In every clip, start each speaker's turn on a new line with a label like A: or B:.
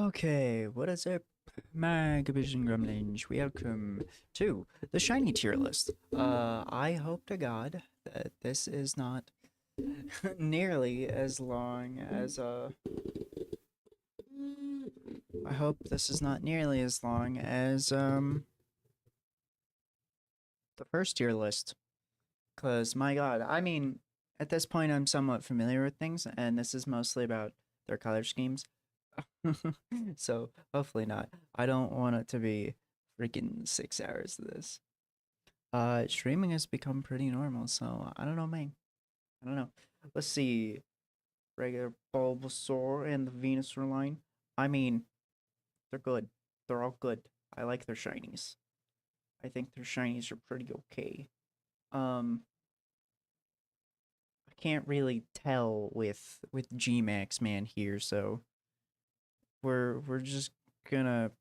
A: Okay, what is up, my Vision Gremlins? Welcome to the shiny tier list. I hope to God that this is not nearly as long as I hope this is not nearly as long as the first tier list. Cause my God, I mean, at this point I'm somewhat familiar with things, and this is mostly about their color schemes. So hopefully not. I don't want it to be freaking 6 hours of this. Streaming has become pretty normal, so I don't know, man. I don't know. Let's see. Regular Bulbasaur and the Venusaur line. I mean, they're good. They're all good. I like their shinies. I think their shinies are pretty okay. I can't really tell with G-Max man here, so we're just gonna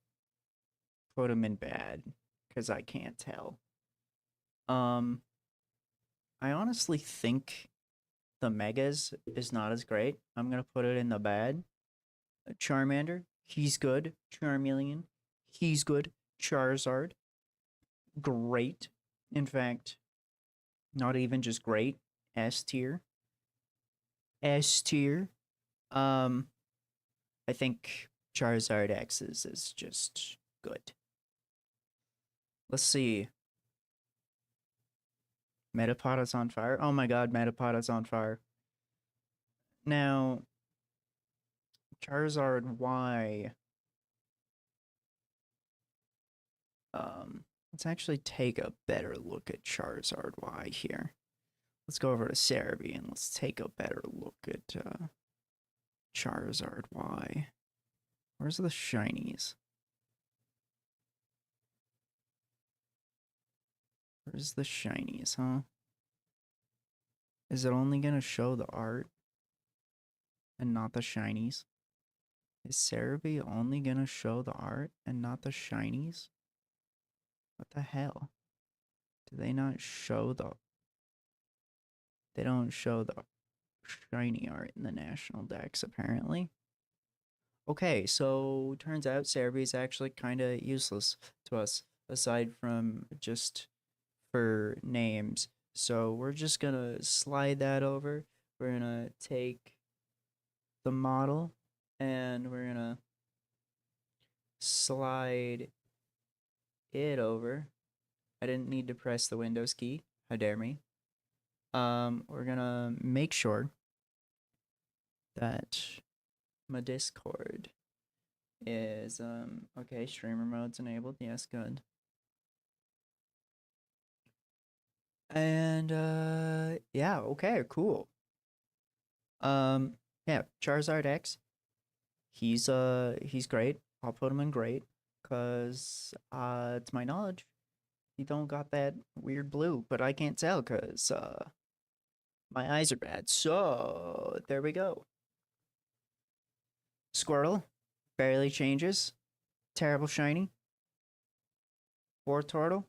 A: put him in bad because I can't tell. Um, I honestly think the Megas is not as great. I'm gonna put it in the bad. Charmander, he's good. Charmeleon, he's good. Charizard, great. In fact, not even just great. S tier. S tier. Um, I think Charizard X is just good. Let's see. Metapod is on fire. Oh my god, Metapod is on fire. Now, Charizard Y. Let's actually take a better look at Charizard Y here. Let's go over to Cerebi and let's take a better look at Charizard Y. Where's the shinies? Where's the shinies, huh? Is it only gonna show the art and not the shinies? Is Cerebi only gonna show the art and not the shinies? What the hell? Do they not show the... They don't show the shiny art in the national decks, apparently. Okay, so turns out Cerebi is actually kind of useless to us, aside from just for names. So we're just gonna slide that over. We're gonna take the model and we're gonna slide it over. I didn't need to press the Windows key. How dare me. We're gonna make sure that my Discord is okay, streamer mode's enabled. Yes, good. And yeah, okay, cool. Yeah, Charizard X. He's great. I'll put him in great cuz to my knowledge, he don't got that weird blue, but I can't tell cuz my eyes are bad. So, there we go. Squirtle barely changes. Terrible shiny. Wartortle,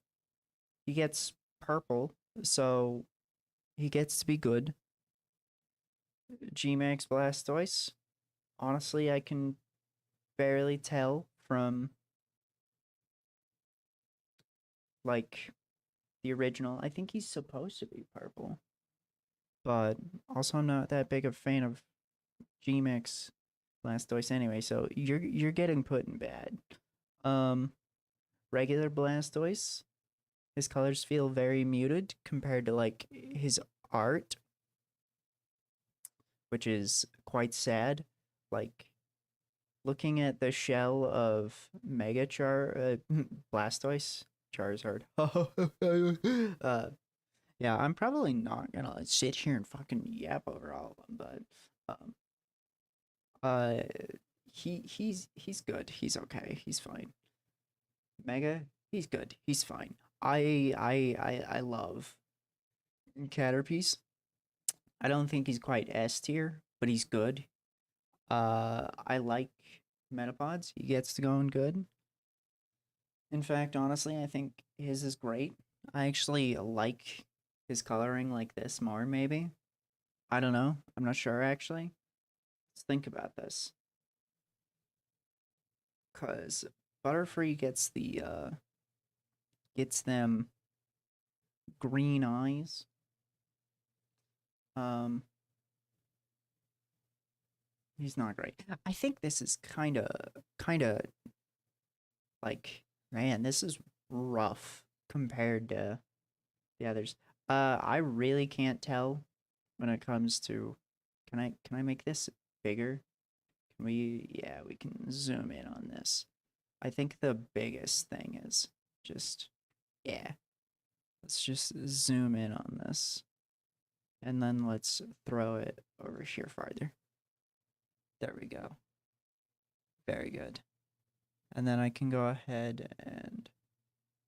A: he gets purple, so he gets to be good. G-Max Blastoise, honestly, I can barely tell from like the original. I think he's supposed to be purple, but also I'm not that big of a fan of G-Max Blastoise anyway. So you're getting put in bad. Um, regular Blastoise, his colors feel very muted compared to like his art, which is quite sad. Like looking at the shell of Blastoise, Charizard. Yeah, I'm probably not gonna like, sit here and fucking yap over all of them, but uh, he's good. He's okay. He's fine. Mega, he's good. He's fine. I love Caterpies. I don't think he's quite S tier, but he's good. I like Metapods. He gets to going good. In fact, honestly, I think his is great. I actually like his coloring like this more, maybe. I don't know. I'm not sure, actually. Let's think about this. Cause Butterfree gets them green eyes. Um, he's not great. I think this is kind of like, man, this is rough compared to the others. I really can't tell when it comes to. Can I make this bigger? Can we? Yeah, we can zoom in on this. I think the biggest thing is just, yeah. Let's just zoom in on this, and then let's throw it over here farther. There we go. Very good. And then I can go ahead and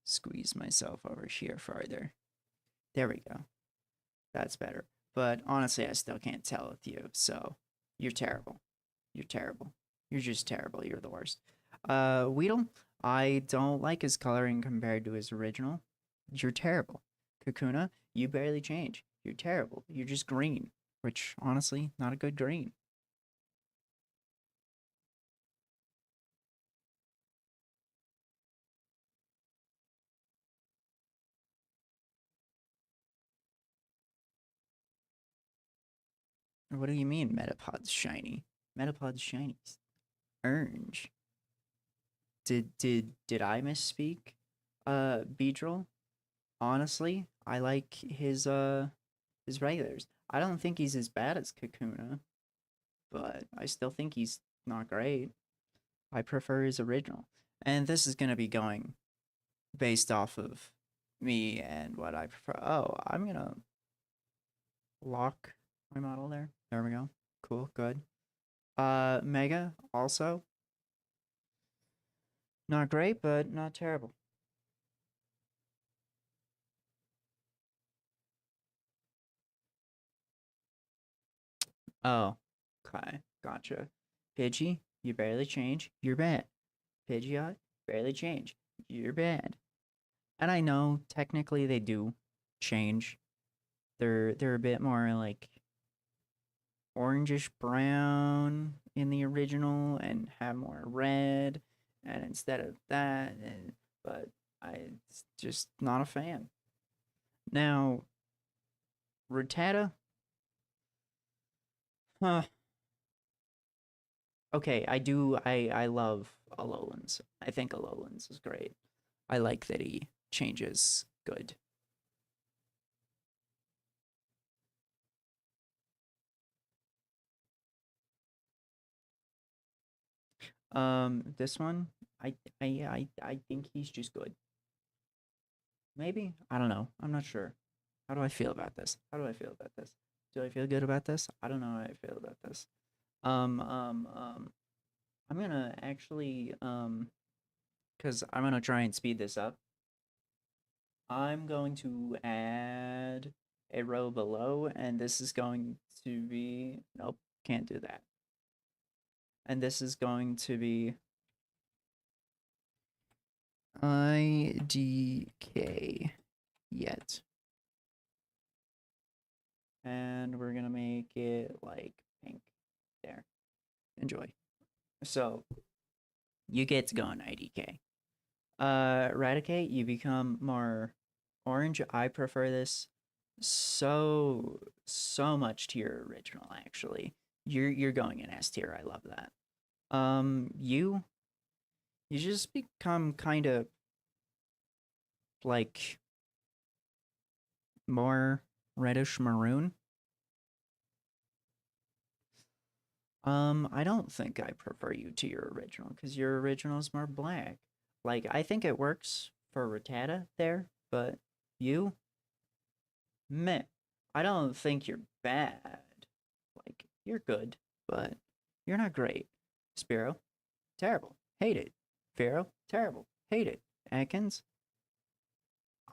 A: squeeze myself over here farther. There we go. That's better. But honestly, I still can't tell with you. So you're terrible. You're terrible. You're just terrible. You're the worst. Weedle, I don't like his coloring compared to his original. You're terrible. Kakuna, you barely change. You're terrible. You're just green, which honestly, not a good green. What do you mean Metapod's shiny? Metapod's shiny. Orange. Did I misspeak? Beedrill? Honestly, I like his regulars. I don't think he's as bad as Kakuna, but I still think he's not great. I prefer his original. And this is gonna be going based off of me and what I prefer. Oh, I'm gonna lock my model there. There we go. Cool, good. Mega also not great, but not terrible. Oh, okay, gotcha. Pidgey, you barely change. You're bad. Pidgeot, barely change. You're bad. And I know technically they do change. They're a bit more like orangish brown in the original and have more red, and instead of that, but I just not a fan. Now, Rattata, huh? Okay, I love Alolan's. I think Alolan's is great. I like that he changes good. This one, I think he's just good. Maybe I don't know. I'm not sure. How do I feel about this? How do I feel about this? Do I feel good about this? I don't know how I feel about this. Um, um, um, I'm gonna actually, because I'm gonna try and speed this up. I'm going to add a row below, and this is going to be, nope, can't do that. And this is going to be IDK yet. And we're gonna make it like pink. There. Enjoy. So you get to go on IDK. Eradicate, you become more orange. I prefer this so much to your original actually. You're going in S tier. I love that. You just become kind of like more reddish maroon. I don't think I prefer you to your original because your original is more black. Like, I think it works for Rattata there, but you, meh. I don't think you're bad. Like, you're good, but you're not great. Spiro, terrible. Hate it. Pharaoh, terrible. Hate it. Atkins,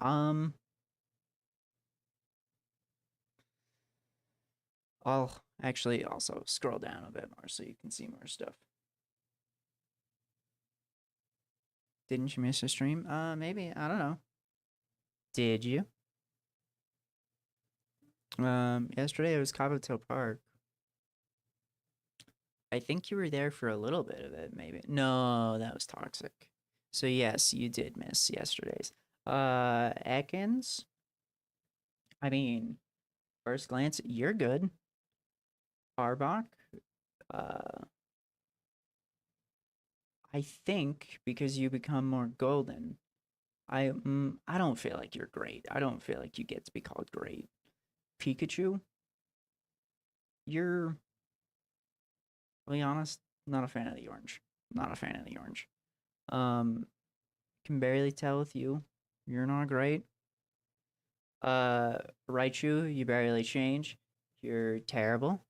A: um, I'll actually also scroll down a bit more so you can see more stuff. Didn't you miss a stream? Maybe. I don't know. Did you? Yesterday it was Kabuto Park. I think you were there for a little bit of it, maybe. No, that was toxic. So yes, you did miss yesterday's. Ekans, I mean, first glance, you're good. Arbok, uh, I think because you become more golden, I don't feel like you're great. I don't feel like you get to be called great. Pikachu, you're, to be honest, not a fan of the orange. Not a fan of the orange. Um, can barely tell with you. You're not great. Uh, Raichu, you barely change. You're terrible.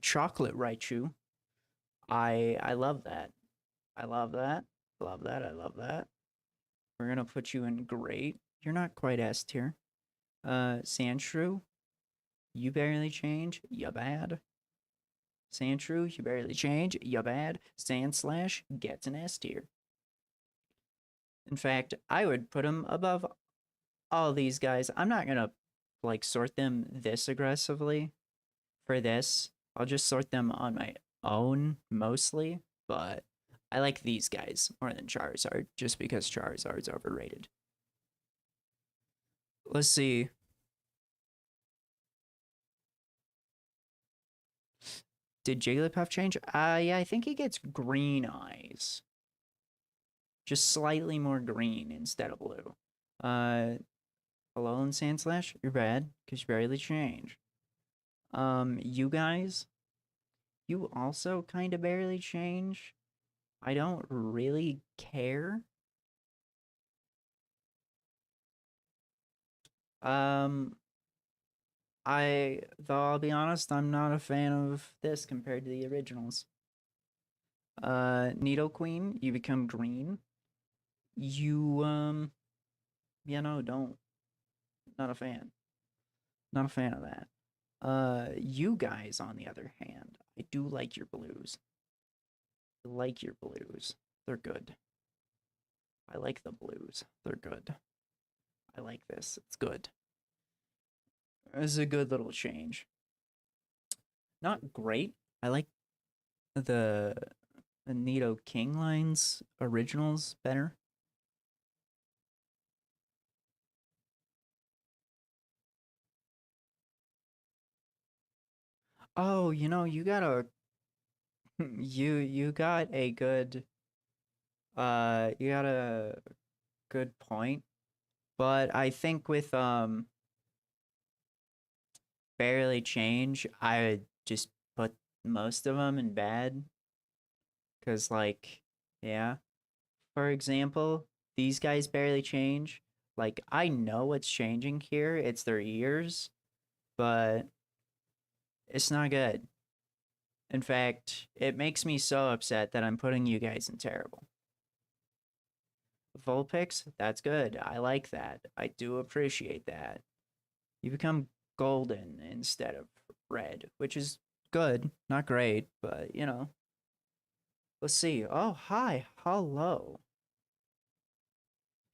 A: Chocolate Raichu, I love that. I love that. Love that. I love that. We're gonna put you in great. You're not quite S tier. Sandshrew, you barely change. You bad. Sandshrew, you barely change. You bad. Sandslash gets an S tier. In fact, I would put him above all these guys. I'm not gonna like sort them this aggressively for this. I'll just sort them on my own mostly, but I like these guys more than Charizard just because Charizard's overrated. Let's see. Did Jigglypuff change? Yeah, I think he gets green eyes. Just slightly more green instead of blue. Hello and Sandslash, you're bad because you barely change. You guys, you also kind of barely change. I don't really care. Um, though I'll be honest, I'm not a fan of this compared to the originals. Needle Queen, you become green. You, yeah, no, don't. Not a fan. Not a fan of that. You guys, on the other hand, I do like your blues. I like your blues. They're good. I like the blues. They're good. I like this. It's good. It's a good little change. Not great. I like the Nido King lines originals better. Oh, you got a you got a good you got a good point. But I think with barely change, I would just put most of them in bad cuz like yeah, for example, these guys barely change. Like I know what's changing here. It's their ears, but it's not good. In fact, it makes me so upset that I'm putting you guys in terrible. Vulpix, that's good. I like that. I do appreciate that. You become golden instead of red, which is good. Not great, but Let's see. Oh, hi. Hello.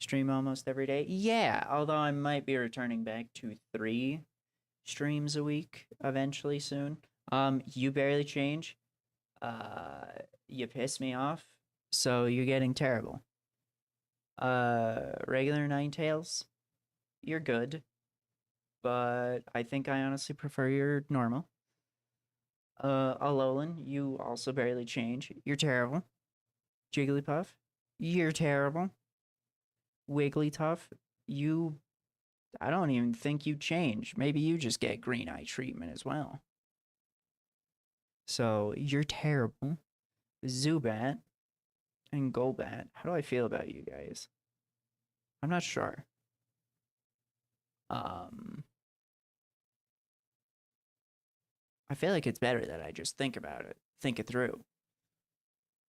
A: Stream almost every day. Yeah, although I might be returning back to 3 streams a week eventually soon. You barely change. Uh, you piss me off, so you're getting terrible. Regular Ninetales, you're good, but I think I honestly prefer your normal. Alolan, you also barely change. You're terrible. Jigglypuff, you're terrible. Wigglytuff, you I don't even think you change. Maybe you just get green eye treatment as well. So you're terrible. Zubat and Golbat. How do I feel about you guys? I'm not sure. Um, I feel like it's better that I just think about it, think it through,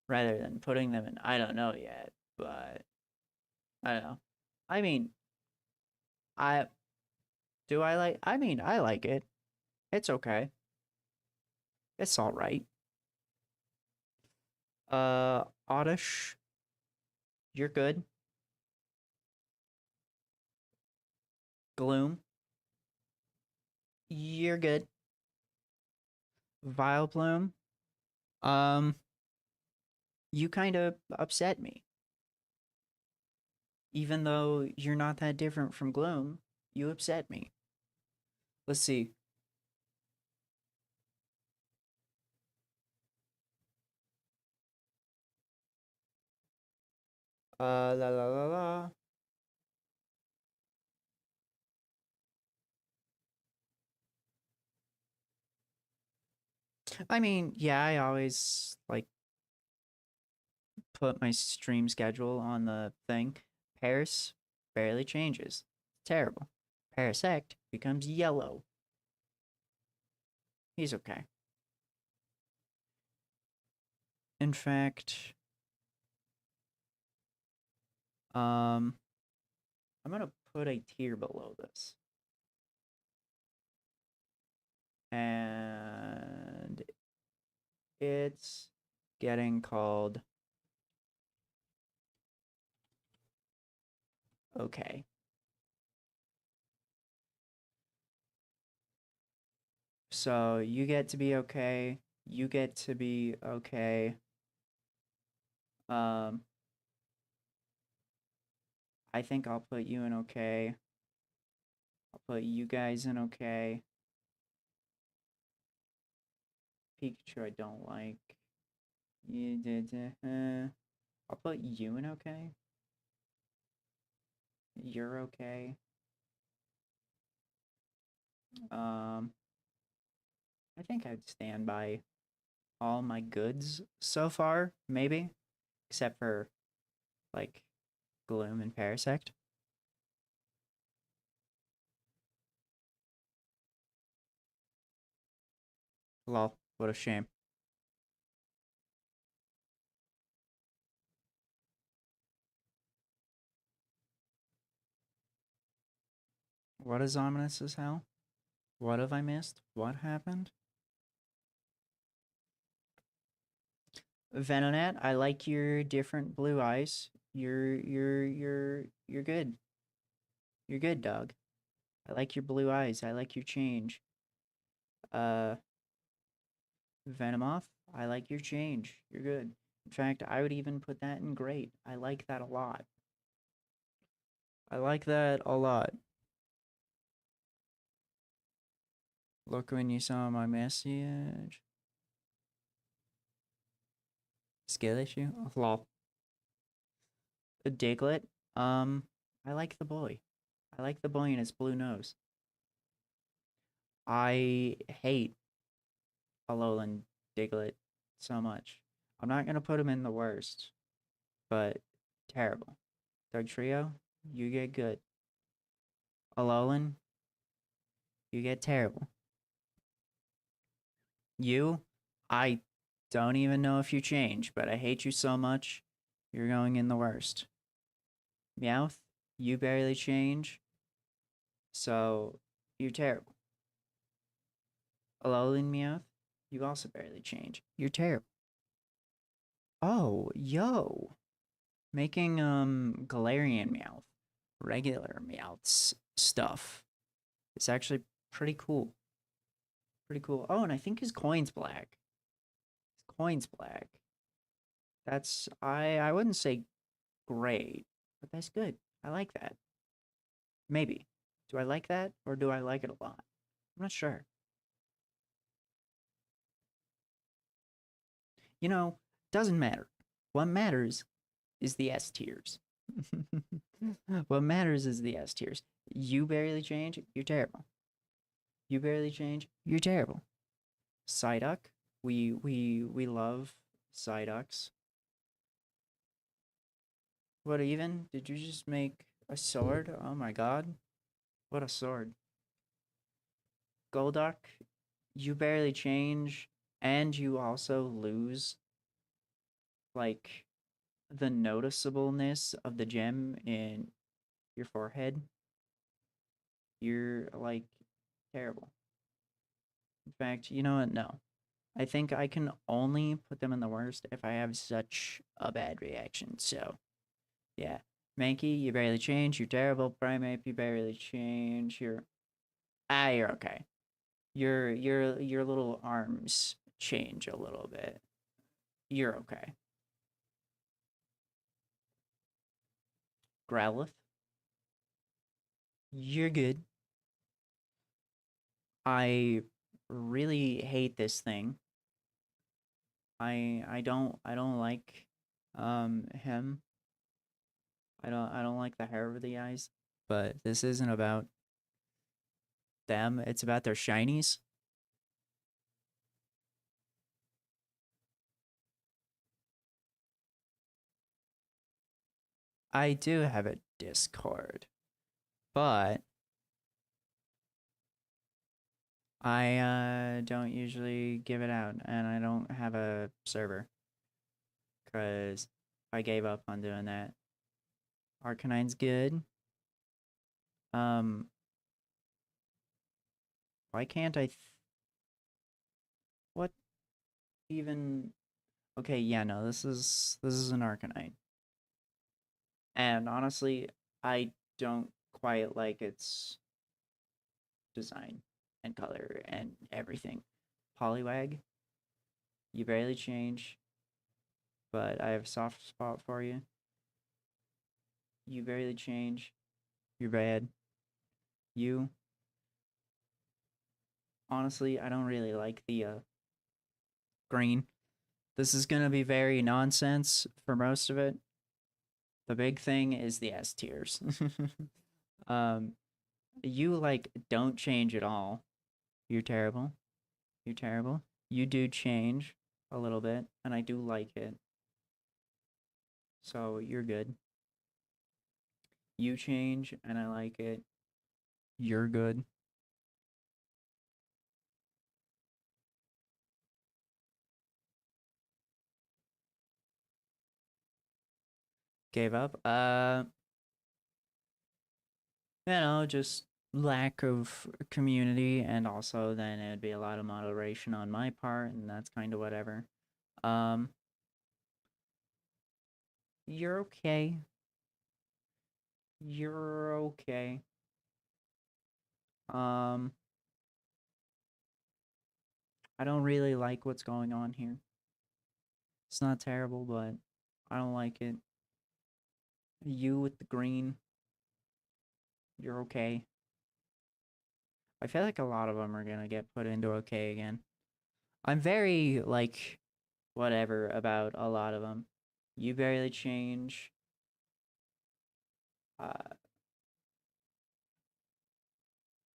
A: rather than putting them in. I don't know yet, but I don't know. I mean, I do I like. I mean, I like it. It's okay. It's all right. Oddish, you're good. Gloom, you're good. Vileplume, Um, you kind of upset me. Even though you're not that different from Gloom, you upset me. Let's see. La la la la. I mean, yeah, I always like put my stream schedule on the thing. Paris barely changes. Terrible. Parasect becomes yellow. He's okay. In fact, um, I'm gonna put a tier below this. And it's getting called okay. So you get to be okay. You get to be okay. Um, I think I'll put you in okay. I'll put you guys in okay. Pikachu I don't like. I'll put you in okay. You're okay. Um, I think I'd stand by all my goods so far, maybe, except for like Gloom and Parasect. Lol, what a shame. What is ominous as hell? What have I missed? What happened? Venonat, I like your different blue eyes. You're good. You're good, dog. I like your blue eyes. I like your change. Uh, Venomoth, I like your change. You're good. In fact, I would even put that in great. I like that a lot. I like that a lot. Look when you saw my message. Skill issue? Oh, lol. A Diglett? I like the boy. I like the boy and his blue nose. I hate Alolan Diglett so much. I'm not gonna put him in the worst, but terrible. Doug Trio, you get good. Alolan, you get terrible. You, I don't even know if you change, but I hate you so much, you're going in the worst. Meowth, you barely change, so you're terrible. Alolan Meowth, you also barely change. You're terrible. Oh, yo. Making Galarian Meowth, regular Meowth's stuff. It's actually pretty cool. Pretty cool. Oh, and I think his coin's black. His coin's black. That's I wouldn't say great, but that's good. I like that. Maybe. Do I like that or do I like it a lot? I'm not sure. You know, doesn't matter. What matters is the S tiers. What matters is the S tiers. You barely change, you're terrible. You barely change, you're terrible. Psyduck, we love Psyducks. What even? Did you just make a sword? Oh my god. What a sword. Golduck, you barely change, and you also lose, like, the noticeableness of the gem in your forehead. You're, like, terrible. In fact, you know what? No. I think I can only put them in the worst if I have such a bad reaction, so, yeah. Mankey, you barely change, you're terrible. Primeape, you barely change, you're okay. Your little arms change a little bit. You're okay. Growlithe, you're good. I really hate this thing. I don't like him. I don't like the hair over the eyes. But this isn't about them. It's about their shinies. I do have a Discord, but I don't usually give it out, and I don't have a server because I gave up on doing that. Arcanine's good. Um, why can't I? What even? Okay, yeah, no, this is an Arcanine, and honestly, I don't quite like its design and color and everything. Poliwag, you barely change, but I have a soft spot for you. You barely change. You're bad. You, honestly, I don't really like the green. This is gonna be very nonsense for most of it. The big thing is the S tiers. um, you like don't change at all. You're terrible. You're terrible. You do change a little bit, and I do like it. So you're good. You change, and I like it. You're good. Gave up. Just lack of community, and also then it'd be a lot of moderation on my part, and that's kind of whatever. Um, you're okay. You're okay. Um, I don't really like what's going on here. It's not terrible, but I don't like it. You with the green, you're okay. I feel like a lot of them are gonna get put into okay again. I'm very, like, whatever about a lot of them. You barely change. Uh,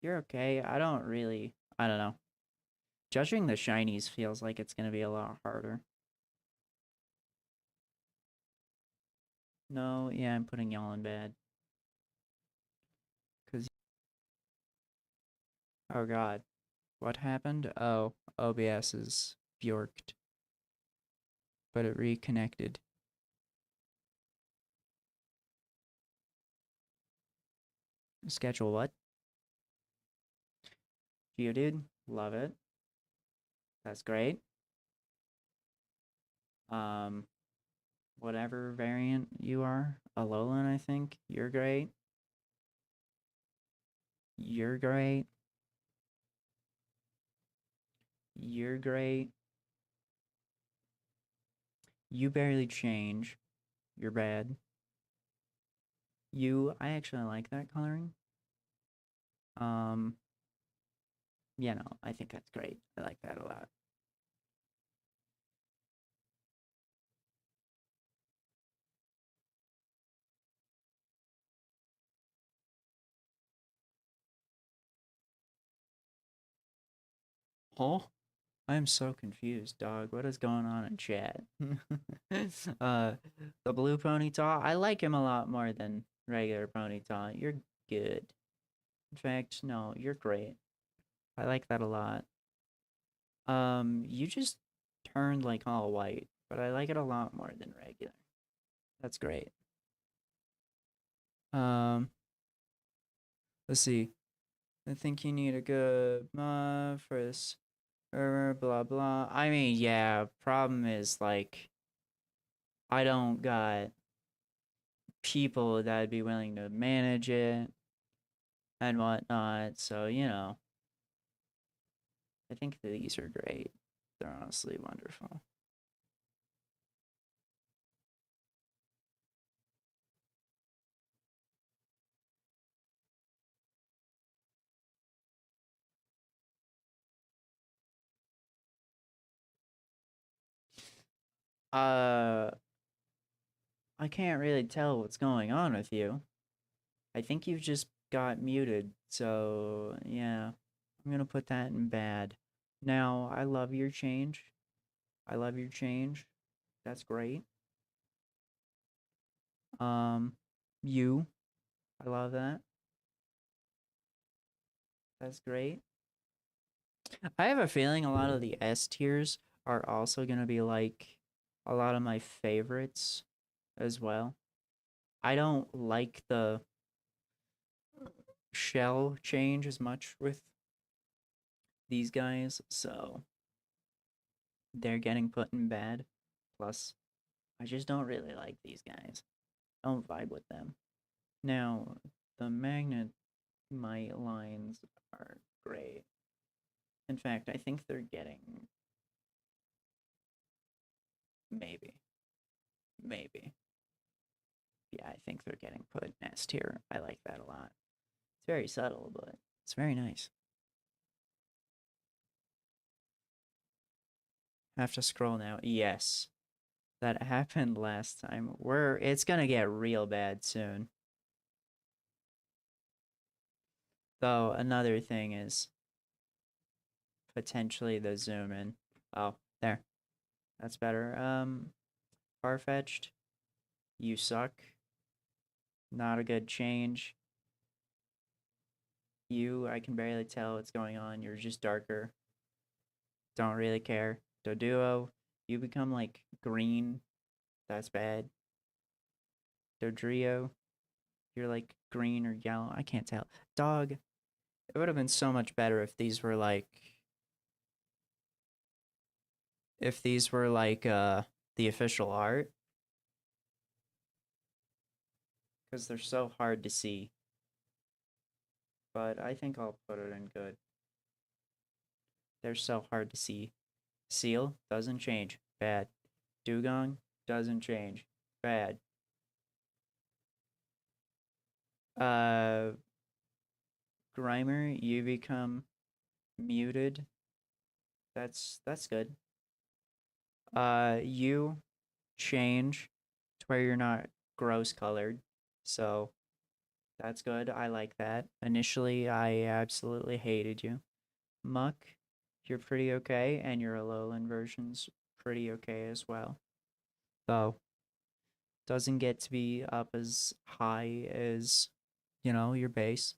A: you're okay. I don't know. Judging the shinies feels like it's gonna be a lot harder. No, yeah, I'm putting y'all in bad. Cause, oh god, what happened? Oh, OBS is bjorked, but it reconnected. Schedule what? Geodude, love it. That's great. Um, whatever variant you are, Alolan, I think, you're great. You're great. You're great. You barely change. You're bad. I actually like that coloring. Um, no, I think that's great. I like that a lot. Oh, I'm so confused, dog. What is going on in chat? uh, the blue Ponyta, I like him a lot more than regular Ponyta. You're good. In fact, no, you're great. I like that a lot. You just turned like all white, but I like it a lot more than regular. That's great. Um, let's see. I think you need a good for this. Blah blah. I mean, yeah. Problem is like I don't got people that'd be willing to manage it and whatnot. So I think these are great. They're honestly wonderful. Uh, I can't really tell what's going on with you. I think you've just got muted, so yeah, I'm gonna put that in bad. Now, I love your change. I love your change. That's great. Um, you, I love that. That's great. I have a feeling a lot of the S tiers are also gonna be like a lot of my favorites as well. I don't like the shell change as much with these guys, so they're getting put in bad. Plus, I just don't really like these guys. I don't vibe with them. Now, the magnet might lines are great. In fact, I think they're getting maybe. Maybe. Yeah, I think they're getting put in S tier. I like that a lot. It's very subtle, but it's very nice. Have to scroll now. Yes. That happened last time. It's gonna get real bad soon. Though another thing is potentially the zoom in. Oh, there. That's better. Far-fetched. You suck. Not a good change. I can barely tell what's going on. You're just darker. Don't really care. Doduo, you become like green. That's bad. Dodrio, you're like green or yellow. I can't tell. Dog, it would have been so much better if these were like the official art, because they're so hard to see. But I think I'll put it in good. They're so hard to see. Seal doesn't change. Bad. Dugong doesn't change. Bad. Uh Grimer, you become muted. That's good. You change to where you're not gross colored. So that's good. I like that. Initially, I absolutely hated you. Muck, you're pretty okay, and your Alolan version's pretty okay as well. Though, doesn't get to be up as high as, your base.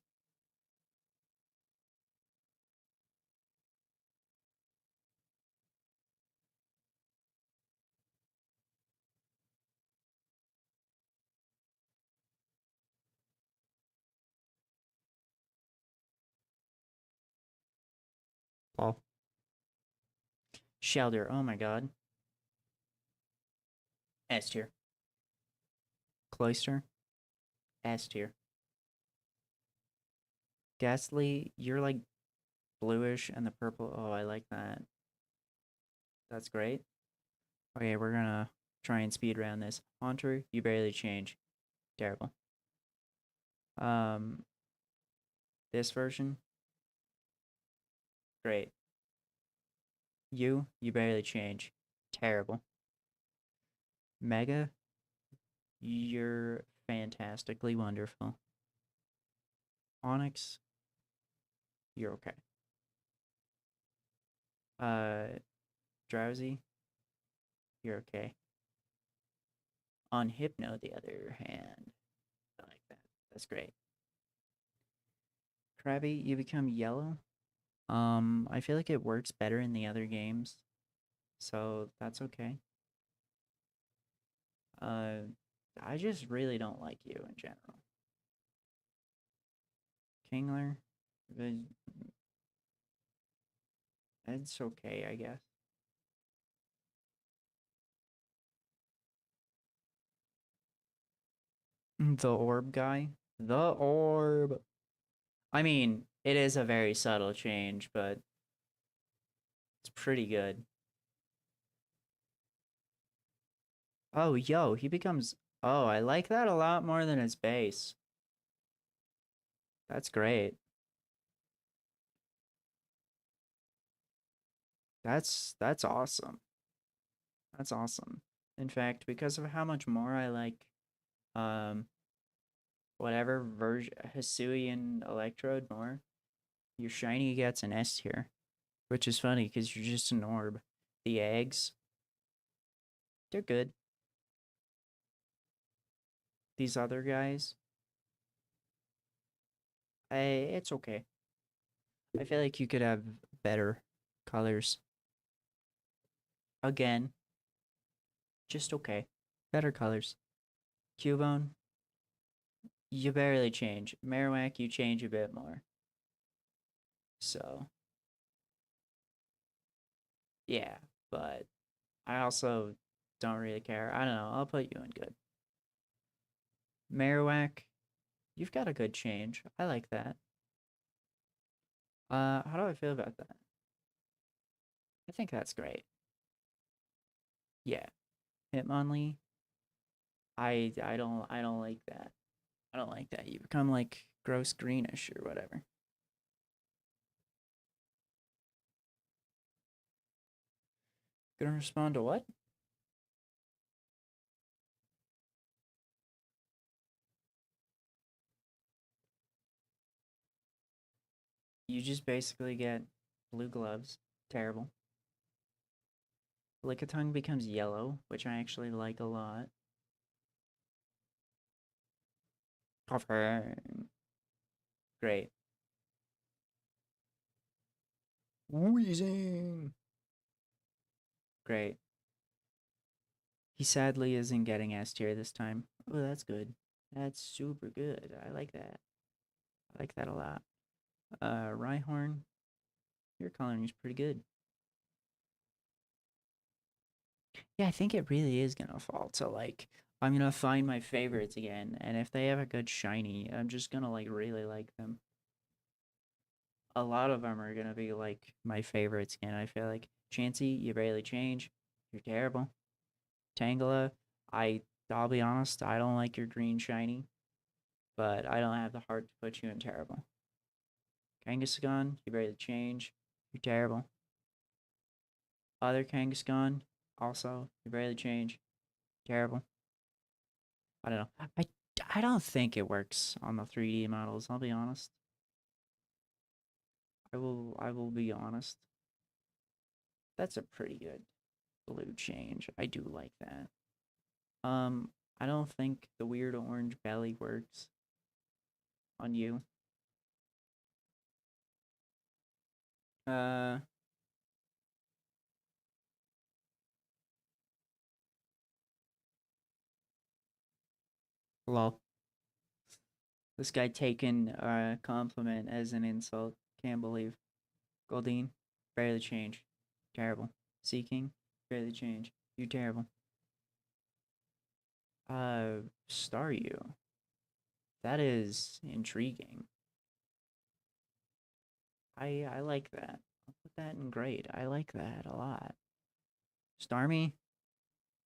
A: Well, Shelter, oh my god. S tier. Cloister, S tier. Ghastly, you're like bluish and the purple. Oh, I like that. That's great. Okay, we're gonna try and speed around this. Haunter, you barely change. Terrible. Um, this version, great. You barely change. Terrible. Mega, you're fantastically wonderful. Onyx, you're okay. Uh, Drowsy, you're okay. On Hypno, the other hand, I like that. That's great. Krabby, you become yellow. I feel like it works better in the other games, so that's okay. Uh, I just really don't like you in general. Kingler, it's okay, I guess. The orb guy, the orb. I mean, it is a very subtle change, but it's pretty good. Oh, yo, he becomes. Oh, I like that a lot more than his base. That's great. That's awesome. That's awesome. In fact, because of how much more I like, um, whatever version Hisuian Electrode more, your shiny gets an S tier, which is funny because you're just an orb. The eggs, they're good. These other guys, it's okay. I feel like you could have better colors. Again, just okay. Better colors. Cubone, you barely change. Marowak, you change a bit more. So, yeah, but I also don't really care. I don't know. I'll put you in good. Marowak, you've got a good change. I like that. How do I feel about that? I think that's great. Yeah, Hitmonlee, I don't like that. I don't like that. You become like gross greenish or whatever. Gonna respond to what? You just basically get blue gloves. Terrible. Lickitung becomes yellow, which I actually like a lot. Confirm. Great. Wheezing. Great. He sadly isn't getting S tier this time. Oh, that's good. That's super good. I like that. I like that a lot. Rhyhorn, your coloring is pretty good. Yeah, I think it really is gonna fall to like I'm gonna find my favorites again, and if they have a good shiny, I'm just gonna like really like them. A lot of them are gonna be like my favorites again. I feel like Chansey, you barely change. You're terrible. Tangela, I'll be honest, I don't like your green shiny, but I don't have the heart to put you in terrible. Kangaskhan, you barely change. You're terrible. Other Kangaskhan, also, you barely change. Terrible. I don't know. I don't think it works on the 3D models, I'll be honest. I will be honest. That's a pretty good blue change. I do like that. I don't think the weird orange belly works on you. Uh, lol. This guy taking a compliment as an insult. Can't believe. Goldine, barely change. Terrible. Seeking, barely change. You terrible. Staryu. That is intriguing. I like that. I'll put that in grade. I like that a lot. Starmie,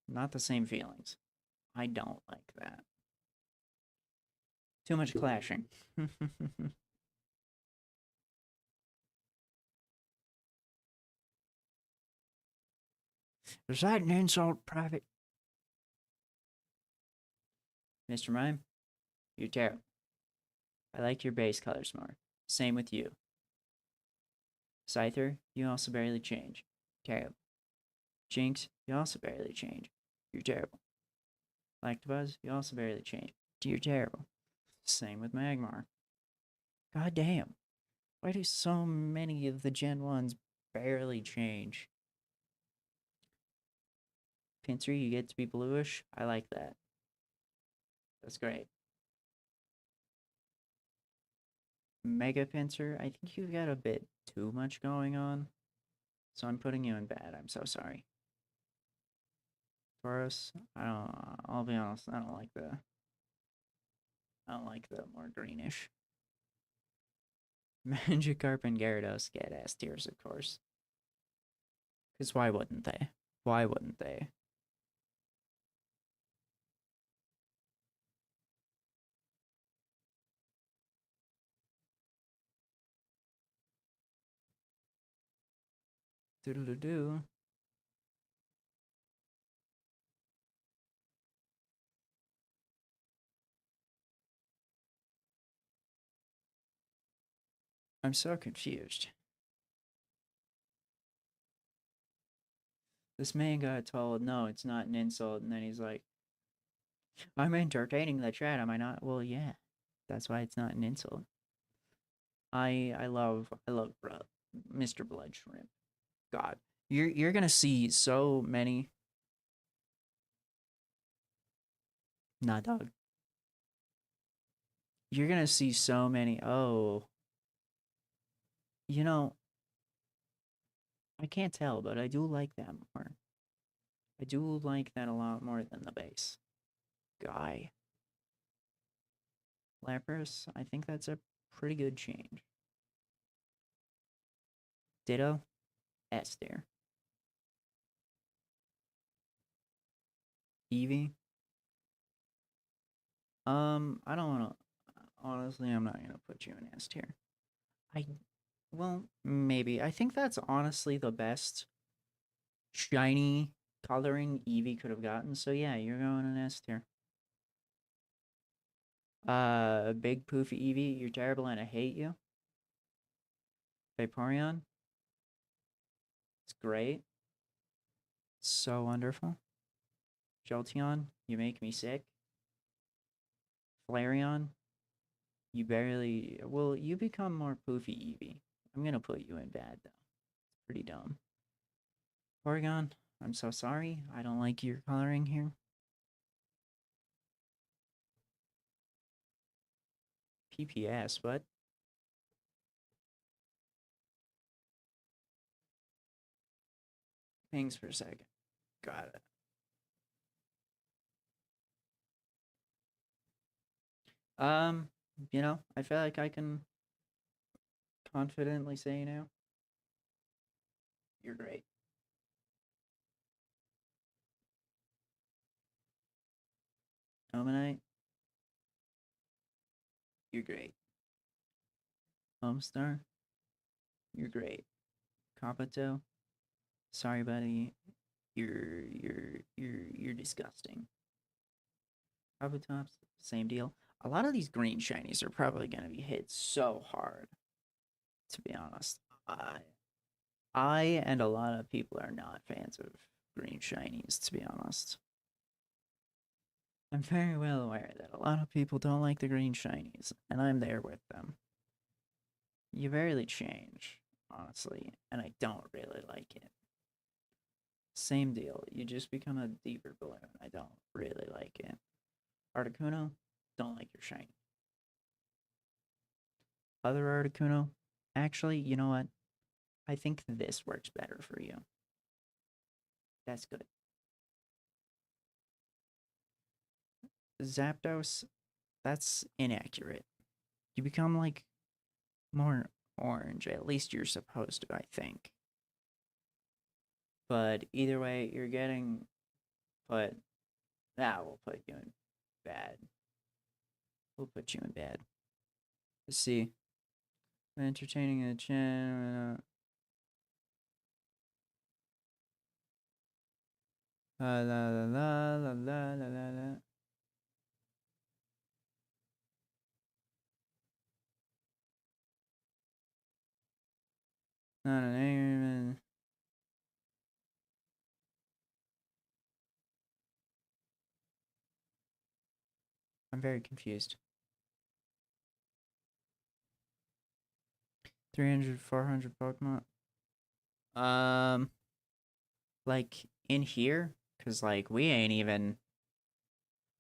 A: not the same feelings. I don't like that. Too much clashing. Is that an insult, Private? Mr. Mime, you're terrible. I like your base colors more. Same with you. Scyther, you also barely change. Terrible. Jinx, you also barely change. You're terrible. Lactobuzz, you also barely change. You're terrible. Same with Magmar. God damn. Why do so many of the Gen 1s barely change? Pinsir, you get to be bluish. I like that. That's great. Mega Pinsir, I think you've got a bit too much going on. So I'm putting you in bad. I'm so sorry. Tauros, I'll be honest, I don't like the more greenish. Magikarp and Gyarados get S tiers, of course. Because why wouldn't they? Why wouldn't they? Doodle-doo. I'm so confused. This man got told, no, it's not an insult, and then he's like, I'm entertaining the chat, am I not? Well, yeah, that's why it's not an insult. I love Mr. Blood Shrimp. God, you're gonna see so many. Nah, dog. You're gonna see so many. Oh, you know, I can't tell, but I do like that more. I do like that a lot more than the base guy. Lapras, I think that's a pretty good change. Ditto, S tier. Eevee. I don't wanna. Honestly, I'm not gonna put you in S tier. I, well, maybe. I think that's honestly the best shiny coloring Eevee could have gotten. So yeah, you're going in S tier. Big poofy Eevee, you're terrible and I hate you. Vaporeon, it's great. So wonderful. Jolteon, you make me sick. Flareon, you barely. Well, you become more poofy Eevee. I'm gonna put you in bad though. It's pretty dumb. Porygon, I'm so sorry. I don't like your coloring here. PPS, what? Thanks for a second. Got it. Um, I feel like I can confidently say now, you're great. Omanite, you're great. Homestar, you're great. Kabuto, sorry buddy, you're disgusting. Kabutops, same deal. A lot of these green shinies are probably gonna be hit so hard, to be honest. I and a lot of people are not fans of green shinies, to be honest. I'm very well aware that a lot of people don't like the green shinies, and I'm there with them. You barely change, honestly, and I don't really like it. Same deal, you just become a deeper blue, and I don't really like it. Articuno, don't like your shiny. Other Articuno, actually, you know what? I think this works better for you. That's good. Zapdos, that's inaccurate. You become like more orange, at least you're supposed to, I think. But either way, you're getting put. That will put you in bad. We'll put you in bad. Let's see. Entertaining a channel. La la la la la la la la. Not an angry. I'm very confused. 300, 400 Pokemon. Like in here, cause like we ain't even.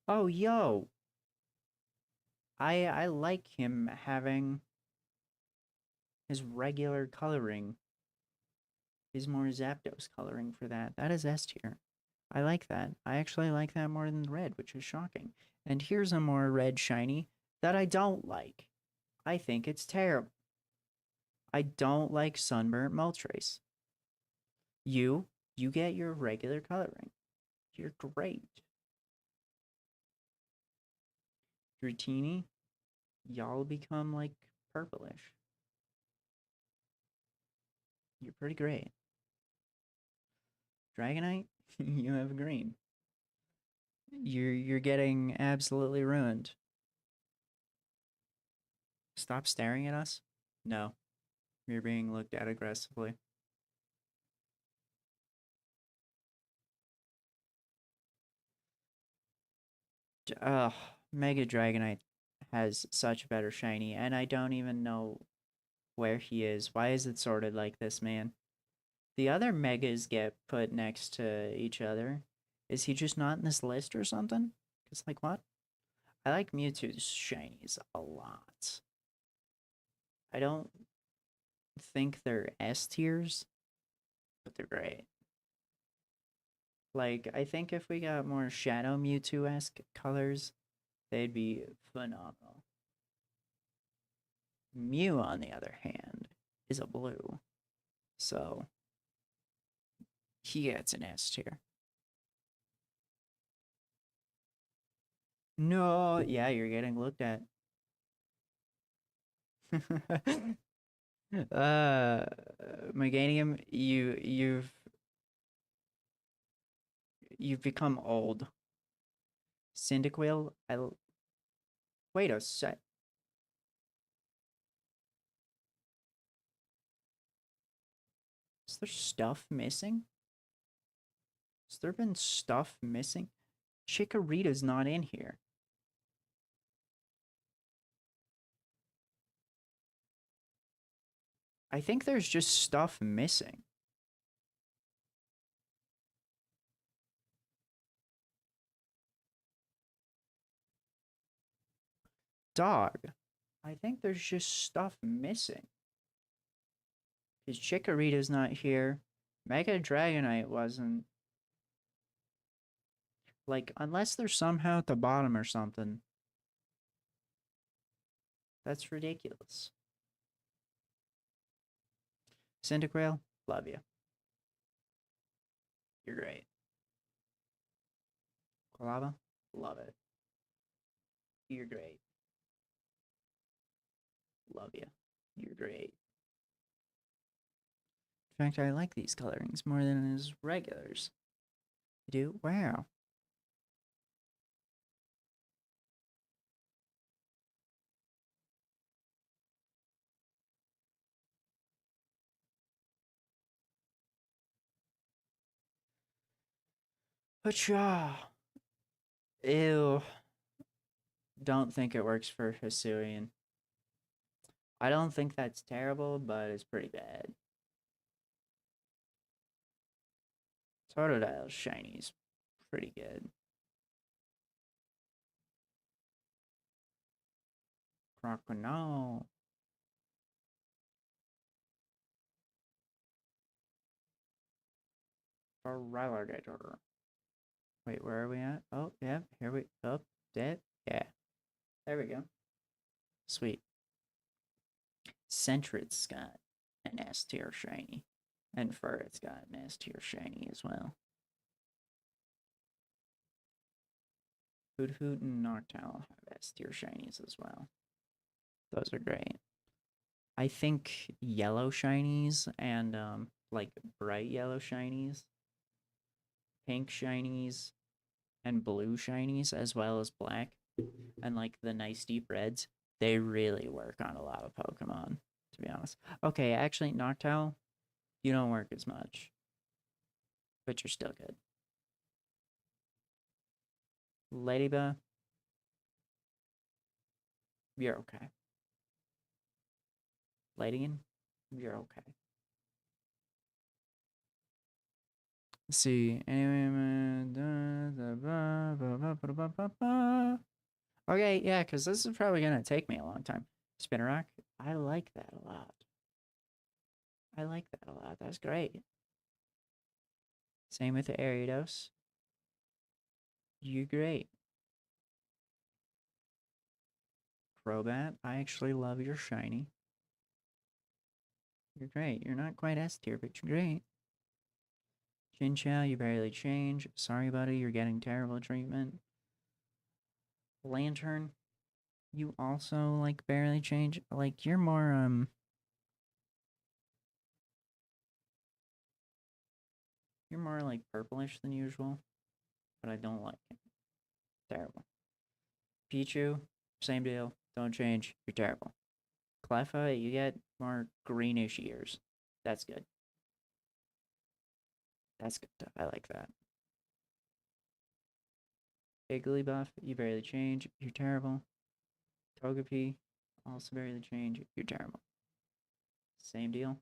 A: Oh, yo. I like him having his regular coloring. His more Zapdos coloring for that. That is S tier. I like that. I actually like that more than red, which is shocking. And here's a more red shiny that I don't like. I think it's terrible. I don't like Sunburnt Moltres. You get your regular coloring. You're great. Dratini, y'all become like purplish. You're pretty great. Dragonite, you have green. You're getting absolutely ruined. Stop staring at us? No. You're being looked at aggressively. Ugh, Mega Dragonite has such a better shiny, and I don't even know where he is. Why is it sorted like this, man? The other Megas get put next to each other. Is he just not in this list or something? Because, like, what? I like Mewtwo's shinies a lot. I don't think they're S tiers, but they're great. Like, I think if we got more Shadow Mewtwo-esque colors, they'd be phenomenal. Mew, on the other hand, is a blue. So, he gets an S tier. No, yeah, you're getting looked at. Meganium, you've become old. Cyndaquil, wait a sec. Is there stuff missing? Has there been stuff missing? Chikorita's not in here. I think there's just stuff missing. Dog. I think there's just stuff missing. Because Chikorita's not here. Mega Dragonite wasn't. Like, unless they're somehow at the bottom or something. That's ridiculous. Cyndaquil, love you. You're great. Quilava, love it. You're great. Love you. You're great. In fact, I like these colorings more than his regulars. You do? Wow. Hacha. Ew. Don't think it works for Hisuian. I don't think that's terrible, but it's pretty bad. Totodile's shiny's pretty good. Croconaw. Feraligatr. Wait, where are we at? Oh, yeah, here we... Oh, dead? Yeah. There we go. Sweet. Sentry's got an S tier shiny. And Furret's got an S tier shiny as well. Hoot Hoot and Noctowl have S tier shinies as well. Those are great. I think yellow shinies and like bright yellow shinies, pink shinies, and blue shinies, as well as black, and like the nice deep reds, they really work on a lot of Pokemon, to be honest. Okay, actually, Noctowl, you don't work as much, but you're still good. Ladybug, you're okay. Ladian, you're okay. Let's see. Okay, yeah, because this is probably going to take me a long time. Spinarak, I like that a lot. I like that a lot. That's great. Same with the Ariados. You're great. Crobat, I actually love your shiny. You're great. You're not quite S tier, but you're great. Chinchou, you barely change. Sorry, buddy, you're getting terrible treatment. Lantern, you also, like, barely change. Like, you're more, you're more, like, purplish than usual. But I don't like it. Terrible. Pichu, same deal. Don't change. You're terrible. Cleffa, you get more greenish ears. That's good. That's good. I like that. Igglybuff, you barely change. You're terrible. Togepi, also barely change. You're terrible. Same deal.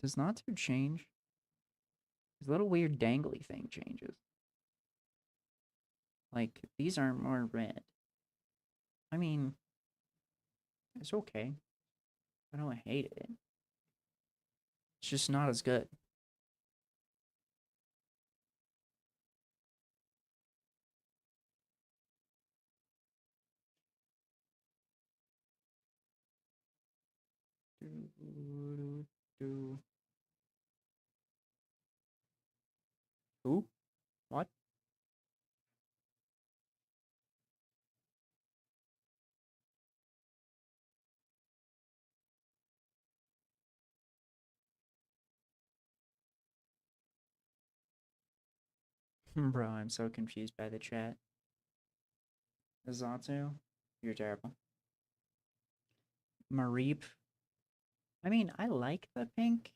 A: Does Natsu change? His little weird dangly thing changes. Like, these aren't more red. I mean, it's okay. I don't hate it. It's just not as good. Who? What? Bro, I'm so confused by the chat. Azatu, you're terrible. Mareep. I mean, I like the pink,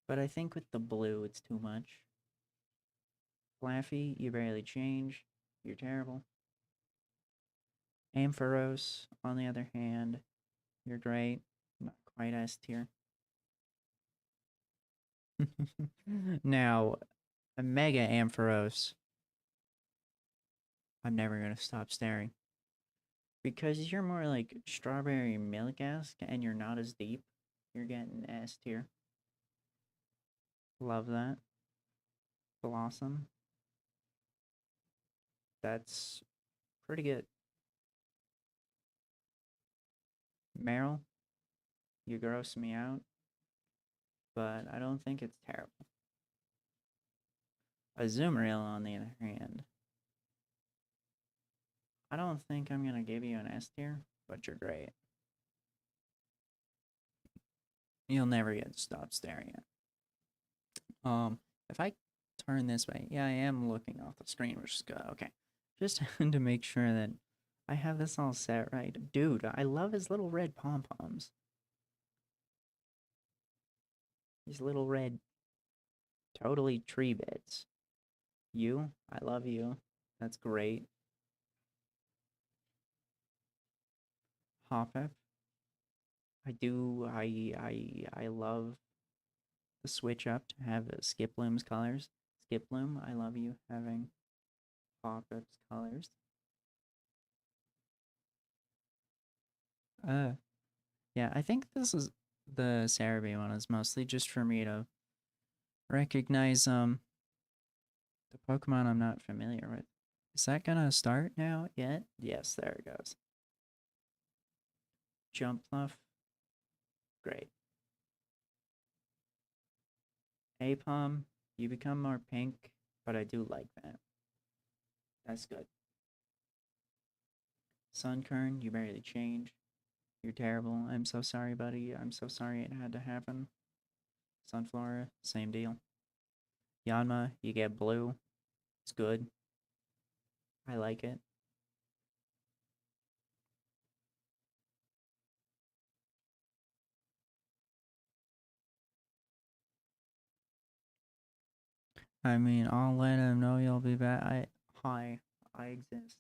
A: but I think with the blue, it's too much. Flaffy, you barely change. You're terrible. Ampharos, on the other hand, you're great. Not quite S tier. Now, a Mega Ampharos. I'm never gonna stop staring. Because you're more like strawberry milk-esque and you're not as deep. You're getting S tier. Love that. Blossom. That's pretty good. Meryl, you gross me out, but I don't think it's terrible. Azumarill, on the other hand, I don't think I'm gonna give you an S tier, but you're great. You'll never get to stop staring at. If I turn this way, yeah, I am looking off the screen, which is good. Okay, just to make sure that I have this all set right. Dude, I love his little red pom-poms. These little red, totally tree bits. You, I love you. That's great. Hoppip. I love the switch up to have Skiploom's colors. Skiploom, I love you having Hoppip's colors. Yeah, I think this is the Cerebi one is mostly just for me to recognize the Pokemon I'm not familiar with. Is that gonna start now yet? Yes, there it goes. Jumpluff. Great. Apom, you become more pink, but I do like that. That's good. Sunkern, you barely change. You're terrible. I'm so sorry, buddy. I'm so sorry it had to happen. Sunflora, same deal. Yanma, you get blue. It's good. I like it. I mean, I'll let him know you'll be back. Hi, I exist.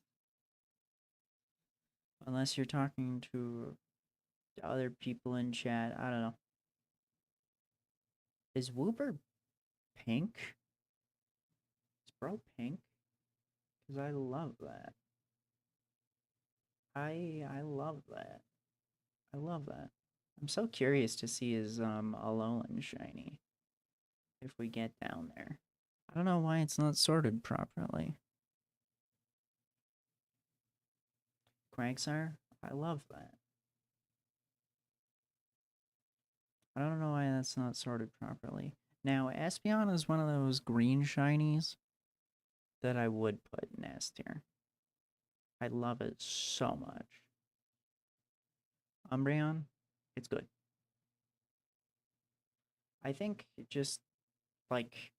A: Unless you're talking to other people in chat, I don't know. Is Wooper pink? Is bro pink? Because I love that. I love that. I love that. I'm so curious to see his Alolan shiny. If we get down there. I don't know why it's not sorted properly. Quagsire? I love that. I don't know why that's not sorted properly. Now, Espeon is one of those green shinies that I would put in S tier. I love it so much. Umbreon, it's good. I think it just, like,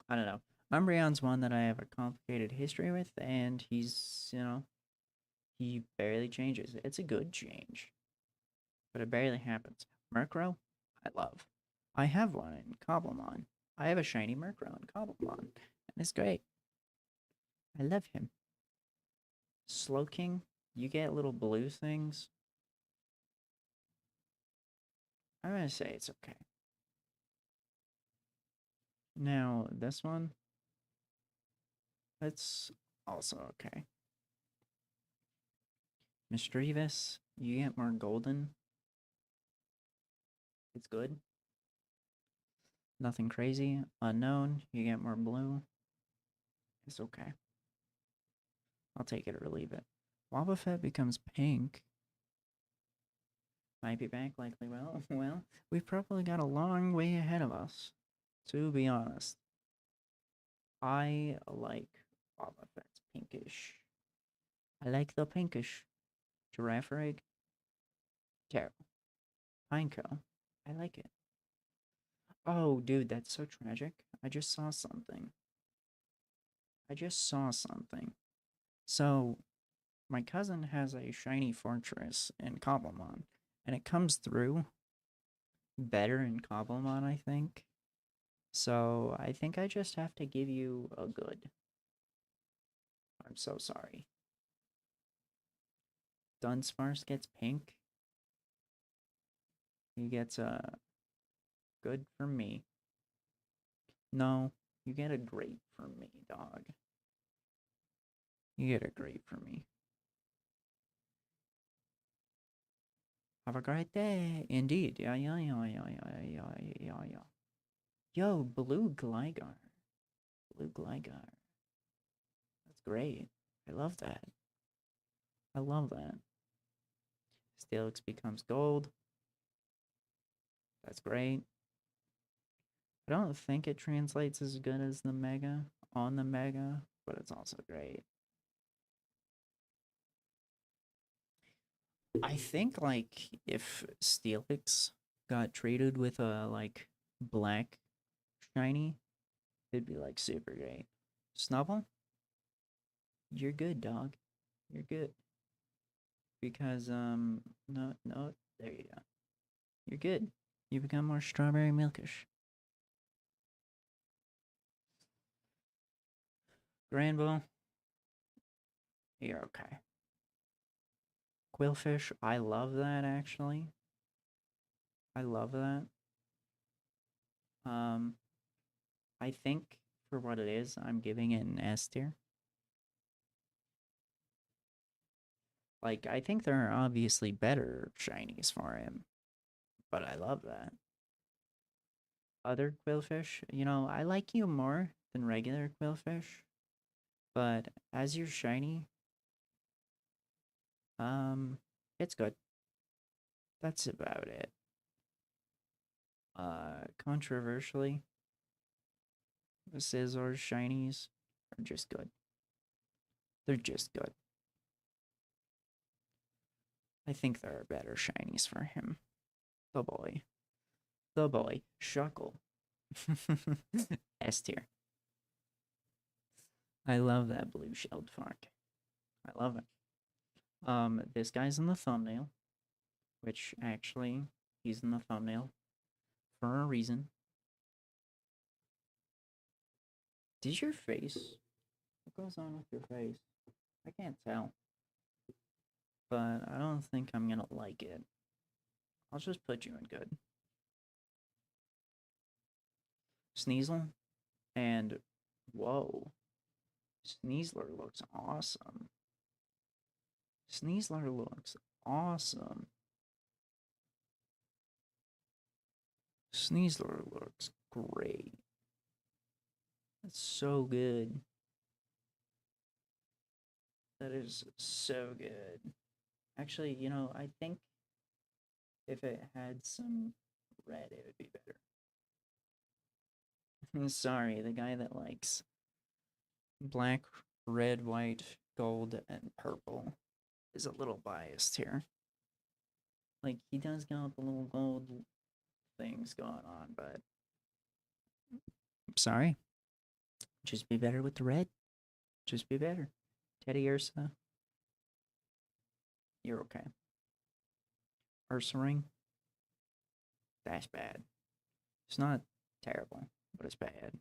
A: I don't know. Umbreon's one that I have a complicated history with, and he's He barely changes. It's a good change, but it barely happens. Murkrow, I love. I have one in Cobblemon. I have a shiny Murkrow in Cobblemon, and it's great. I love him. Slowking, you get little blue things. I'm gonna say it's okay. Now, this one, it's also okay. Mischievous, you get more golden. It's good. Nothing crazy. Unknown, you get more blue. It's okay. I'll take it or leave it. Wobbuffet becomes pink. Might be back, likely well, we've probably got a long way ahead of us, to be honest. I like Wobbuffet's pinkish. I like the pinkish. Giraffe egg. Terrible. Pineco. I like it. Oh, dude, that's so tragic. I just saw something. So, my cousin has a shiny fortress in Cobblemon, and it comes through better in Cobblemon, I think. So, I think I just have to give you a good. I'm so sorry. Dunsparce gets pink. He gets a good from me. No, you get a great from me, dog. You get a great from me. Have a great day. Indeed. Yeah. Yo, Blue Gligar. Blue Gligar. That's great. I love that. I love that. Steelix becomes gold. That's great. I don't think it translates as good as the Mega on the Mega, but it's also great. I think, like, if Steelix got traded with a, like, black shiny, it'd be, like, super great. Snubble? You're good, dog. You're good. Because, no, there you go. You're good. You become more strawberry milkish. Granville, you're okay. Quillfish, I love that, actually. I love that. I think for what it is, I'm giving it an S tier. Like, I think there are obviously better shinies for him, but I love that. Other Quillfish, you know, I like you more than regular Quillfish, but as your shiny, it's good. That's about it. Controversially, the Scizor shinies are just good. They're just good. I think there are better shinies for him. The boy. The boy. Shuckle. S tier. I love that blue shelled fuck. I love it. This guy's in the thumbnail, which actually, he's in the thumbnail for a reason. Did your face? What goes on with your face? I can't tell. But I don't think I'm gonna like it. I'll just put you in good. Sneasel, and whoa, Sneasler looks awesome. Sneasler looks awesome. Sneasler looks great. That's so good. That is so good. Actually, you know, I think if it had some red, it would be better. I'm sorry, the guy that likes black, red, white, gold, and purple is a little biased here. Like, he does got the little gold things going on, but I'm sorry. Just be better with the red. Just be better. Teddy Ursa. You're okay. Ursaring? That's bad. It's not terrible, but it's bad.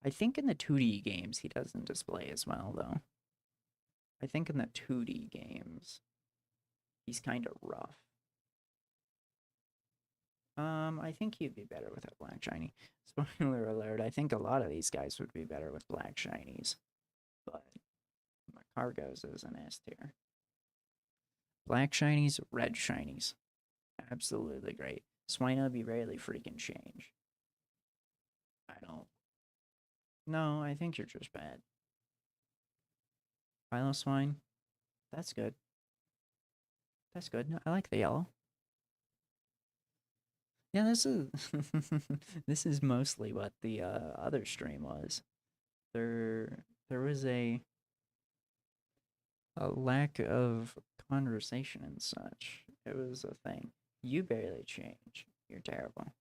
A: I think in the 2D games he doesn't display as well, though. I think in the 2D games he's kind of rough. I think he'd be better with a black shiny. Spoiler alert, I think a lot of these guys would be better with black shinies. But my Cargo's is an S tier. Black shinies, red shinies. Absolutely great. Swinub, rarely freaking change. I don't. No, I think you're just bad. Swine. That's good. That's good. I like the yellow. Yeah, this is this is mostly what the other stream was. There was a lack of conversation and such. It was a thing. You barely change. You're terrible.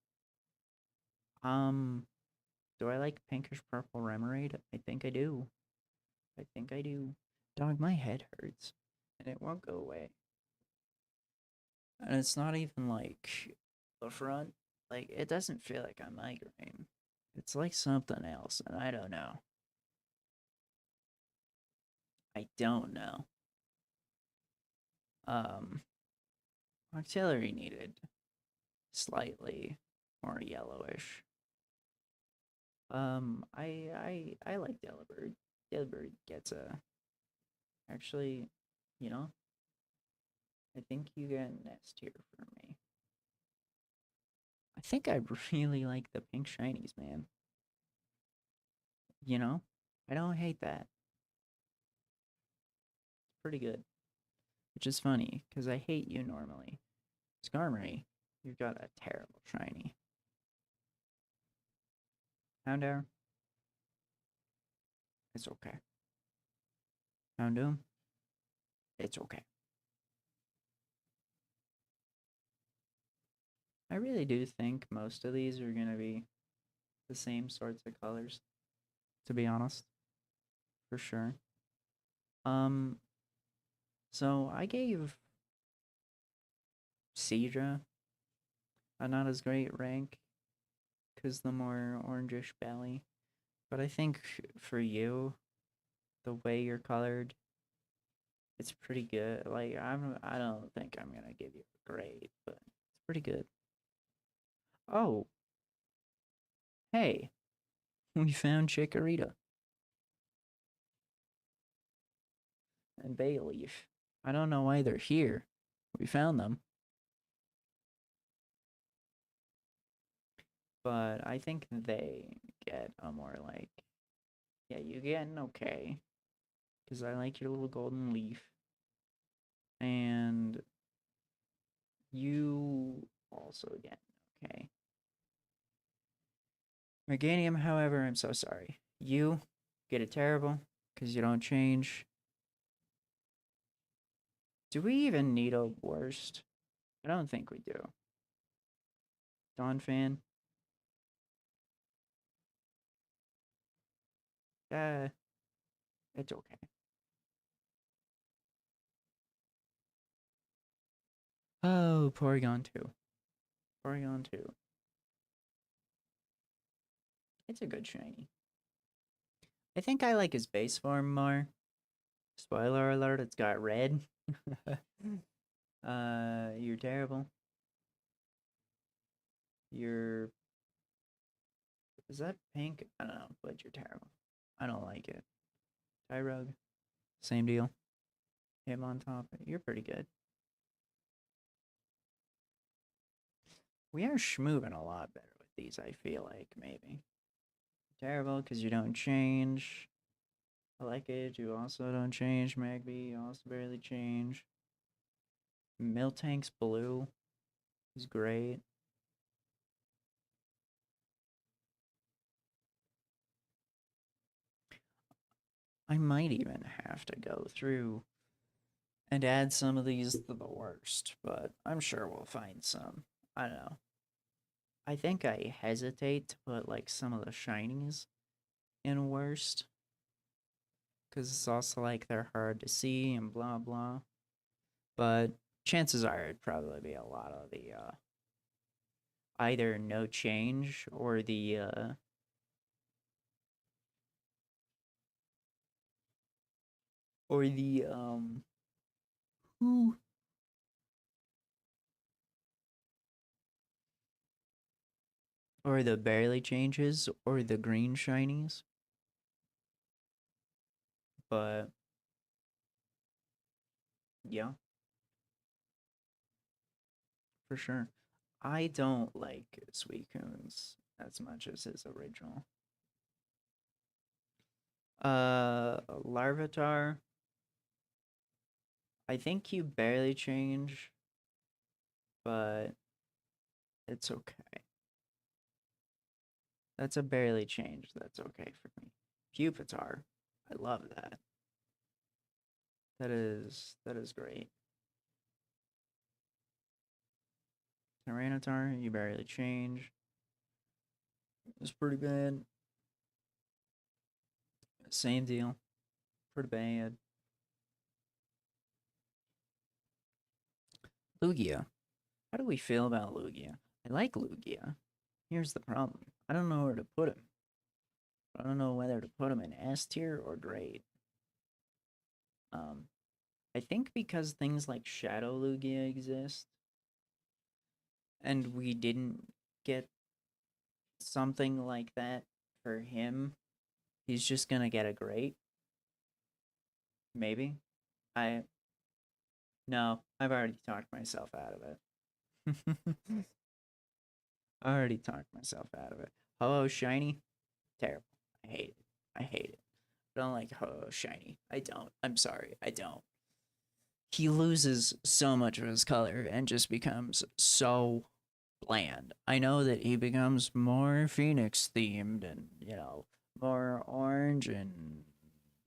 A: Do I like pinkish purple Remoraid? I think I do. I think I do. Dog, my head hurts, and it won't go away. And it's not even like the front. Like, it doesn't feel like a migraine. It's like something else, and I don't know. I don't know. Auxiliary needed slightly more yellowish. I like Delibird. Delibird gets a. Actually, you know, I think you get an S tier for me. I think I really like the pink shinies, man. You know, I don't hate that. It's pretty good. Which is funny, because I hate you normally. Skarmory, you've got a terrible shiny. Houndour, it's okay. Houndoom, it's okay. I really do think most of these are gonna be the same sorts of colors, to be honest. For sure. So I gave Seadra a not as great rank, because the more orangish belly. But I think for you, the way you're colored, it's pretty good. Like, I don't think I'm gonna give you a grade, but it's pretty good. Oh, hey, we found Chikorita and Bayleaf. I don't know why they're here. We found them. But I think they get a more like, yeah, you get an okay. Because I like your little golden leaf. And you also get an okay. Meganium, however, I'm so sorry. You get it terrible because you don't change. Do we even need a worst? I don't think we do. Donphan. It's okay. Oh, Porygon 2. Porygon 2. It's a good shiny. I think I like his base form more. Spoiler alert, it's got red. You're terrible. You're... Is that pink? I don't know, but you're terrible. I don't like it. Tyrug. Same deal. Him on top. You're pretty good. We are schmoving a lot better with these, I feel like, maybe. Terrible, because you don't change. I like it, you also don't change. Magby, you also barely change. Miltank's blue is great. I might even have to go through and add some of these to the worst, but I'm sure we'll find some. I don't know. I think I hesitate to put like some of the shinies in worst, because it's also like they're hard to see and blah blah. But chances are it'd probably be a lot of the either no change or the who or the barely changes or the green shinies. But yeah, for sure. I don't like Suicune's as much as his original. Larvitar, I think you barely change, but it's okay. That's a barely change. That's okay for me. Pupitar, I love that. That is great. Tyranitar, you barely change. It's pretty bad. Same deal. Pretty bad. Lugia. How do we feel about Lugia? I like Lugia. Here's the problem. I don't know where to put him. I don't know whether to put him in S tier or grade. Um, I think because things like Shadow Lugia exist, and we didn't get something like that for him, he's just gonna get a grade. Maybe. I No, I've already talked myself out of it. I already talked myself out of it. Hello, Shiny. Terrible. I hate it. I hate it. I don't like Hello, Shiny. I don't. I'm sorry. I don't. He loses so much of his color and just becomes so bland. I know that he becomes more Phoenix themed and, more orange and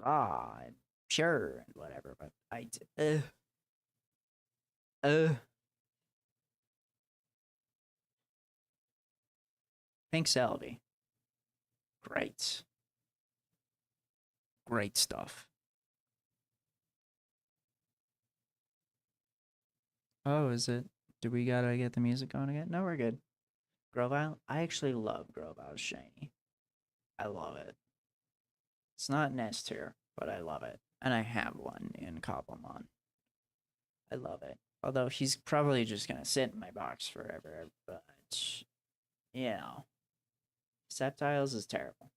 A: and pure and whatever, but uh Pink Celebi. Great. Great stuff. Oh, is it? Do we gotta get the music on again? No, we're good. Grovyle? I actually love Grovyle's shiny. I love it. It's not an S tier, but I love it. And I have one in Cobblemon. I love it. Although he's probably just gonna sit in my box forever, but you know. Sceptiles is terrible.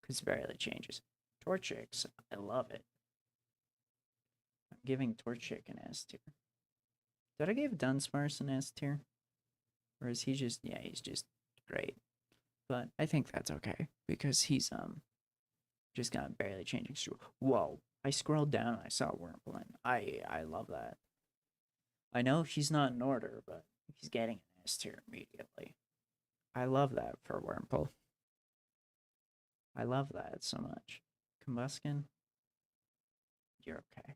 A: Because it barely changes. Torchics, I love it. I'm giving Torchic an S tier. Did I give Dunsparce an S tier? Or is he just, yeah, he's just great. But I think that's okay because he's just got barely changing. Whoa! I scrolled down and I saw Wurmple. I love that. I know he's not in order, but he's getting an S tier immediately. I love that for Wurmple. I love that so much. Combuskin, you're okay.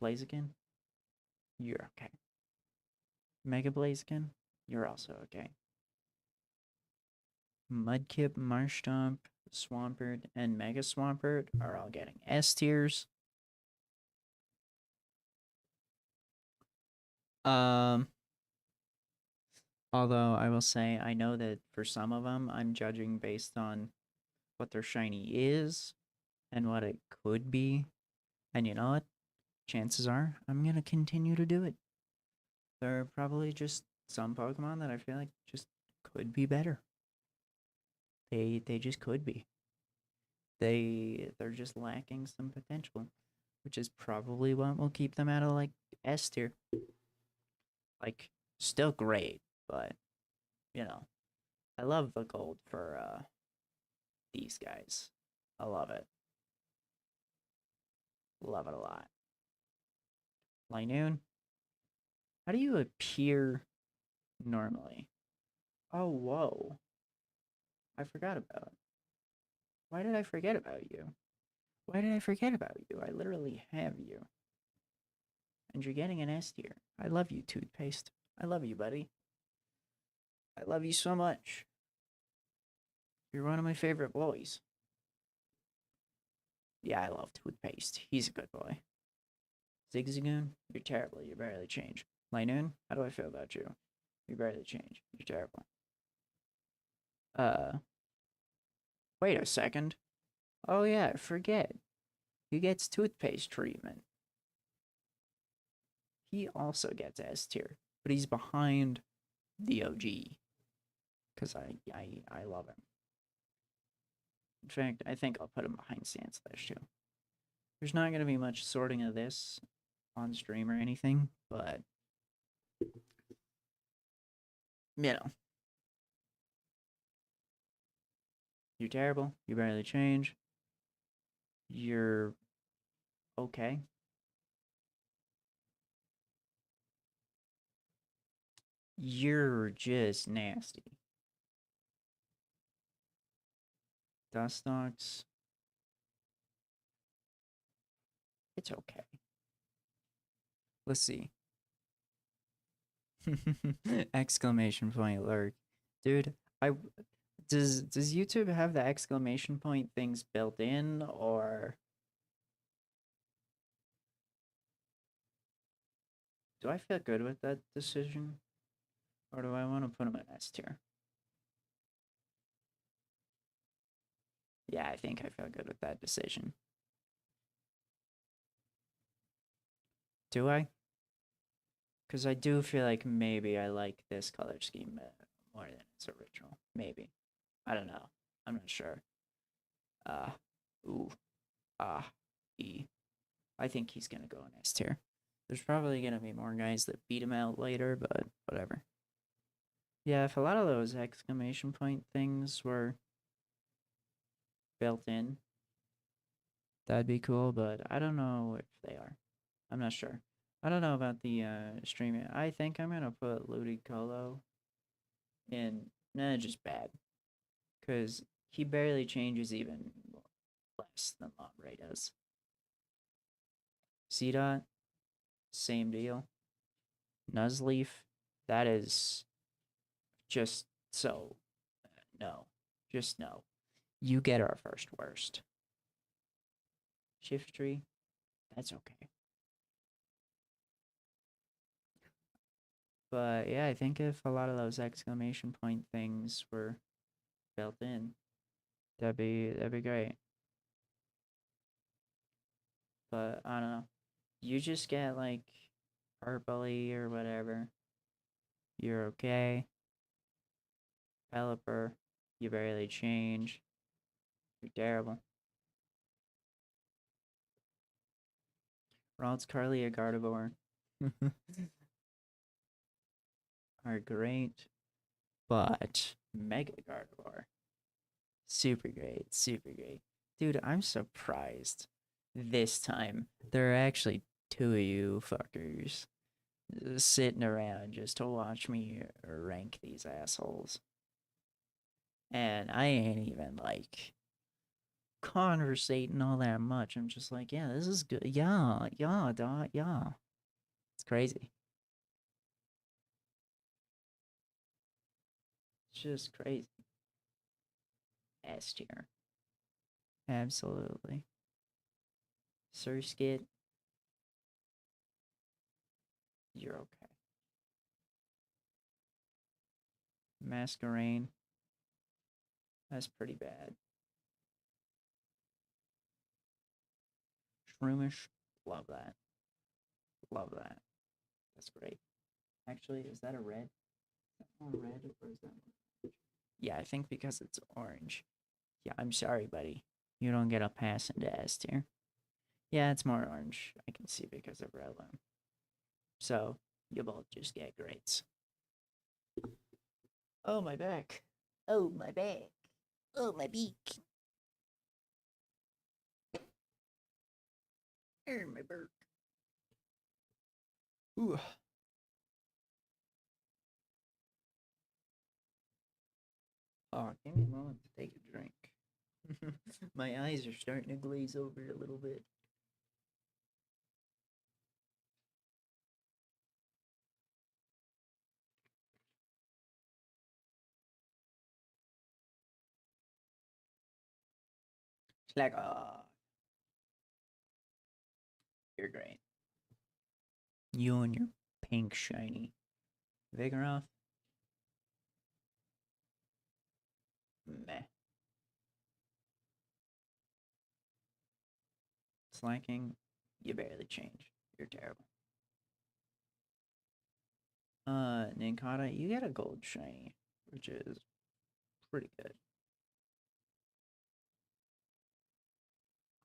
A: Blaziken, you're okay. Mega Blaziken, you're also okay. Mudkip, Marshtomp, Swampert, and Mega Swampert are all getting S tiers. Um, Although I will say, I know that for some of them, I'm judging based on what their shiny is and what it could be. And you know what? Chances are I'm going to continue to do it. There are probably just some Pokemon that I feel like just could be better. They just could be. They're just lacking some potential, which is probably what will keep them out of like S tier. Like still great, but you know, I love the gold for these guys. I love it. Love it a lot. Linoon, how do you appear normally? Oh, whoa. I forgot about it. Why did I forget about you? Why did I forget about you? I literally have you. And you're getting an S tier. I love you, Toothpaste. I love you, buddy. I love you so much. You're one of my favorite boys. Yeah, I love toothpaste. He's a good boy. Zigzagoon, you're terrible. You barely change. Lightnoon, how do I feel about you? You barely change. You're terrible. Uh, wait a second. Oh yeah, forget. He gets toothpaste treatment. He also gets S tier, but he's behind the OG because I love him. In fact, I think I'll put him behind Sandslash too. There's not gonna be much sorting of this on stream or anything, but you know, you're terrible. You barely change. You're okay. You're just nasty. Dustox, it's okay. Let's see. Exclamation point lurk. Dude, I does YouTube have the exclamation point things built in, or do I feel good with that decision? Or do I want to put them in S tier? Yeah, I think I feel good with that decision. Do I? Because I do feel like maybe I like this color scheme more than its original. Maybe. I don't know. I'm not sure. Uh, ooh, E. I think he's gonna go in S tier. There's probably gonna be more guys that beat him out later, but whatever. Yeah, if a lot of those exclamation point things were built in, that'd be cool, but I don't know if they are. I'm not sure. I don't know about the streaming. I think I'm gonna put Ludicolo in, nah, just bad. Because he barely changes even less than Lombre does. C-Dot, same deal. Nuzleaf, that is just so no. Just no. You get our first worst. Shiftry, that's okay. But yeah, I think if a lot of those exclamation point things were built in, that'd be great. But I don't know. You just get like purpley or whatever. You're okay. Pelipper, you barely change. You're terrible. Ralts, Carly, a Gardevoir are great, but Mega Gardevoir, super great, super great. Dude, I'm surprised this time there are actually two of you fuckers sitting around just to watch me rank these assholes. And I ain't even like conversating all that much. I'm just like, yeah, this is good. Yeah, yeah, dog, yeah. It's crazy. It's just crazy. S tier. Absolutely. Surskit, you're okay. Masquerain, that's pretty bad. Shroomish, love that. Love that. That's great. Actually, is that a red? Is that one red or is that one? Yeah, I think because it's orange. Yeah, I'm sorry, buddy. You don't get a pass into S tier. Yeah, it's more orange. I can see because of Rowloom. So, you both just get grades. Oh, my back. Oh, my back. Oh, my beak. My burp. Ooh. Oh, give me a moment to take a drink. My eyes are starting to glaze over a little bit. It's like, You're great. You and your pink shiny Vigoroth. Meh. Slacking. You barely change. You're terrible. Ninkata, you get a gold shiny, which is pretty good.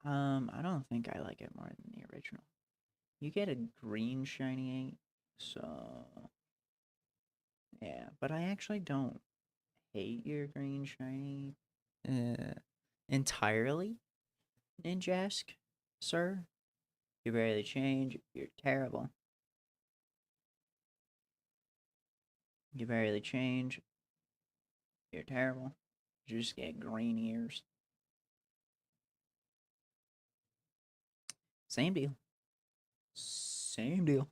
A: I don't think I like it more than the original. You get a green shiny, so yeah, but I actually don't hate your green shiny entirely, Ninjask, sir. You barely change. You're terrible. You barely change. You're terrible. You just get green ears. Same deal. Same deal.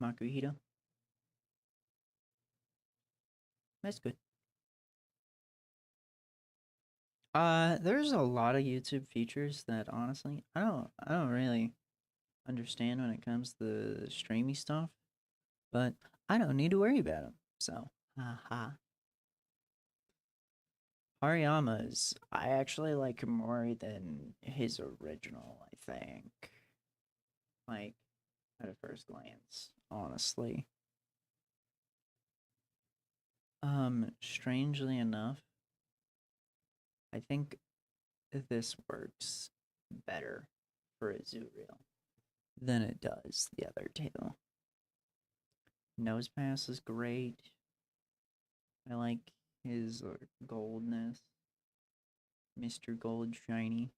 A: Makuhita. That's good. There's a lot of YouTube features that honestly I don't really understand when it comes to streamy stuff, but I don't need to worry about them. So, haha. Hariyama's I actually like more than his original, I think. Like at a first glance, honestly. Strangely enough, I think this works better for Azuriel than it does the other two. Nose Pass is great. I like his goldness. Mr. Gold Shiny.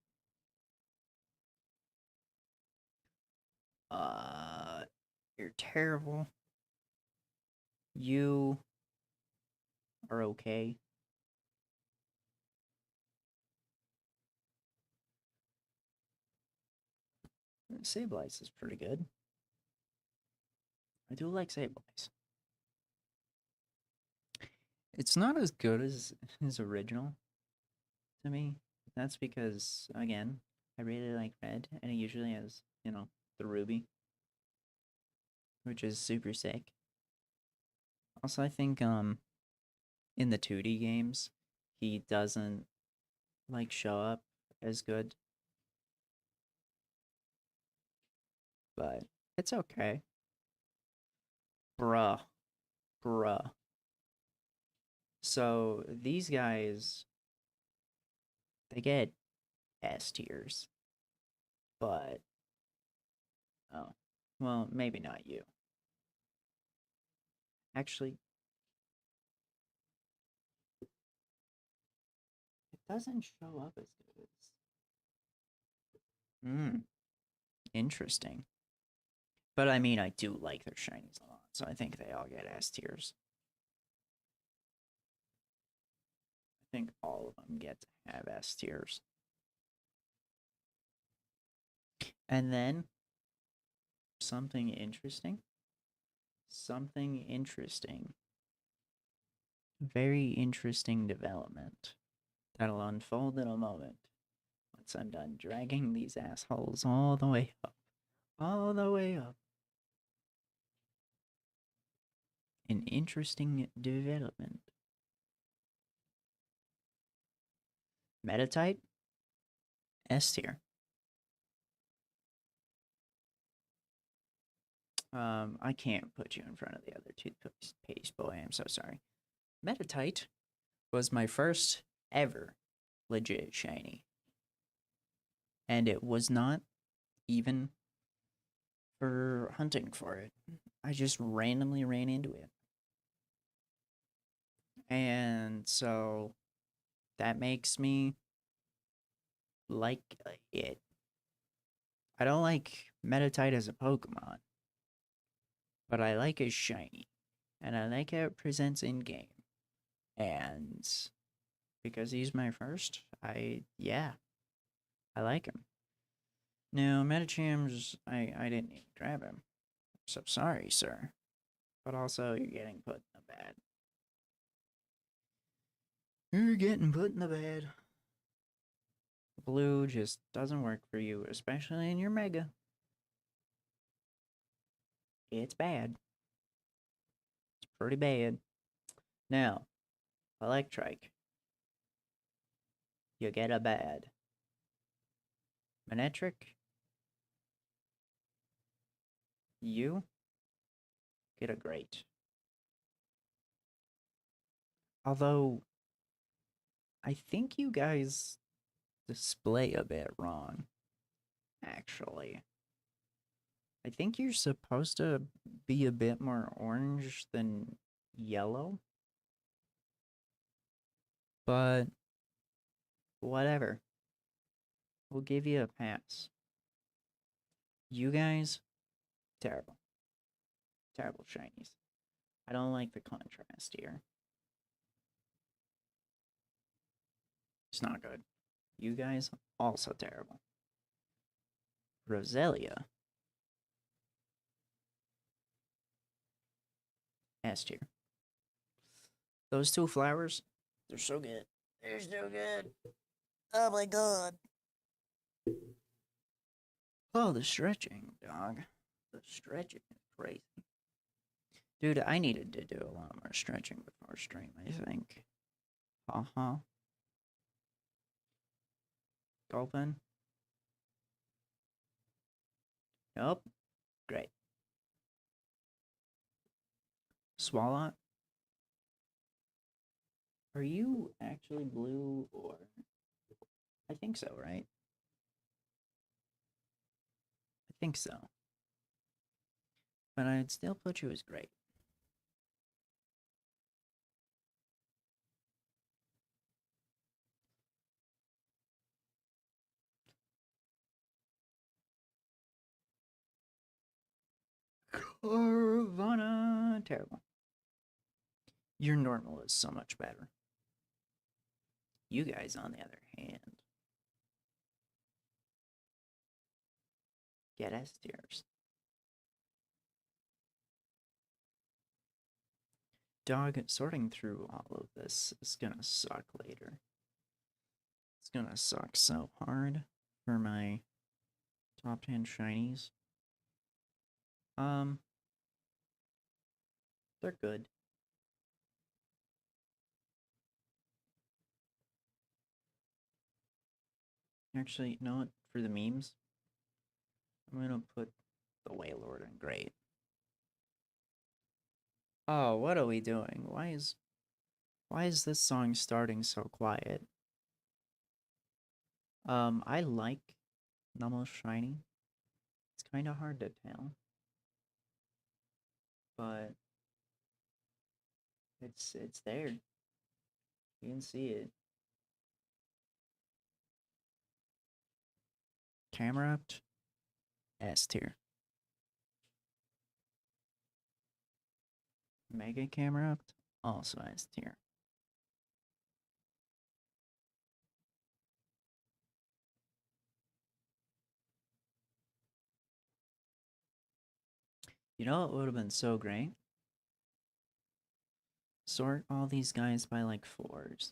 A: You're terrible. You are okay. Sableye is pretty good. I do like Sableye. It's not as good as his original to me. That's because, again, I really like red, and it usually has, the ruby, which is super sick. Also, I think, in the 2D games, he doesn't, show up as good. But it's okay. Bruh. Bruh. So, these guys, they get S tiers. But, oh, well, maybe not you. Actually, it doesn't show up as good as. Interesting. But I mean, I do like their shinies a lot, so I think they all get S tiers. I think all of them get to have S tiers. And then, something interesting. Something interesting. Very interesting development that'll unfold in a moment once I'm done dragging these assholes all the way up. All the way up. An interesting development. Metatype? S tier. I can't put you in front of the other toothpaste boy. I'm so sorry. Metatite was my first ever legit shiny. And it was not even for hunting for it. I just randomly ran into it. And so that makes me like it. I don't like Metatite as a Pokemon, but I like his shiny. And I like how it presents in game. And because he's my first, I like him. No, Metacham's, I didn't even grab him. So sorry, sir. But also, you're getting put in the bed. You're getting put in the bed. Blue just doesn't work for you, especially in your Mega. It's bad. It's pretty bad. Now, Electrike. You get a bad. Manetric. You get a great. Although, I think you guys display a bit wrong, actually. I think you're supposed to be a bit more orange than yellow. But, whatever. We'll give you a pass. You guys, terrible. Terrible shinies. I don't like the contrast here. It's not good. You guys, also terrible. Roselia. S tier. Those two flowers, they're so good. They're so good. Oh my god. Oh, the stretching, dog. The stretching is crazy. Dude, I needed to do a lot more stretching before stream, I think. Uh-huh. Golfin. Nope. Great. Swallow. Are you actually blue or... I think so, right? I think so. But I'd still put you as great. Carvana. Terrible. Your normal is so much better. You guys, on the other hand, get S tiers. Dog, sorting through all of this is gonna suck later. It's gonna suck so hard for my top 10 shinies. They're good. Actually, you know what? For the memes, I'm gonna put the Wailord in great. Oh, what are we doing? Why is this song starting so quiet? I like Numel Shiny. It's kind of hard to tell, but it's there. You can see it. Camera up, S tier. Mega camera up, also S tier. You know what would have been so great? Sort all these guys by like 4s.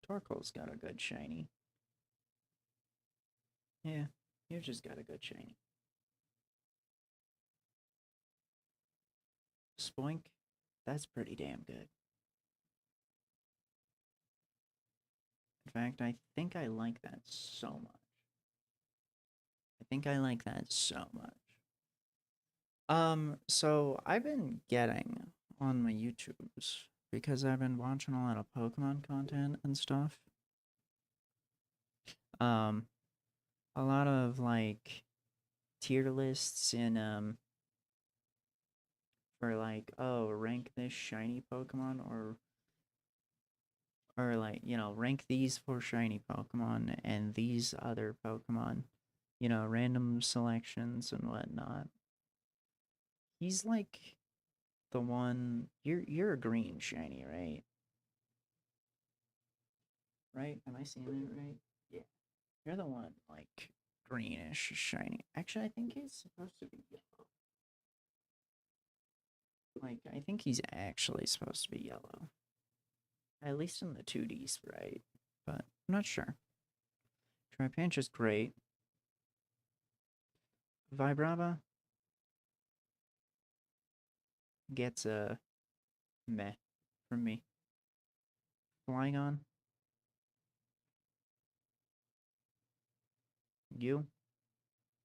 A: Torkoal's got a good shiny. Yeah, you just got a good shiny. Spoink, that's pretty damn good. In fact, I think I like that so much. I think I like that so much. So I've been getting on my YouTubes because I've been watching a lot of Pokemon content and stuff. A lot of like tier lists in for like, oh, rank this shiny Pokemon or like, you know, rank these 4 shiny Pokemon and these other Pokemon, you know, random selections and whatnot. He's like the one, you're a green shiny, right? Right? Am I seeing it right? Yeah. You're the one, like, greenish shiny. Actually, I think he's supposed to be yellow. Like, I think he's actually supposed to be yellow. At least in the 2D sprite. But I'm not sure. Trapinch is great. Vibrava? gets a meh from me. Flying on. You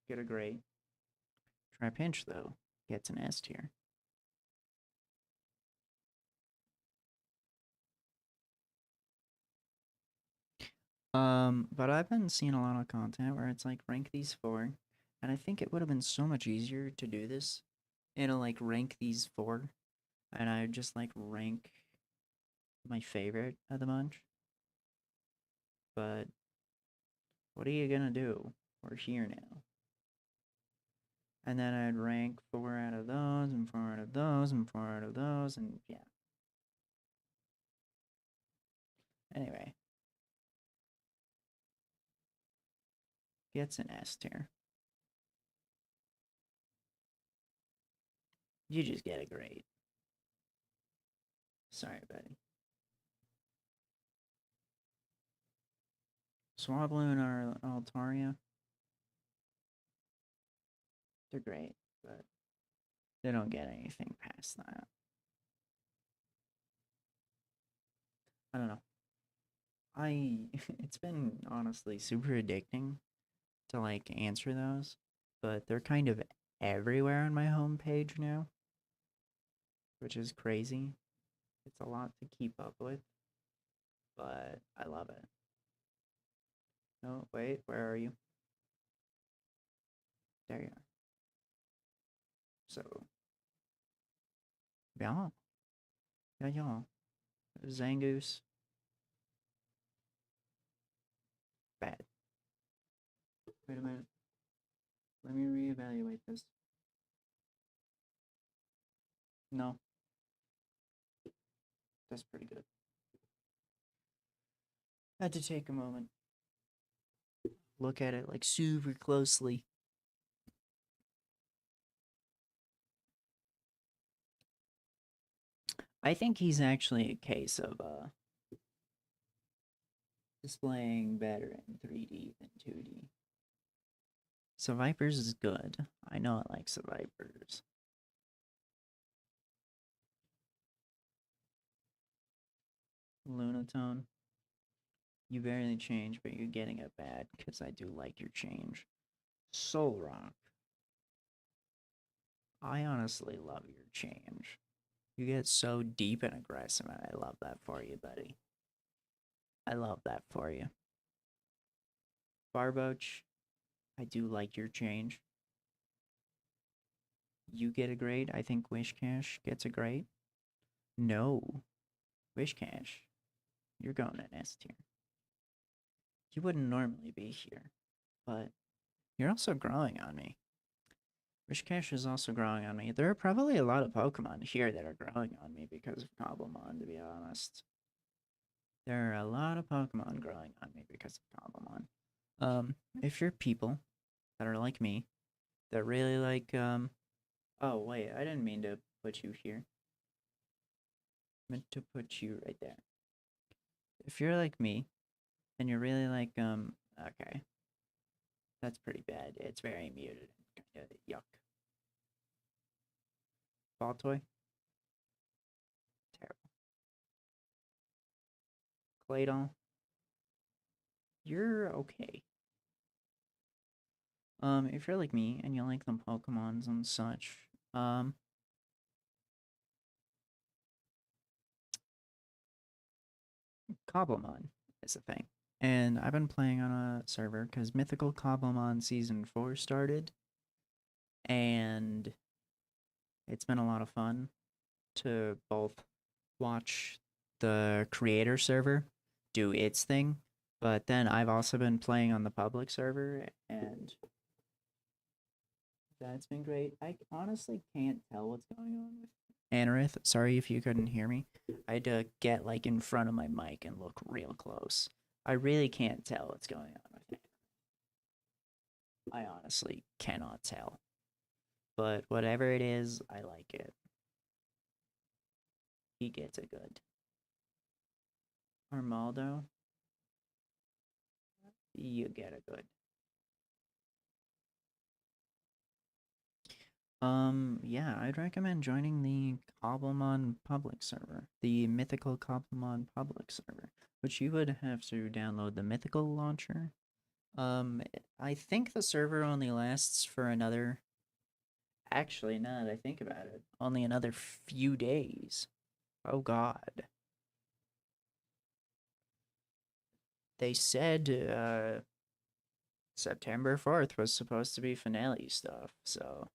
A: get a great. Try pinch though. Gets an S tier. But I've been seeing a lot of content where it's like rank these four, and I think it would have been so much easier to do this and to like rank these four, and I would just like rank my favorite of the bunch. But what are you gonna do? We're here now. And then I'd rank 4 out of those, and 4 out of those, and 4 out of those, and yeah. Anyway. Gets an S tier. You just get a grade. Sorry, buddy. Swablu or Altaria, they're great, but they don't get anything past that. I don't know. It's been honestly super addicting to like answer those, but they're kind of everywhere on my homepage now, which is crazy. It's a lot to keep up with, but I love it. No, wait, where are you? There you are. So, yeah, yeah. Zangoose, bad. Wait a minute. Let me reevaluate this. No, that's pretty good. Had to take a moment. Look at it like super closely. I think he's actually a case of displaying better in 3D than 2D. So Vipers is good. I know it likes the Vipers. Lunatone. You barely change, but you're getting it bad because I do like your change. Soul Rock. I honestly love your change. You get so deep and aggressive, and I love that for you, buddy. I love that for you. Barboach, I do like your change. You get a grade. I think Wishcash gets a grade. No. Wishcash, you're going an S tier. You wouldn't normally be here, but you're also growing on me. Wishcash is also growing on me. There are probably a lot of Pokemon here that are growing on me because of Cobblemon, to be honest. There are a lot of Pokemon growing on me because of Cobblemon. If you're people that are like me, that really like, oh, wait, I didn't mean to put you here. I meant to put you right there. If you're like me, and you're really like, okay. That's pretty bad. It's very muted. Kind of yuck. Ball toy? Terrible. Claydol? You're okay. If you're like me and you like the Pokemons and such, Cobblemon is a thing. And I've been playing on a server because Mythical Cobblemon Season 4 started, and it's been a lot of fun to both watch the creator server do its thing, but then I've also been playing on the public server, and that's been great. I honestly can't tell what's going on with Anorith. Sorry if you couldn't hear me. I had to get like in front of my mic and look real close. I really can't tell what's going on with it. I honestly cannot tell. But whatever it is, I like it. He gets it good. Armaldo, you get it good. Yeah, I'd recommend joining the Cobblemon public server, the mythical Cobblemon public server, which you would have to download the mythical launcher. I think the server only lasts for another. Actually, now that I think about it, only another few days. Oh God. They said September 4th was supposed to be finale stuff, so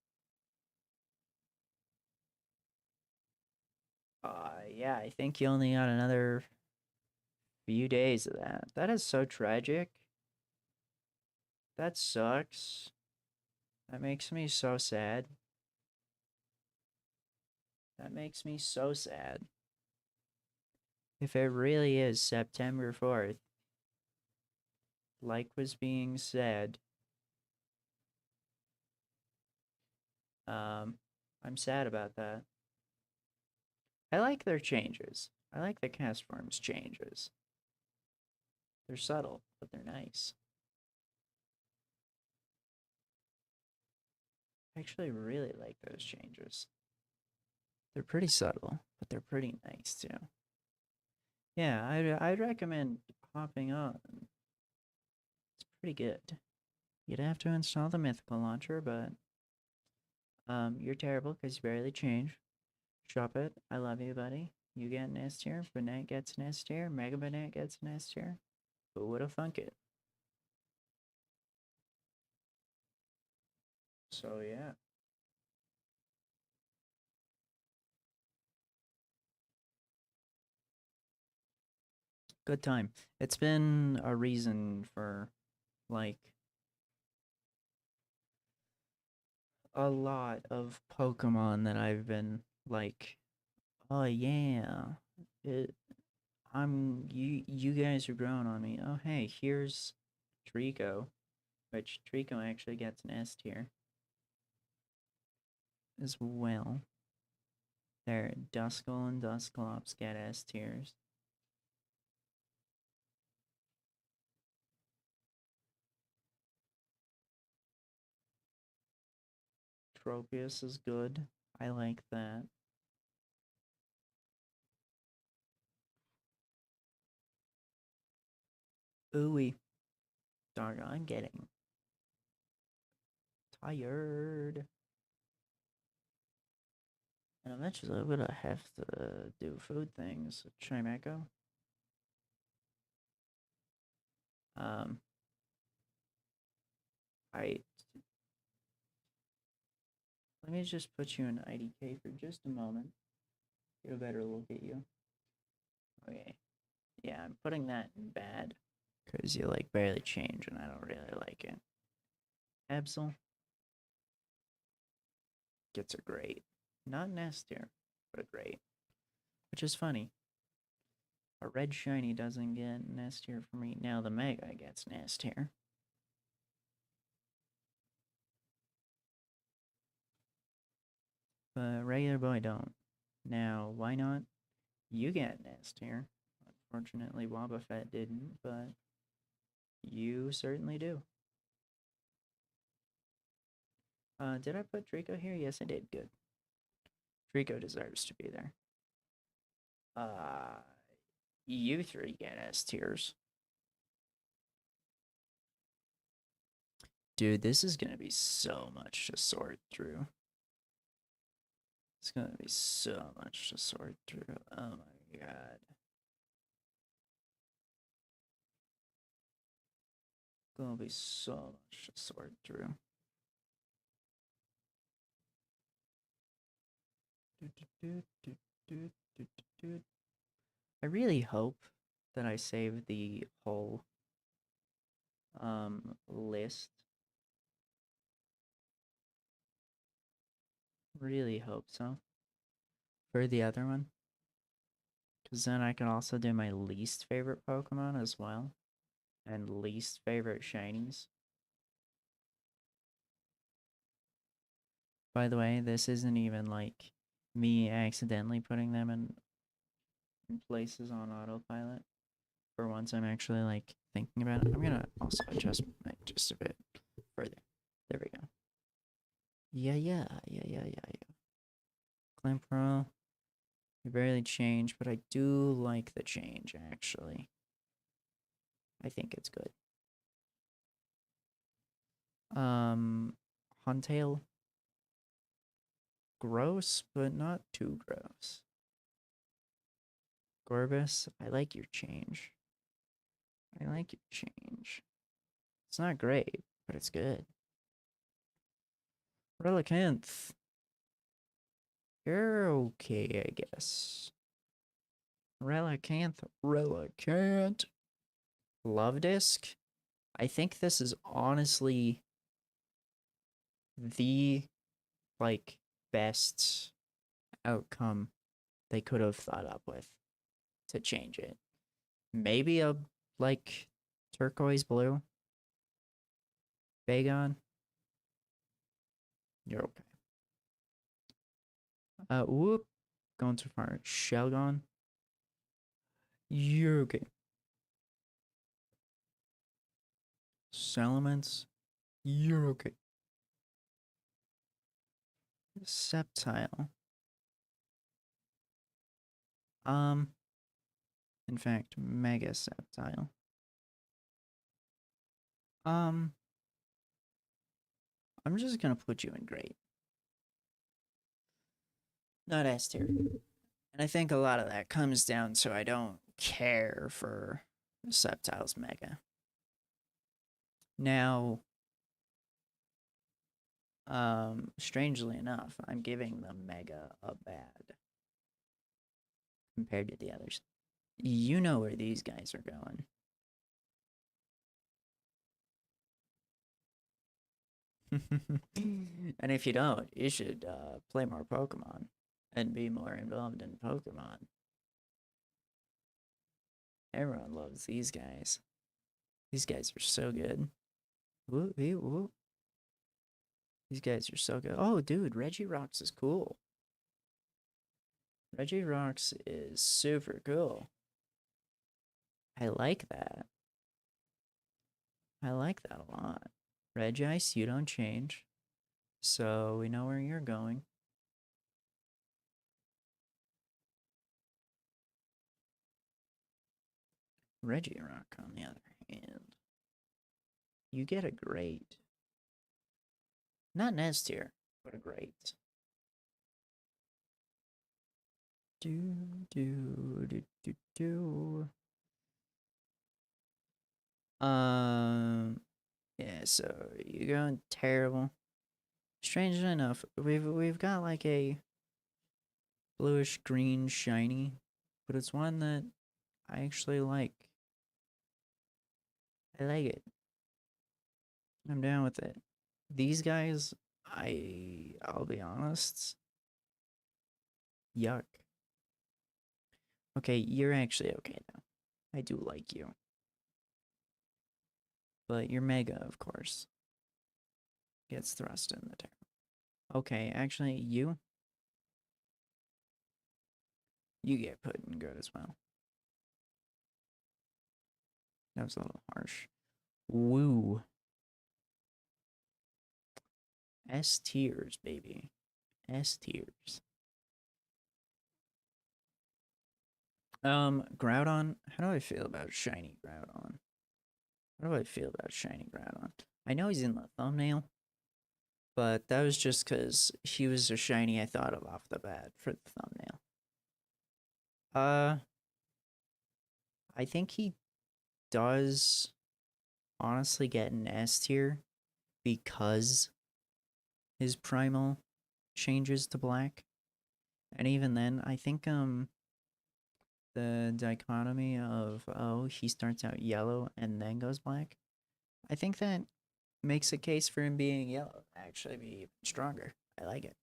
A: yeah, I think you only got another few days of that. That is so tragic. That sucks. That makes me so sad. That makes me so sad. If it really is September 4th, like was being said, um, I'm sad about that. I like their changes. I like the cast forms changes. They're subtle, but they're nice. I actually really like those changes. They're pretty subtle, but they're pretty nice too. Yeah, I'd recommend hopping on. It's pretty good. You'd have to install the mythical launcher, but you're terrible because you barely change. Shop it. I love you, buddy. You get an S tier. Banette gets an S tier. Mega Banette gets an S tier. Who would have thunk it? So yeah, good time. It's been a reason for like a lot of Pokemon that I've been like, oh yeah, it, you guys are growing on me. Oh hey, here's Trico, which Trico actually gets an S tier as well. There, Duskull and Dusclops get S tiers. Tropius is good. I like that. Ooey. Dog, I'm getting tired. And eventually I'm gonna have to do food things. Chimeco. Um, I let me just put you in IDK for just a moment. Get a better look at you. Okay. Yeah, I'm putting that in bad. Because you like barely change and I don't really like it. Absol gets a great. Not an S tier, but a great. Which is funny. A red shiny doesn't get an S tier for me. Now the Mega gets an S tier. But regular boy don't. Now, why not? You get an S tier. Unfortunately, Wobbuffet didn't, but you certainly do. Did I put Draco here? Yes, I did. Good. Draco deserves to be there. Uh, you three get S tiers. Dude, this is gonna be so much to sort through. It's gonna be so much to sort through. Oh my god. Gonna be so much to sort through. I really hope that I save the whole list. Really hope so. For the other one. Because then I can also do my least favorite Pokemon as well. And least favorite shinies. By the way, this isn't even like me accidentally putting them in places on autopilot. For once I'm actually like thinking about it. I'm gonna also adjust my mic just a bit further. There we go. Yeah. Clan Pro. We barely changed, but I do like the change, actually. I think it's good. Huntail. Gross, but not too gross. Gorbis, I like your change. I like your change. It's not great, but it's good. Relicanth. You're okay, I guess. Relicanth. Love Disc. I think this is honestly the, like, best outcome they could have thought up with to change it. Maybe a, like, turquoise blue. Bagon. You're okay. Whoop. Going too far. Shelgon. You're okay. Salamence. You're okay. Sceptile. In fact, Mega Sceptile. I'm just gonna put you in great. Not S tier. And I think a lot of that comes down to I don't care for Sceptile's Mega. Now, strangely enough, I'm giving the Mega a bad compared to the others. You know where these guys are going. And if you don't, you should play more Pokemon and be more involved in Pokemon. Everyone loves these guys. These guys are so good. Woo, woo, woo. These guys are so good. Oh, dude, Regirox is cool. Regirox is super cool. I like that. I like that a lot. Regice, you don't change. So we know where you're going. Regirock, on the other hand, you get a great. Not an S tier, but a great. Do. Yeah, so you're going terrible. Strangely enough, we've got like a bluish green shiny, but it's one that I actually like. I like it. I'm down with it. These guys, I'll be honest, yuck. Okay, you're actually okay though. I do like you. But your Mega, of course, gets thrust in the terrible. Okay, actually, you get put in good as well. That was a little harsh. Woo. S tiers, baby. S tiers. Groudon. How do I feel about shiny Groudon? How do I feel about shiny Groudon? I know he's in the thumbnail, but that was just because he was a shiny I thought of off the bat for the thumbnail. I think he does honestly get an S tier because his primal changes to black. And even then, I think the dichotomy of he starts out yellow and then goes black. I think that makes a case for him being yellow actually be even stronger. I like it.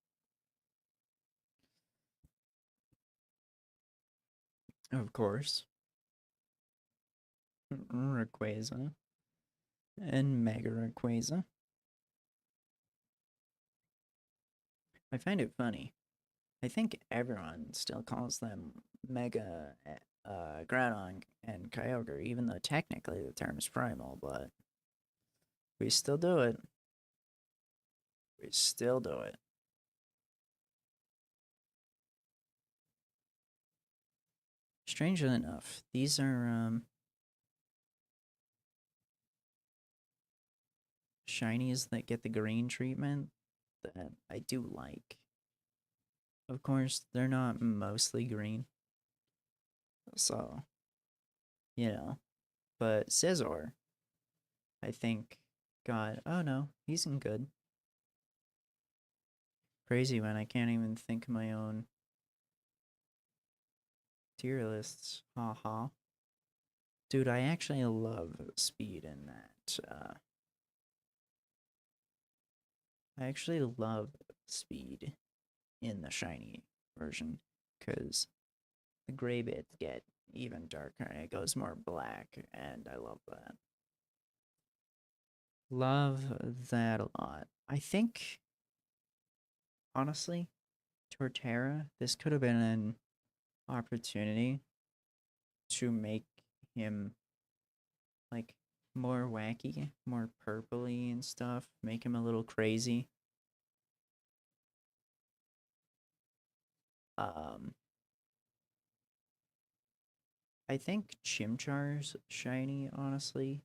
A: Of course. Rayquaza and Mega Rayquaza. I find it funny. I think everyone still calls them Mega Groudon and Kyogre, even though technically the term is primal, but we still do it. We still do it. Strangely enough, these are shinies that get the green treatment that I do like. Of course, they're not mostly green. So, but Scizor, I think, oh no, he's in good. Crazy when I can't even think of my own tier lists. Haha. Dude, I actually love speed in that. I actually love speed in the shiny version because the gray bits get even darker and it goes more black, and I love that. Love that a lot. I think, honestly, Torterra, this could have been an opportunity to make him like more wacky, more purpley and stuff, make him a little crazy. Um, I think Chimchar's shiny, honestly,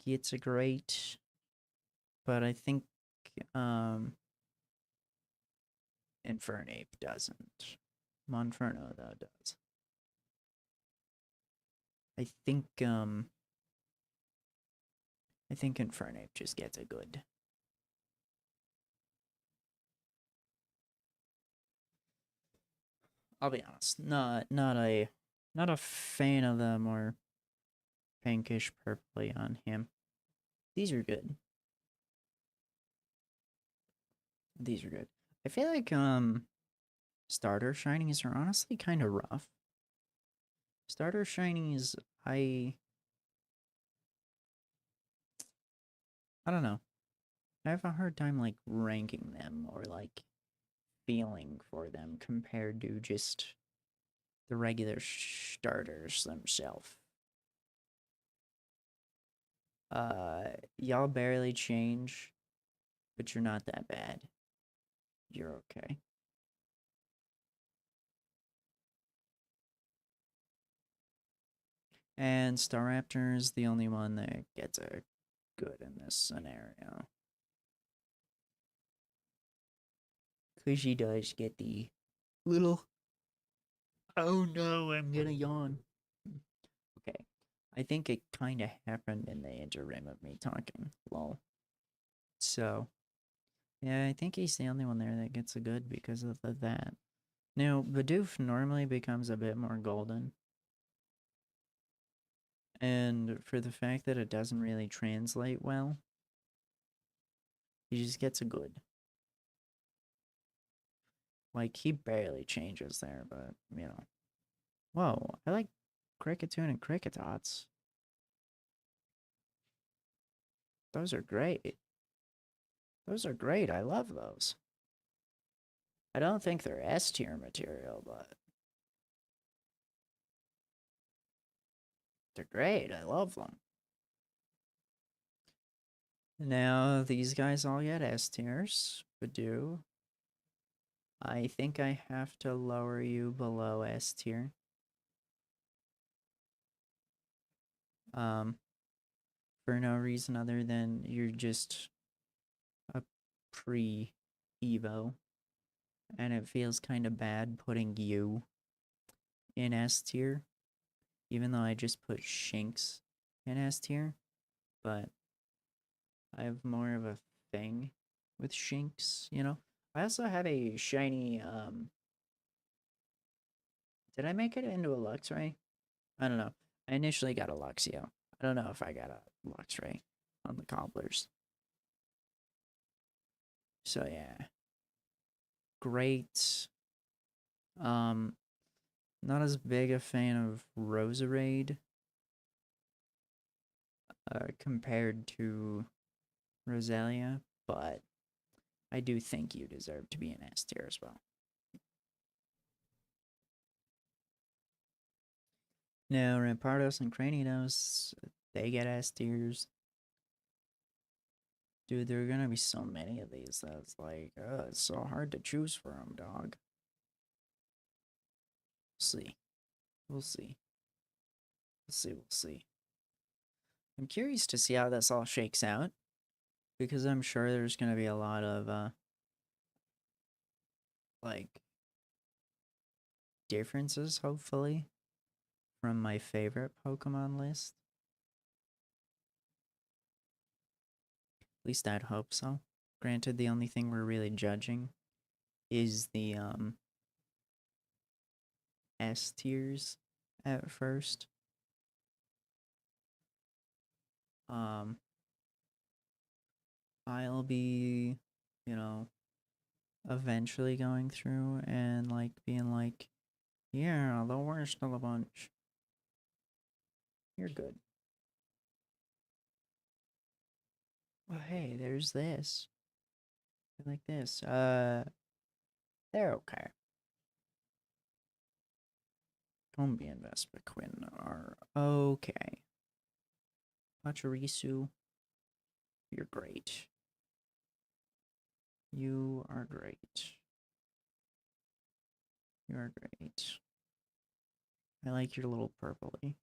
A: gets a great, but I think um Infernape doesn't. Monferno though does. I think um I think Infernape just gets a good. I'll be honest, not a fan of the more pinkish purpley on him. These are good. These are good. I feel like starter shinies are honestly kind of rough. Starter shinies, I don't know. I have a hard time like ranking them or like feeling for them compared to just the regular starters themselves. Y'all barely change, but you're not that bad. You're okay. And Staraptor is the only one that gets a good in this scenario. Because she does get the little. Oh no, I'm gonna yawn. Okay. I think it kind of happened in the interim of me talking. Lol. So, yeah, I think he's the only one there that gets a good because of that. Now, Bidoof normally becomes a bit more golden. And for the fact that it doesn't really translate well, he just gets a good. Like, he barely changes there, but, Whoa, I like Cricketune and Cricketots. Those are great. Those are great. I love those. I don't think they're S tier material, but they're great. I love them. Now, these guys all get S tiers, Badoo. I think I have to lower you below S tier. For no reason other than you're just a pre-Evo, and it feels kind of bad putting you in S tier, even though I just put Shinx in S tier, but I have more of a thing with Shinx, I also have a shiny, did I make it into a Luxray? I don't know. I initially got a Luxio. I don't know if I got a Luxray on the cobblers. So yeah. Great. Not as big a fan of Roserade compared to Roselia, but I do think you deserve to be an S tier as well. Now, Rampardos and Cranidos, they get S tiers. Dude, there are gonna be so many of these that's like, it's so hard to choose from, dog. See. We'll see. We'll see, we'll see. I'm curious to see how this all shakes out. Because I'm sure there's gonna be a lot of, like, differences, hopefully, from my favorite Pokemon list. At least I'd hope so. Granted, the only thing we're really judging is the, S tiers at first. Um, I'll be, you know, eventually going through and, like, being like, yeah, the worst of the bunch. You're good. Well, hey, there's this. Like this. They're okay. Combi and Vespiquen are okay. Pachirisu, you're great. You are great. You are great. I like your little purpley.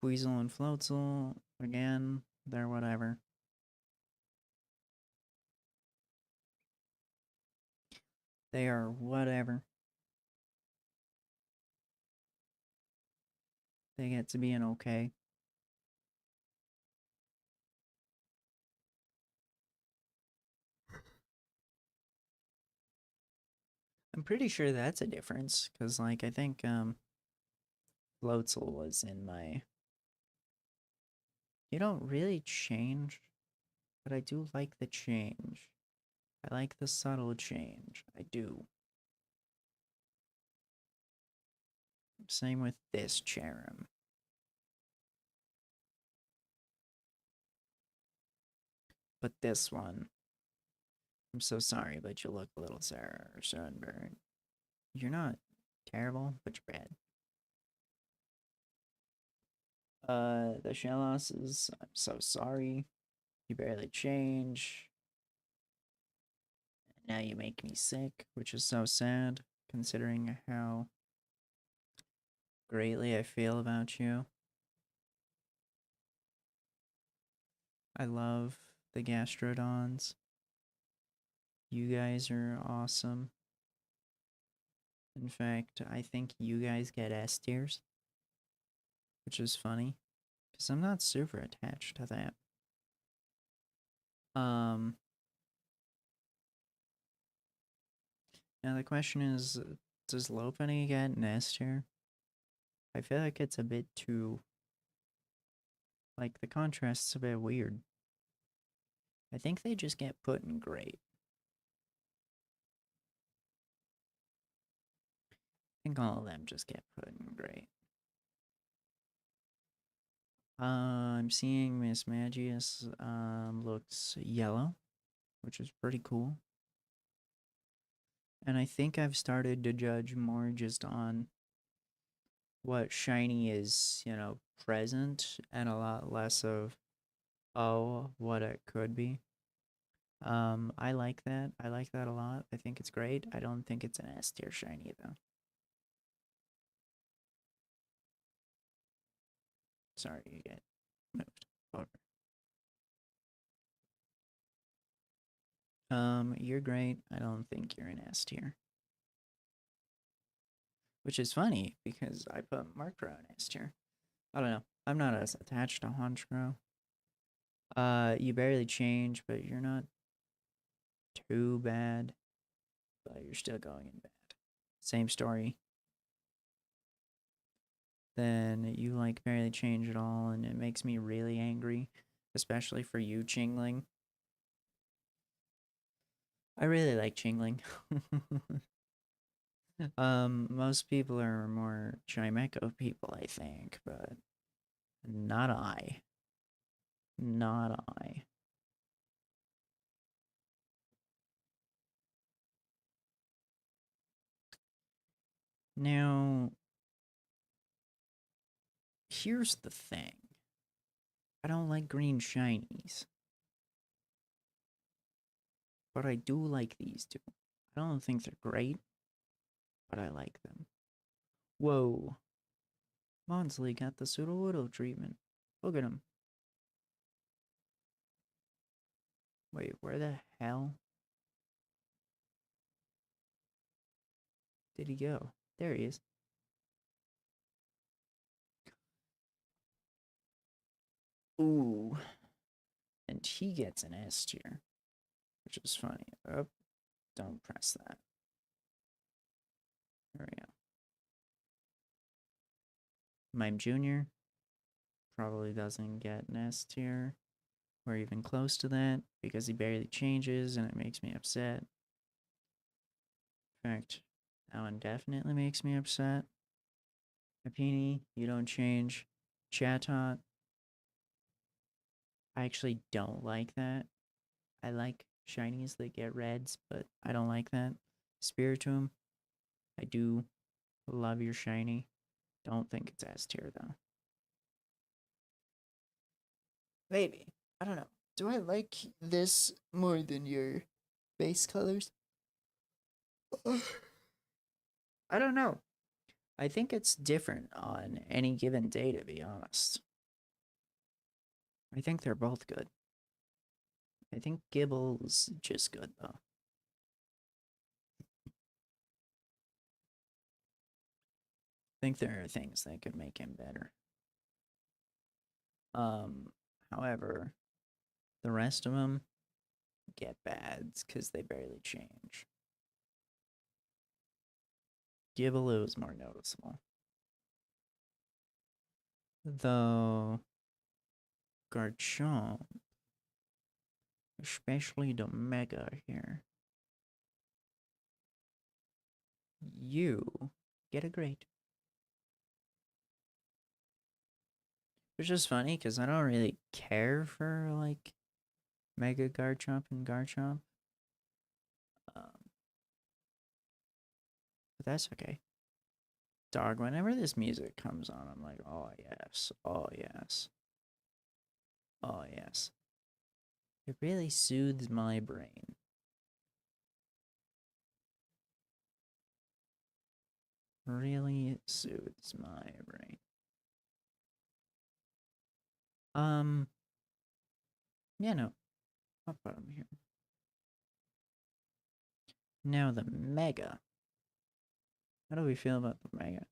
A: Weasel and Floatzel, again, they're whatever. They are whatever. They get to be an okay. I'm pretty sure that's a difference, because, like, I think, Floatzel was in my... You don't really change, but I do like the change. I like the subtle change. I do. Same with this Cherim. But this one, I'm so sorry, but you look a little sunburned. You're not terrible, but you're bad. The Shellos I'm so sorry. You barely change. Now you make me sick, which is so sad, considering how greatly I feel about you. I love the Gastrodons. You guys are awesome. In fact, I think you guys get S tiers, which is funny, because I'm not super attached to that. Now the question is, does Lopunny get an S tier? I feel like it's a bit too... Like, the contrast's a bit weird. I think they just get put in great. I think all of them just get put in great. I'm seeing Miss Magius looks yellow, which is pretty cool. And I think I've started to judge more just on what shiny is, you know, present, and a lot less of, oh, what it could be. I like that. I like that a lot. I think it's great. I don't think it's an S tier shiny, though. Sorry, you get moved over. You're great. I don't think you're an S tier. Which is funny, because I put Murkrow in S tier. I don't know. I'm not as attached to Honchkrow. You barely change, but you're not too bad. But you're still going in bad. Same story. Then you, like, barely change at all, and it makes me really angry. Especially for you, Chingling. I really like Chingling. Most people are more Chimecho people, I think, but not I. Not I. Now, here's the thing. I don't like green shinies. But I do like these two. I don't think they're great, but I like them. Whoa. Monsley got the pseudo treatment. Look at him. Wait, where the hell did he go? There he is. Ooh. And he gets an S tier, which is funny. Oh, don't press that. There we go. Mime Jr. probably doesn't get an S tier or even close to that because he barely changes and it makes me upset. In fact, that one definitely makes me upset. Apini, you don't change. Chatot, I actually don't like that. I like shinies that get reds, but I don't like that. Spiritomb, I do love your shiny. Don't think it's S tier though. Maybe. I don't know. Do I like this more than your base colors? I don't know. I think it's different on any given day, to be honest. I think they're both good. I think Gibble's just good, though. I think there are things that could make him better. However, the rest of them get bads because they barely change. Gibble is more noticeable. Though Garchomp, especially the Mega here, you get a grade. Which is funny because I don't really care for like Mega Garchomp and Garchomp. But that's okay. Dog, whenever this music comes on, I'm like, oh yes, oh yes, oh yes. It really soothes my brain. Really soothes my brain. Yeah, no. I'll put them here. Now the Mega. How do we feel about the Mega?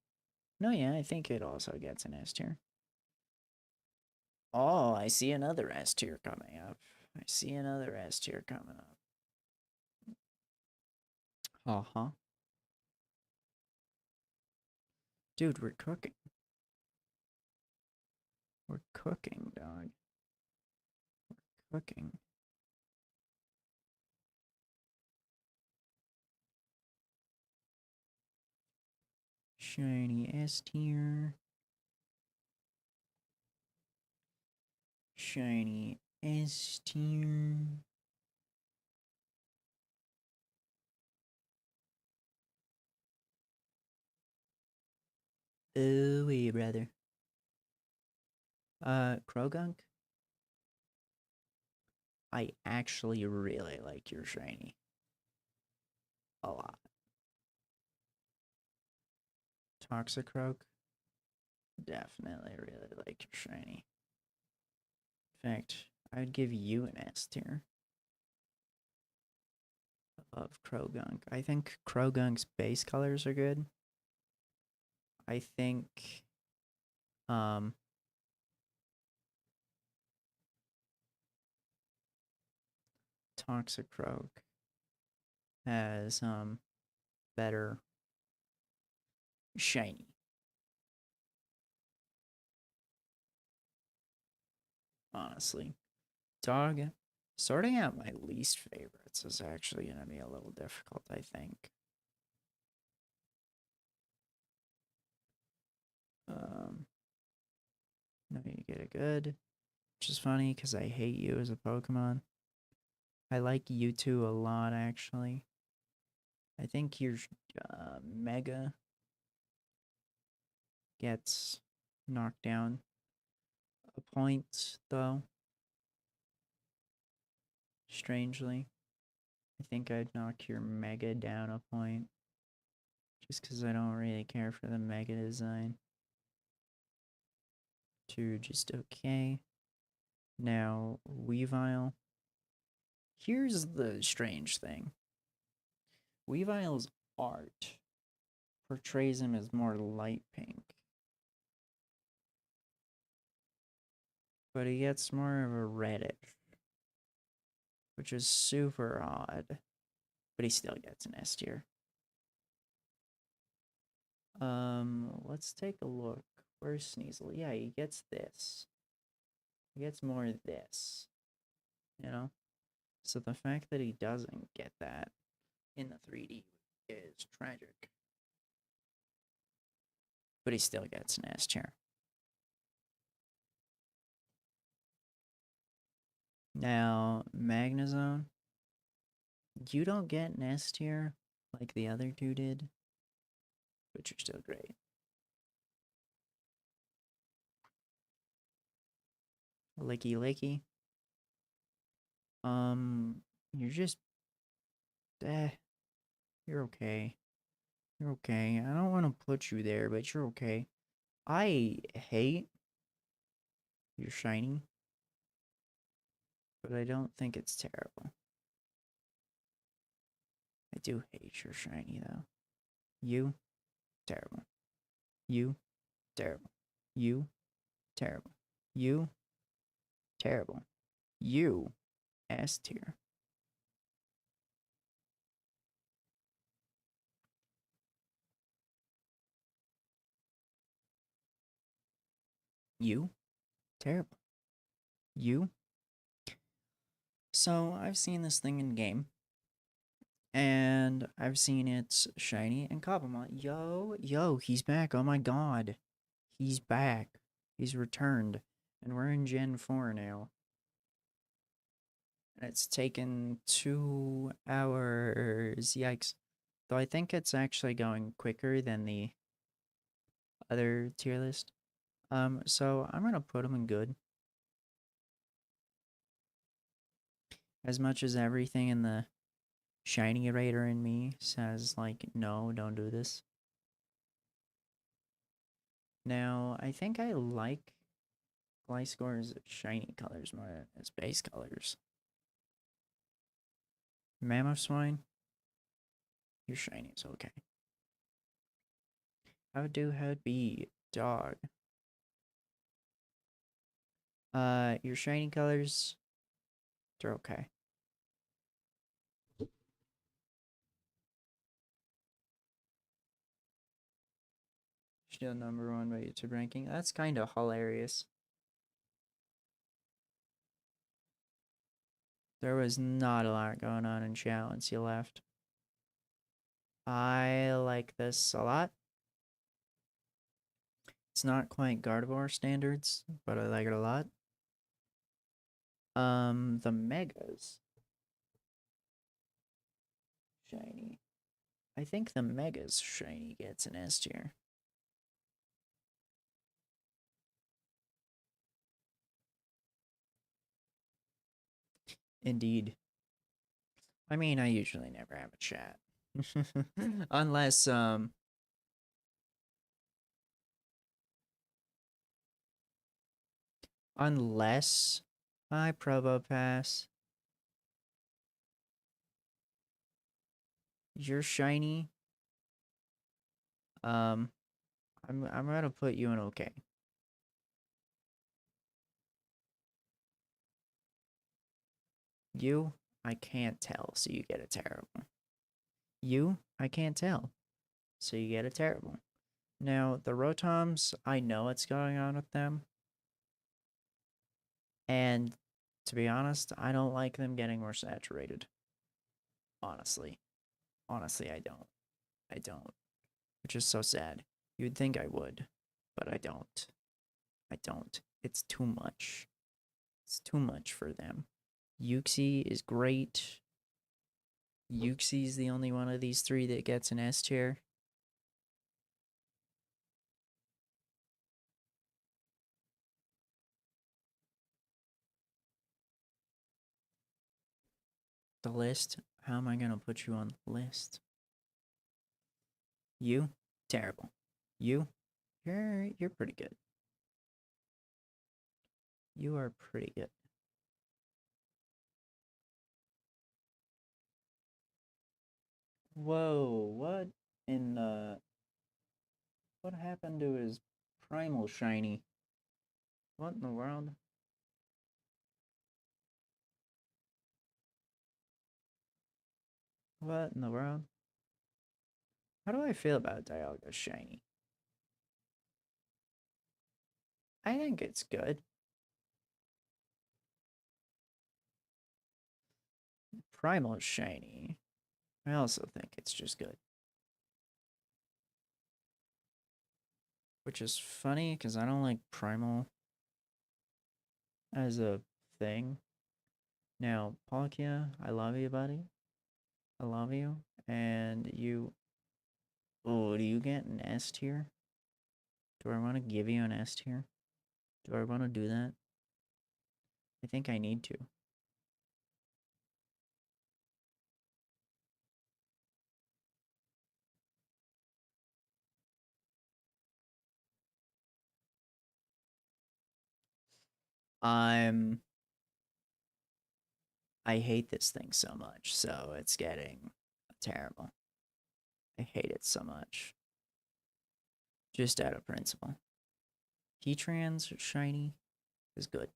A: No, yeah, I think it also gets an S tier. Oh, I see another S tier coming up. I see another S tier coming up. Uh-huh. Dude, we're cooking. We're cooking, dog. We're cooking. Shiny S tier. Shiny S tier. Oh, wait, brother. Krogunk? I actually really like your shiny. A lot. Toxicroak? Definitely really like your shiny. In fact, I would give you an S tier of Krogunk. I think Krogunk's base colors are good. I think um Toxicroak has better shiny. Honestly. Dog, sorting out my least favorites is actually going to be a little difficult, I think. No, you get a good, which is funny because I hate you as a Pokemon. I like Mewtwo a lot, actually. I think your Mega gets knocked down a point, though. Strangely. I think I'd knock your Mega down a point. Just because I don't really care for the Mega design. 2 just okay. Now, Weavile. Here's the strange thing. Weavile's art portrays him as more light pink. But he gets more of a reddish. Which is super odd. But he still gets an S tier. Let's take a look. Where's Sneasel? Yeah, he gets this. He gets more of this. You know? So the fact that he doesn't get that in the 3D is tragic. But he still gets an S tier. Now, Magnezone. You don't get an S tier like the other two did. But you're still great. Licky Licky. You're just... you're okay. You're okay. I don't want to put you there, but you're okay. I hate your shiny, but I don't think it's terrible. I do hate your shiny, though. You, terrible. You, terrible. You, terrible. You, terrible. You, S tier. You, terrible. You. So, I've seen this thing in game. And I've seen its shiny and Cobblemont. Yo, he's back. Oh my god. He's back. He's returned. And we're in Gen 4 now. And it's taken 2 hours. Yikes. Though I think it's actually going quicker than the other tier list. So I'm gonna put him in good. As much as everything in the shiny radar in me says, like, no, don't do this. Now, I think I like Gliscor's shiny colors more than its base colors. Mammoth Swine, your shiny is okay. How do it be? Dog. Your shiny colors, they're okay. Still #1 by YouTube ranking. That's kind of hilarious. There was not a lot going on in chat once you left. I like this a lot. It's not quite Gardevoir standards, but I like it a lot. The Megas. Shiny. I think the Megas shiny gets an S tier. Indeed. I mean, I usually never have a chat. Unless, unless I Probo Pass. You're shiny. I'm gonna put you in okay. You, I can't tell, so you get a terrible. You, I can't tell, so you get a terrible. Now, the Rotoms, I know what's going on with them. And, to be honest, I don't like them getting more saturated. Honestly. Honestly, I don't. I don't. Which is so sad. You'd think I would, but I don't. I don't. It's too much. It's too much for them. Uxie is great. Uxie's the only one of these three that gets an S tier. The list, How am I gonna put you on the list? You? Terrible. You? You're pretty good. You are pretty good. Whoa, what in the... What happened to his primal shiny? What in the world? What in the world? How do I feel about Dialga shiny? I think it's good. Primal shiny. I also think it's just good. Which is funny, because I don't like primal as a thing. Now, Palkia, I love you, buddy. I love you. And you... Oh, do you get an S tier? Do I want to give you an S tier? Do I want to do that? I think I need to. I hate this thing so much, so it's getting terrible. I hate it so much. Just out of principle. Heatran's shiny is good.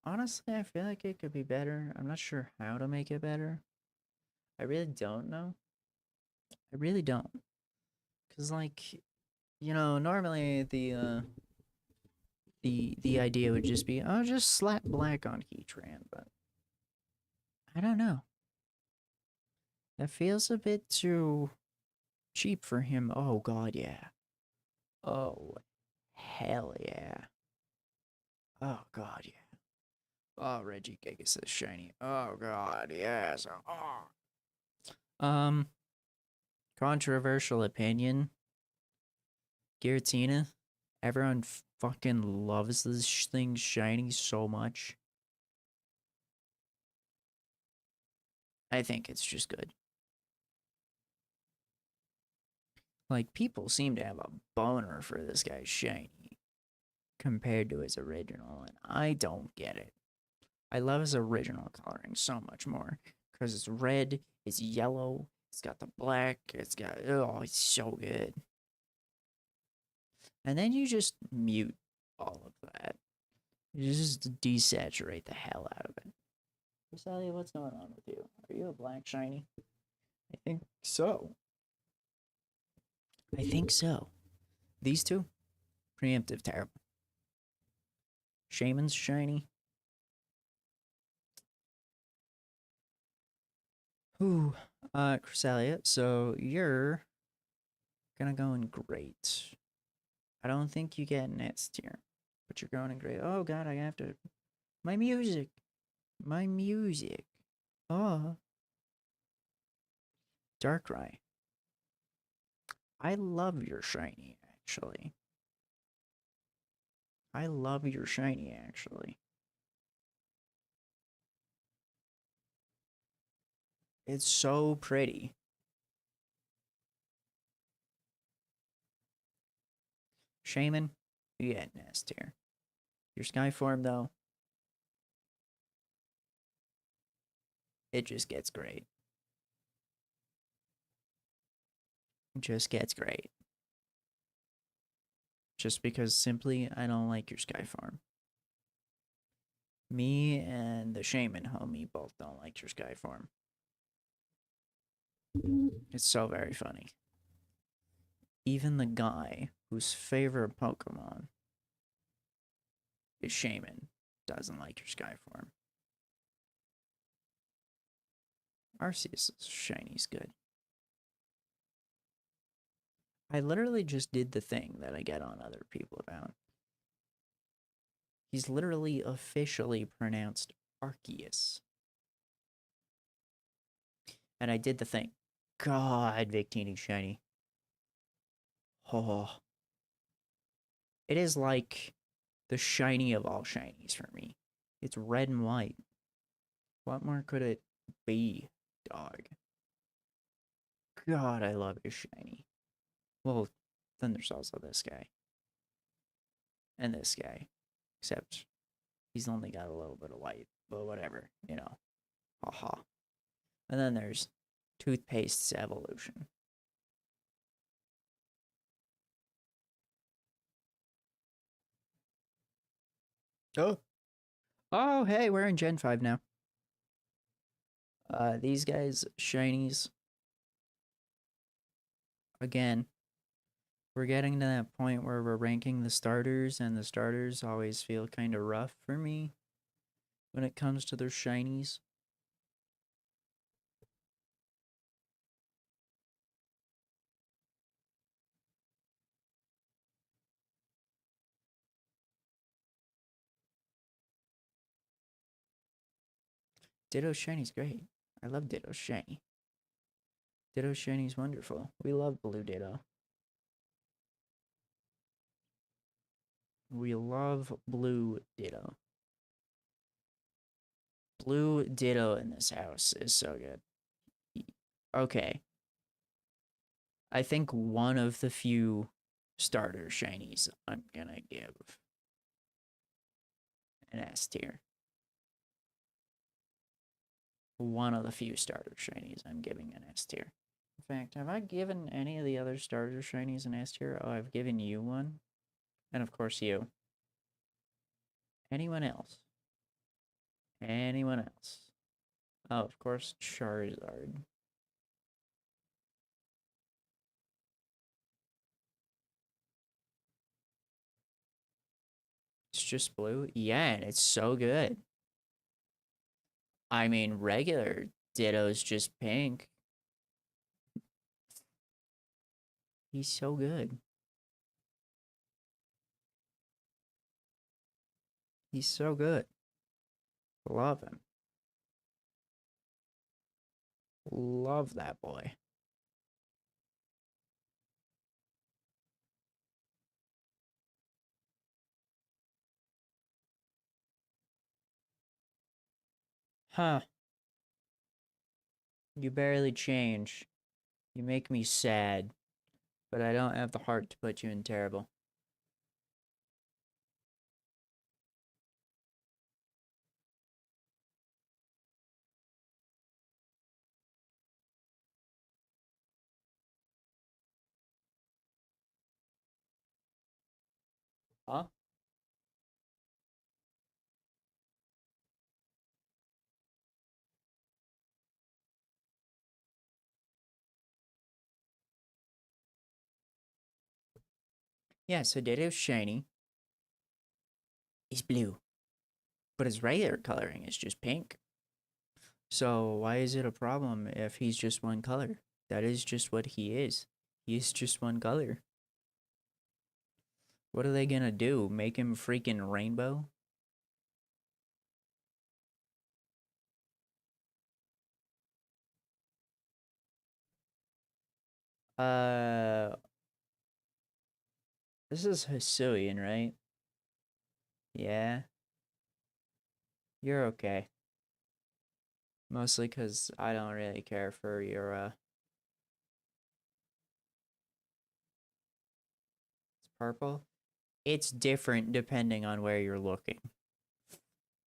A: Honestly, I feel like it could be better. I'm not sure how to make it better. I really don't know. I really don't. Cause like, you know, normally the idea would just be, oh, just slap black on Heatran, but I don't know. That feels a bit too cheap for him. Oh god, yeah. Oh, hell yeah. Oh god, yeah. Oh, Regigigas is shiny. Oh god, yes. Oh. Controversial opinion. Giratina. Everyone fucking loves this thing shiny so much. I think it's just good. Like, people seem to have a boner for this guy's shiny compared to his original, and I don't get it. I love his original coloring so much more because it's red, it's yellow, it's got the black, it's got, oh, it's so good. And then you just mute all of that. You just desaturate the hell out of it. Rosalia, what's going on with you? Are you a black shiny? I think so. I think so. These two? Preemptive terrible. Shaman's shiny. Ooh. Crysalia, so you're gonna go in great. I don't think you get an S tier, but you're going in great. Oh god, I have to... My music! My music! Oh. Darkrai. I love your shiny, actually. I love your shiny, actually. It's so pretty. Shaman, you get an S tier. Your Skyform, though, it just gets great. It just gets great. Just because simply I don't like your Skyform. Me and the Shaman homie both don't like your Skyform. It's so very funny. Even the guy whose favorite Pokemon is Shaman doesn't like your Skyform. Arceus' shiny's good. I literally just did the thing that I get on other people about. He's literally officially pronounced Arceus. And I did the thing. God, Victini shiny. Oh. It is like the shiny of all shinies for me. It's red and white. What more could it be, dog? God, I love his shiny. Well, then there's also this guy. And this guy. Except he's only got a little bit of white. But whatever, you know. Haha. And then there's Toothpaste's evolution. Oh. Oh, hey, we're in Gen 5 now. These guys, shinies. Again, we're getting to that point where we're ranking the starters, and the starters always feel kind of rough for me when it comes to their shinies. Ditto Shiny's great. I love Ditto Shiny. Ditto Shiny's wonderful. We love Blue Ditto. We love Blue Ditto. Blue Ditto in this house is so good. Okay. I think one of the few starter shinies I'm gonna give an S tier. One of the few starter shinies I'm giving an S tier. In fact, have I given any of the other starter shinies an S tier? Oh, I've given you one. And of course you. Anyone else? Anyone else? Oh, of course, Charizard. It's just blue? Yeah, and it's so good. I mean, regular Ditto's just pink. He's so good. He's so good. Love him. Love that boy. Huh. You barely change. You make me sad. But I don't have the heart to put you in terrible. Huh? Yeah, so Ditto's shiny. He's blue. But his regular coloring is just pink. So why is it a problem if he's just one color? That is just what he is. He is just one color. What are they gonna do? Make him freaking rainbow? Uh, this is Hisuian, right? Yeah, you're okay. Mostly because I don't really care for your, it's purple. It's different depending on where you're looking.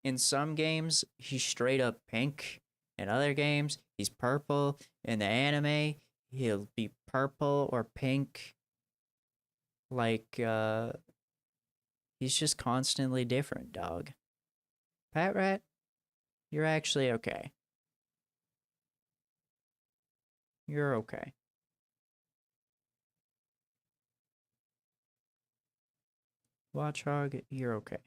A: In some games, he's straight up pink. In other games, he's purple. In the anime, he'll be purple or pink. Like, he's just constantly different, dog. Pat Rat, you're actually okay. You're okay. Watchhog, you're okay.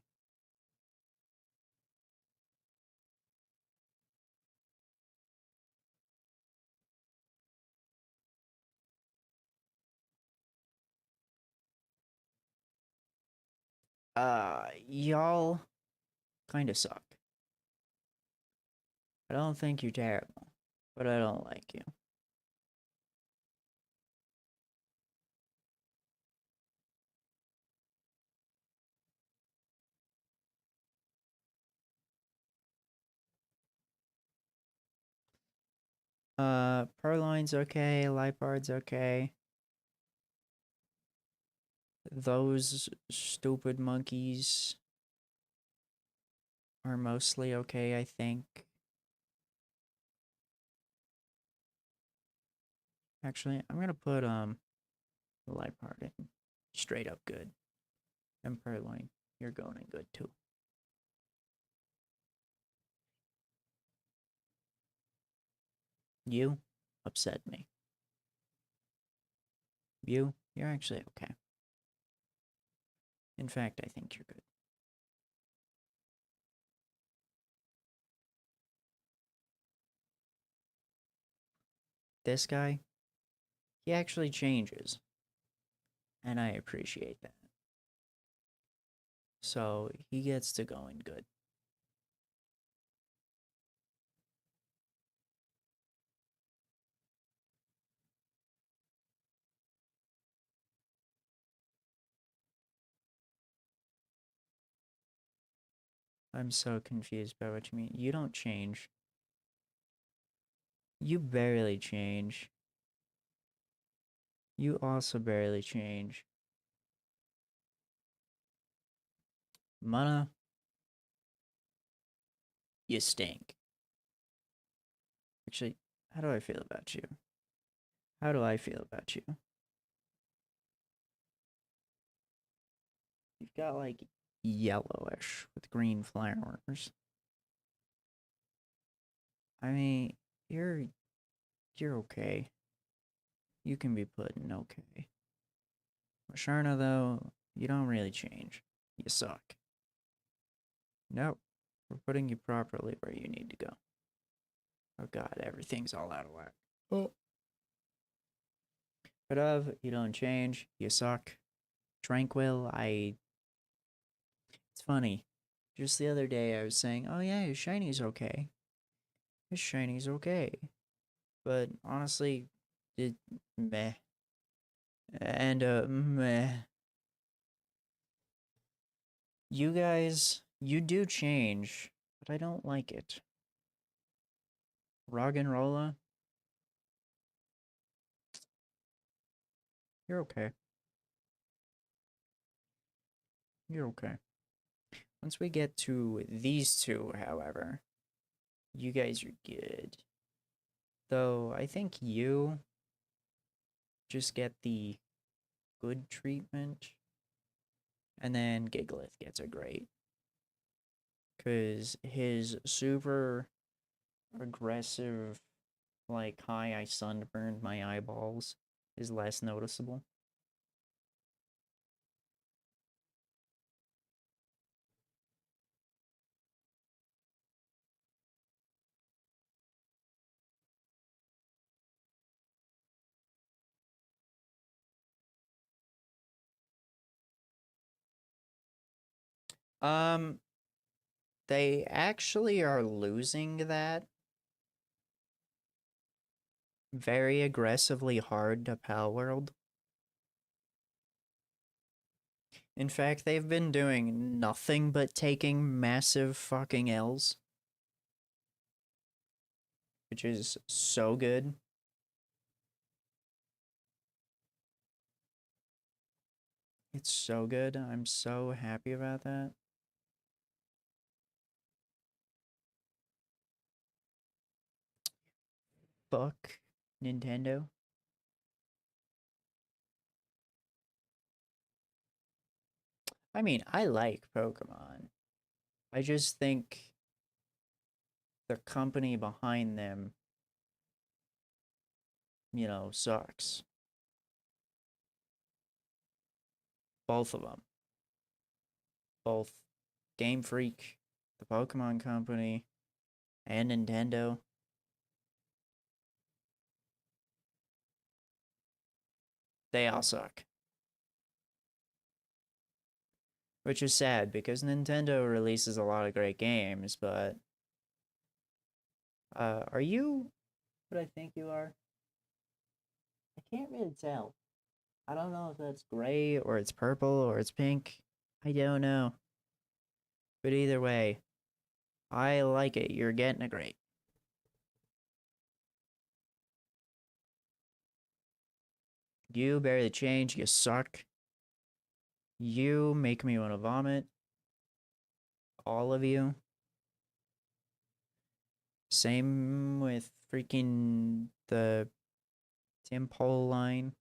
A: Y'all kind of suck. I don't think you're terrible, but I don't like you. Purloin's okay, Lipard's okay. Those stupid monkeys are mostly okay, I think. Actually, I'm gonna put Lipard in. Straight up good. And Purloin, you're going in good too. You upset me. You're actually okay. In fact, I think you're good. This guy, he actually changes. And I appreciate that. So he gets to go in good. I'm so confused by what you mean. You don't change. You barely change. You also barely change. Mana, you stink. Actually, how do I feel about you? How do I feel about you? You've got like yellowish with green flowers. I mean, you're you're okay. You can be put in okay. Sharna though, you don't really change. You suck. Nope. We're putting you properly where you need to go. Oh god, everything's all out of whack. Oh. But you don't change. You suck. Tranquil, it's funny. Just the other day I was saying, oh yeah, his shiny's okay. His shiny's okay. But honestly, it meh. And meh. You guys, you do change, but I don't like it. Roggenrola, you're okay. You're okay. Once we get to these two, however, you guys are good. Though I think you just get the good treatment, and then Giglith gets a great. Because his super aggressive, like, hi, I sunburned my eyeballs is less noticeable. Um, they actually are losing that very aggressively hard to Pal World. In fact, they've been doing nothing but taking massive fucking L's. Which is so good. It's so good. I'm so happy about that. Fuck Nintendo. I mean, I like Pokemon. I just think the company behind them, sucks. Both of them. Both Game Freak, the Pokemon Company, and Nintendo. They all suck. Which is sad because Nintendo releases a lot of great games, but are you what I think you are? I can't really tell. I don't know if that's gray or it's purple or it's pink. I don't know. But either way, I like it. You're getting a great. You barely change. You suck. You make me want to vomit. All of you. Same with freaking the Tim Pole line.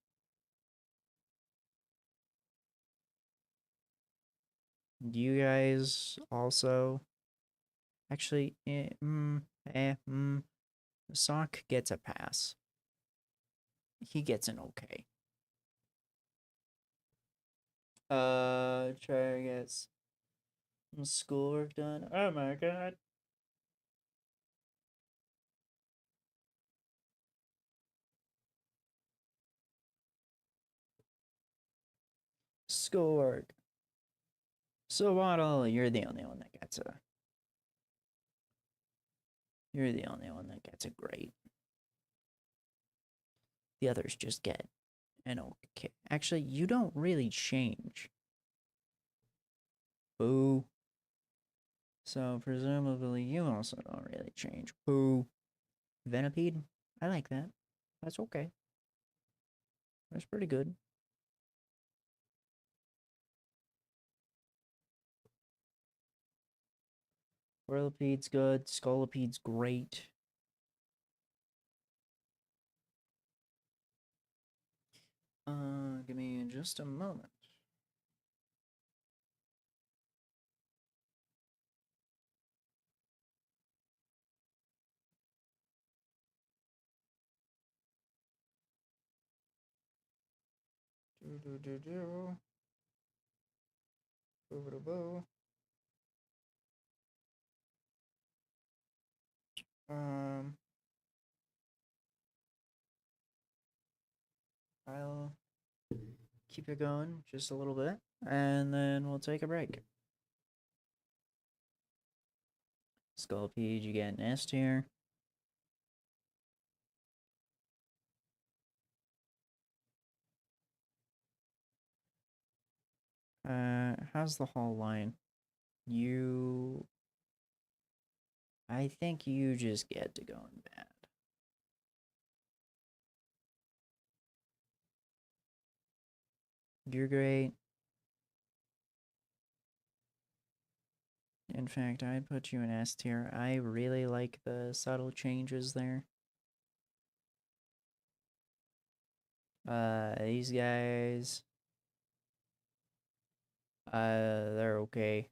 A: You guys also. Actually, Sock gets a pass. He gets an okay. Try to get some schoolwork done. Oh my god. Schoolwork. So Waddle, you're the only one that gets a. You're the only one that gets a great. The others just get an okay. Actually, you don't really change. Boo. So presumably you also don't really change. Boo. Venipede? I like that. That's okay. That's pretty good. Whirlipede's good. Scolipede's great. Give me just a moment. Do. Boo. Um, I'll keep it going just a little bit, and then we'll take a break. Scolipede, you get an S tier. How's the whole line? I think you just get to go in bad. You're great. In fact, I'd put you in S tier. I really like the subtle changes there. These guys, they're okay.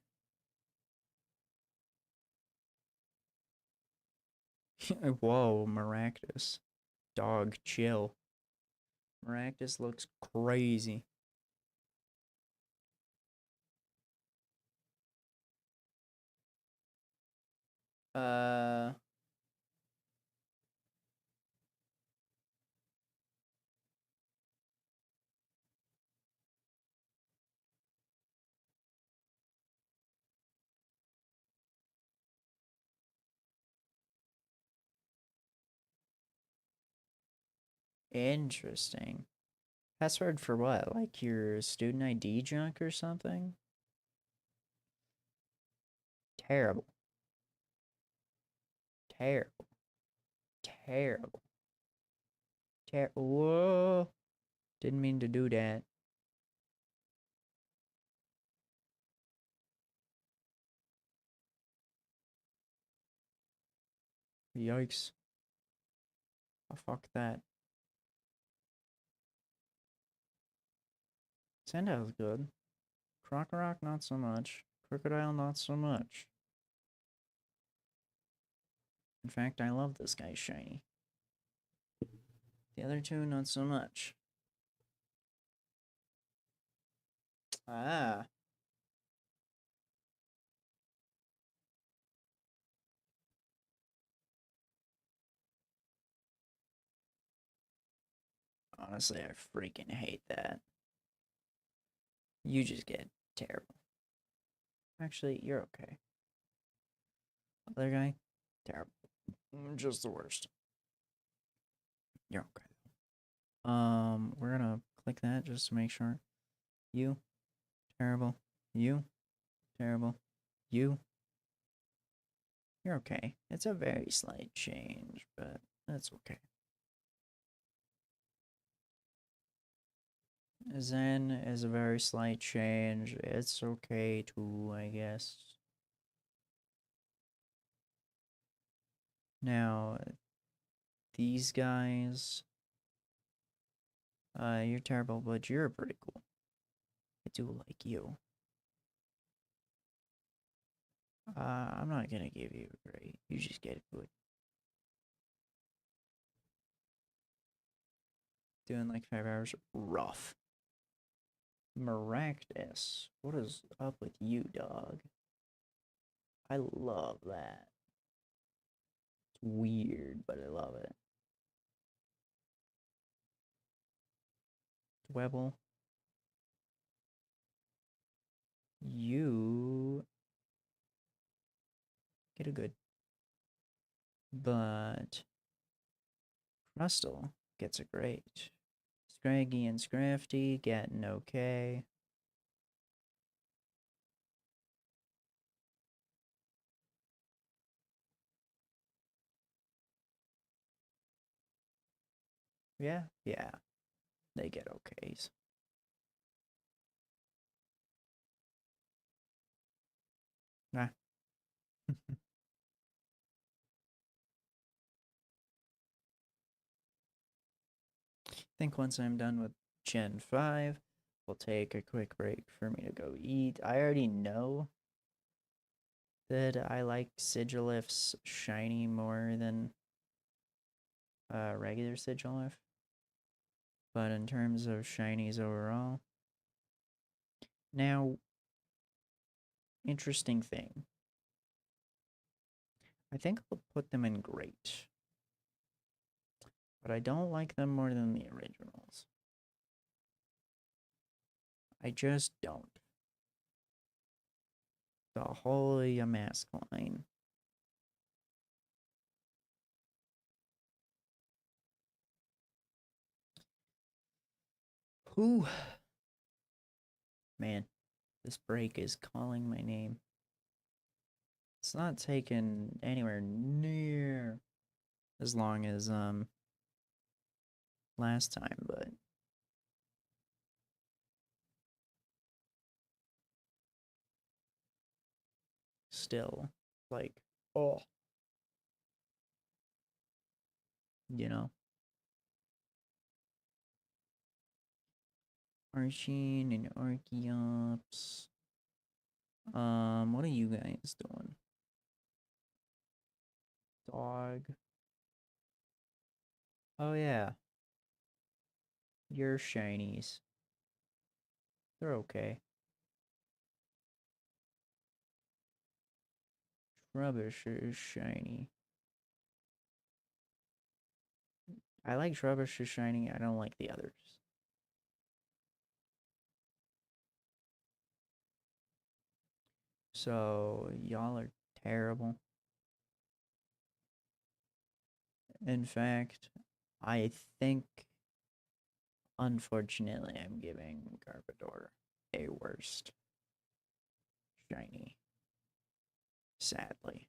A: Whoa, Maractus. Dog, chill. Maractus looks crazy. Uh, Interesting. Password for what? Like your student ID junk or something? Terrible. Terrible. Terrible. Whoa. Didn't mean to do that. Yikes. Oh, fuck that. Sandow's good. Crocorock, not so much. Crocodile, not so much. In fact, I love this guy's shiny. The other two, not so much. Ah. Honestly, I freaking hate that. You just get terrible. Actually, you're okay. Other guy, terrible. Just the worst. You're okay. We're gonna click that just to make sure. You, terrible. You, terrible. You, you're okay. It's a very slight change, but that's okay. Zen is a very slight change. It's okay too, I guess. Now, these guys, you're terrible, but you're pretty cool. I do like you. I'm not gonna give you a grade. You just get good. Doing like 5 hours, rough. Miraculous. What is up with you, dog? I love that. It's weird, but I love it. Dwebble. You get a good. But Crustle gets a great. Scraggy and Scrafty getting okay. Yeah, yeah. They get okays. Nah. I think once I'm done with Gen 5, we'll take a quick break for me to go eat. I already know that I like Sigilif's shiny more than regular Sigilif. But in terms of shinies overall, now, interesting thing. I think I'll put them in great. But I don't like them more than the originals. I just don't. The Holy Mask line. Whew. Man, this break is calling my name. It's not taking anywhere near as long as last time, but still, like, oh, you know. Archene and Archeops. What are you guys doing? Dog. Oh yeah, your shinies. They're okay. Trubbish is shiny. I like Trubbish is shiny. I don't like the others. So y'all are terrible. In fact, I think, unfortunately, I'm giving Garbodor a worst shiny. Sadly.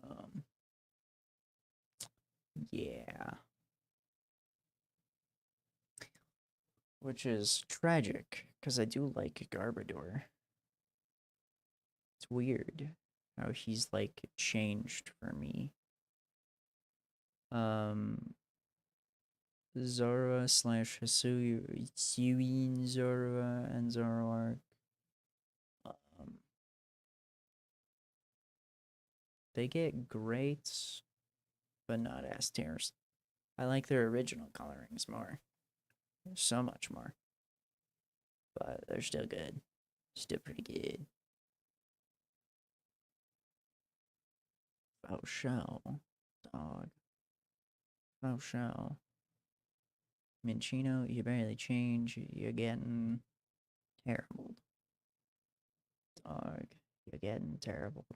A: Um, yeah. Which is tragic, because I do like Garbodor. It's weird how he's like changed for me. Um, Zora slash Hisuian Zora and Zoroark. Um, they get great, but not S tiers. I like their original colorings more. So much more. But they're still good. Still pretty good. Oh, shell. Dog. Oh, shell. Minchino, you barely change. You're getting terrible. Dog. You're getting terrible.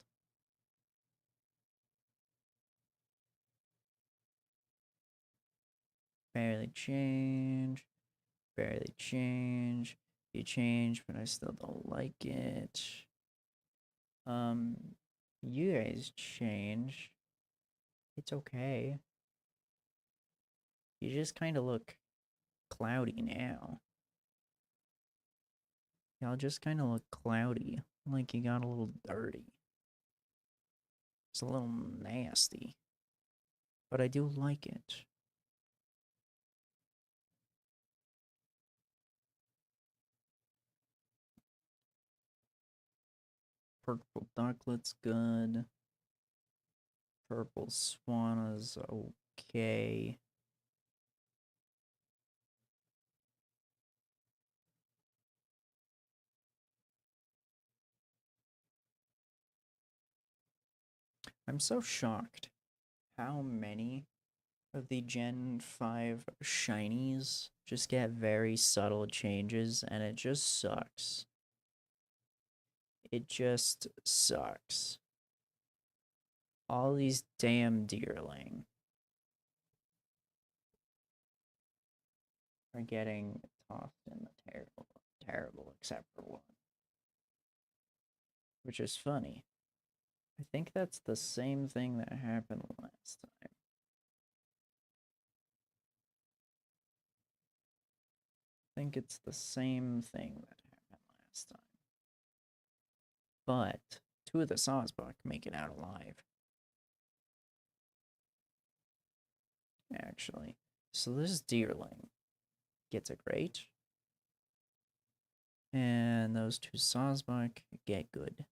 A: Barely change. Barely change. You change, but I still don't like it. Um, you guys change. It's okay. You just kind of look cloudy now. Y'all just kind of look cloudy, like you got a little dirty. It's a little nasty, but I do like it. Purple ducklet's good. Purple swan is okay. I'm so shocked how many of the Gen 5 shinies just get very subtle changes, and it just sucks. It just sucks. All these damn deerling are getting tossed in the terrible, except for one. Which is funny. I think that's the same thing that happened last time. I think it's the same thing that happened last time. But 2 of the Sawsbuck make it out alive. Actually. So this deerling gets a great. And those 2 Sawsbuck get good.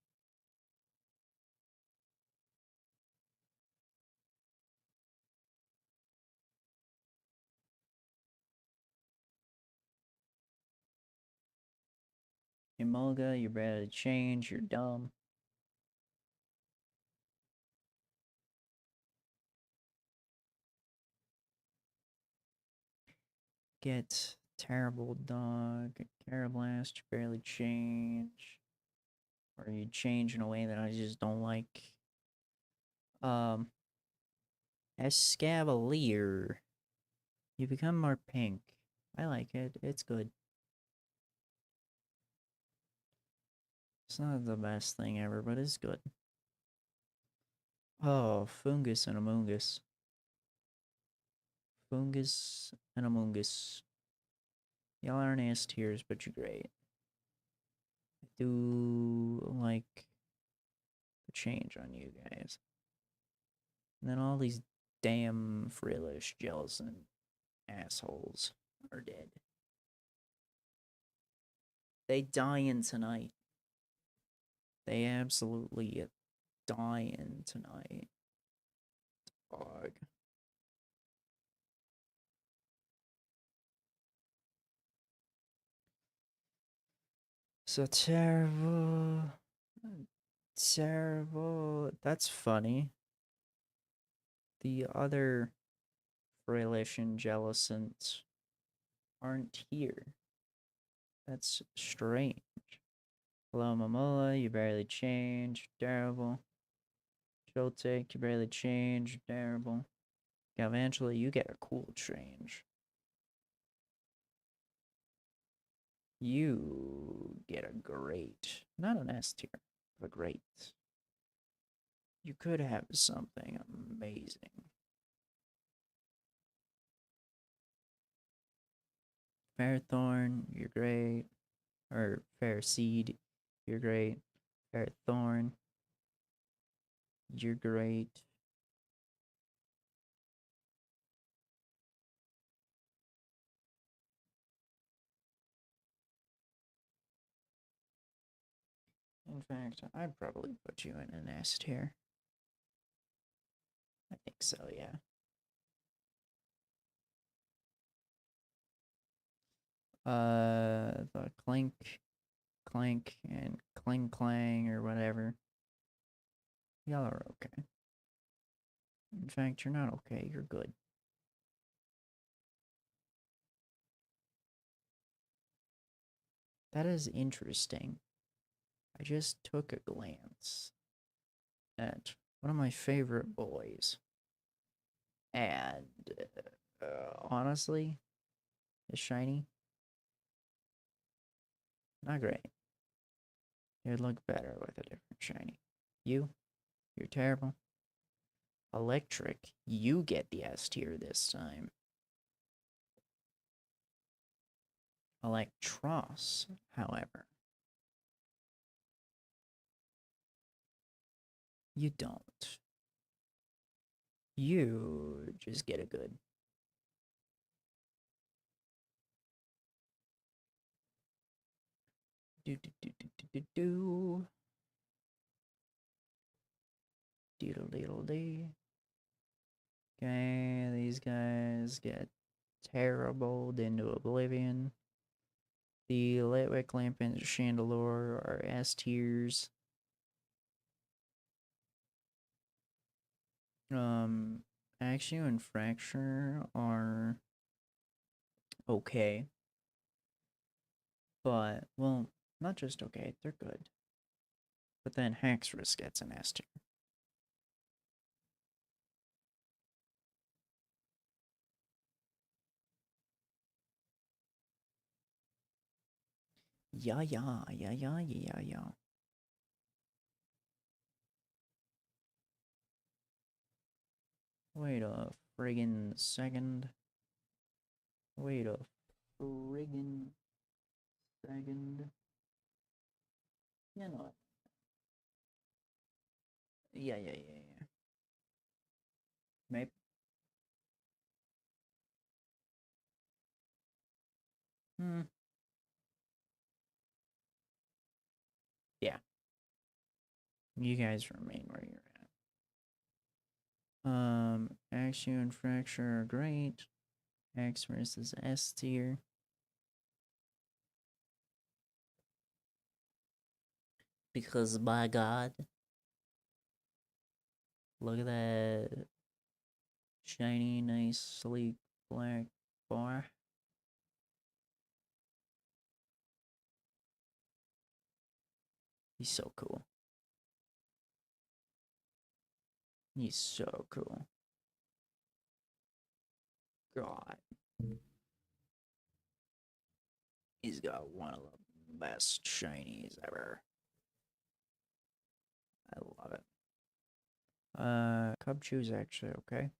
A: Emolga, you're ready to change, you're dumb. Get terrible dog, Carablast, you barely change. Or you change in a way that I just don't like. Escavalier. You become more pink. I like it. It's good. It's not the best thing ever, but it's good. Oh, Fungus and Amoongus. Fungus and Amoongus. Y'all aren't S tiers, but you're great. I do like the change on you guys. And then all these damn frillish, jealous, and assholes are dead. They dying tonight. They absolutely dying tonight. Dog. So terrible. Terrible. That's funny. The other frillish and jealousants aren't here. That's strange. Hello, Momola, you barely changed. Terrible. Joltek, you barely changed. Terrible. Galvantula, you get a cool change. You get a great. Not an S tier, but a great. You could have something amazing. Fairthorn, you're great. Or Fair Seed, you're great. Fairthorn, you're great. In fact, I'd probably put you in an S tier. I think so, yeah. The Clank, and Cling Clang, or whatever. Y'all are okay. In fact, you're not okay, you're good. That is interesting. I just took a glance at one of my favorite boys. And honestly, it's shiny. Not great. It would look better with a different shiny. You're terrible. Electric, you get the S tier this time. Electros, however, you don't. You just get a good. Do do do do do do do. Doodle doodle dee. Okay, these guys get terrible into oblivion. The Litwick Lamp and Chandelure are S tiers. Axio and Fracture are okay. But, well, not just okay, they're good. But then Haxorus gets an S tier. Yeah, yeah, yeah, yeah, yeah, yeah. Wait a friggin' second. Wait a friggin' second. You know what? Yeah, yeah, yeah, yeah. Maybe. Hmm. Yeah. You guys remain where you're at. Axio and Fracture are great. Haxorus is S tier. Because by God, look at that shiny, nice, sleek black bar. He's so cool. He's so cool. God. He's got one of the best shinies ever. I love it. Cubchew's actually okay.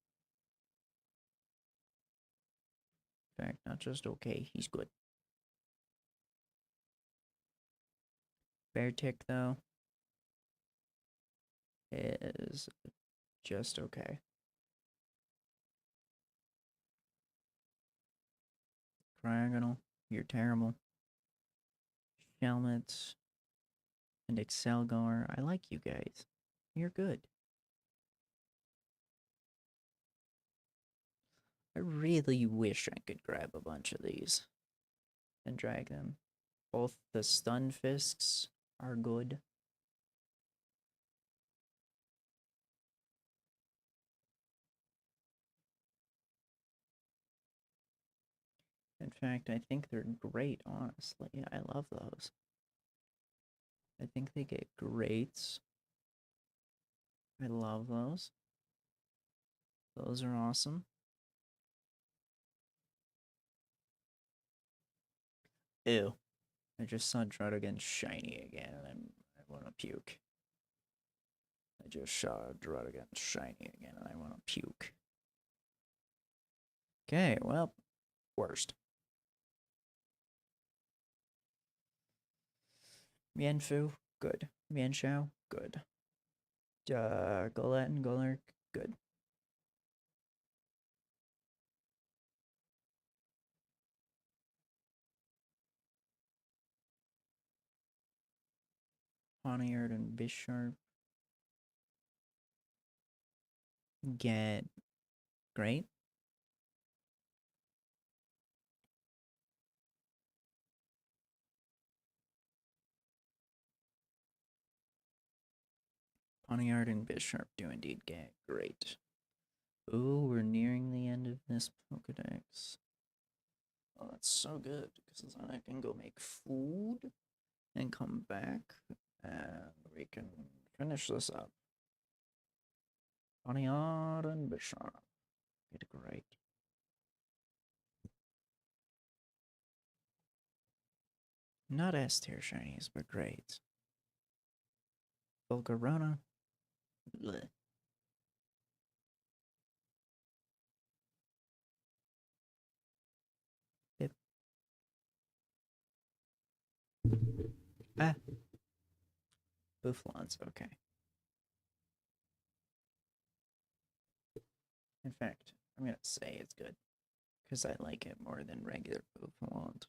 A: In fact, not just okay, he's good. Beartick, though, is just okay. Cryogonal, you're terrible. Shelmet and Excelgar, I like you guys. You're good. I really wish I could grab a bunch of these and drag them. Both the Stunfisks are good. In fact, I think they're great, honestly. I love those. I think they get greats. I love those. Those are awesome. Ew. I just saw Drudigan shiny again and I want to puke. I just saw Drudigan shiny again and I want to puke. Okay, well, worst. Mienfu, good. Mienshao, good. Golett and Golurk, good. Poniard and Bisharp get great. Poniard and Bisharp do indeed get great. Ooh, we're nearing the end of this Pokedex. Oh, that's so good, because then I can go make food and come back, and we can finish this up. Poniard and Bisharp get great. Not S tier shinies, but great. Volcarona. Bleh. Yep. Ah. Buffalons, okay. In fact, I'm gonna say it's good. Because I like it more than regular Buffalons.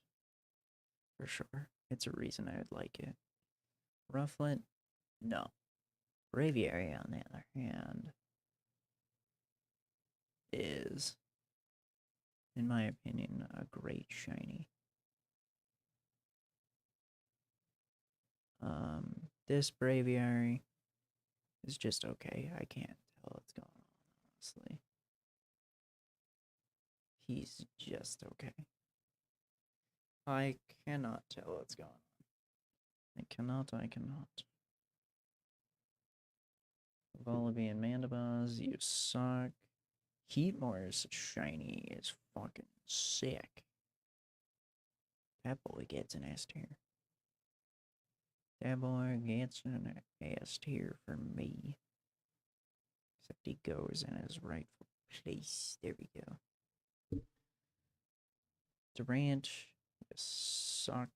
A: For sure. It's a reason I would like it. Rufflet? No. Braviary, on the other hand, is, in my opinion, a great shiny. This Braviary is just okay. I can't tell what's going on, honestly. He's just okay. I cannot tell what's going on. I cannot. Volibee and Mandibuzz, you suck. Heatmore's shiny is fucking sick. That boy gets an S tier. That boy gets an S tier for me. Except he goes in his rightful place. There we go. Durant, you suck.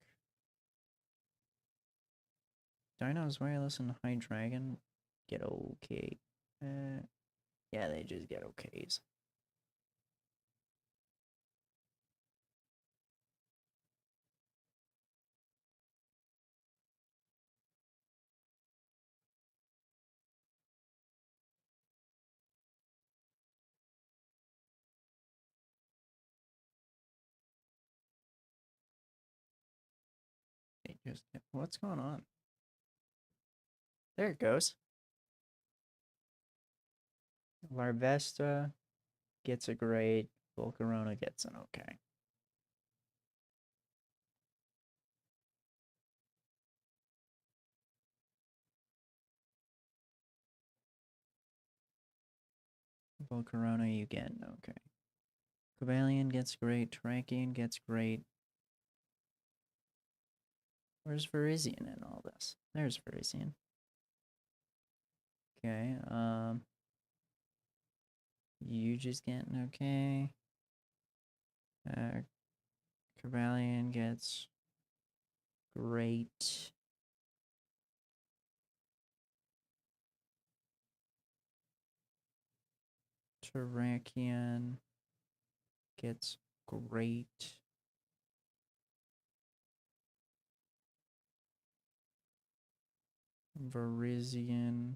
A: Dinos Wireless and High Dragon get okay. Yeah, they just get okays. They just get, what's going on? There it goes. Larvesta gets a great. Volcarona gets an okay. Volcarona you get an okay. Cobalion gets great. Terrakion gets great. Where's Virizion in all this? There's Virizion. Okay, you just get an okay. Cobalion gets great. Terrakion gets great. Virizion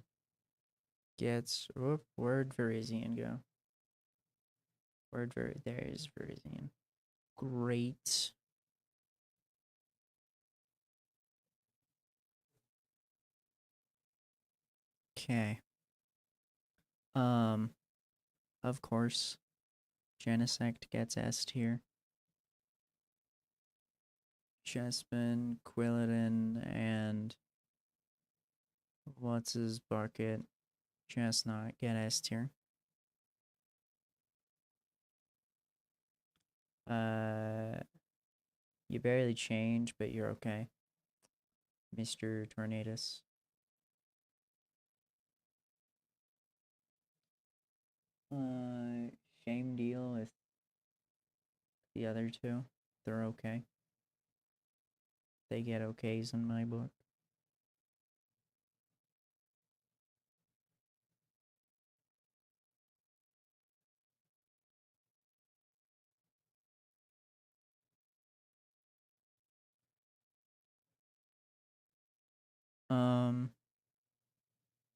A: gets. Whoop, where'd Virizion go? There's Virizion. Great. Okay. Of course, Genesect gets S tier. Chespin, Quilladin, and what's his bucket? Chestnut get S tier. You barely change, but you're okay. Mr. Tornadus. Shame deal with the other two. They're okay. They get okays in my book.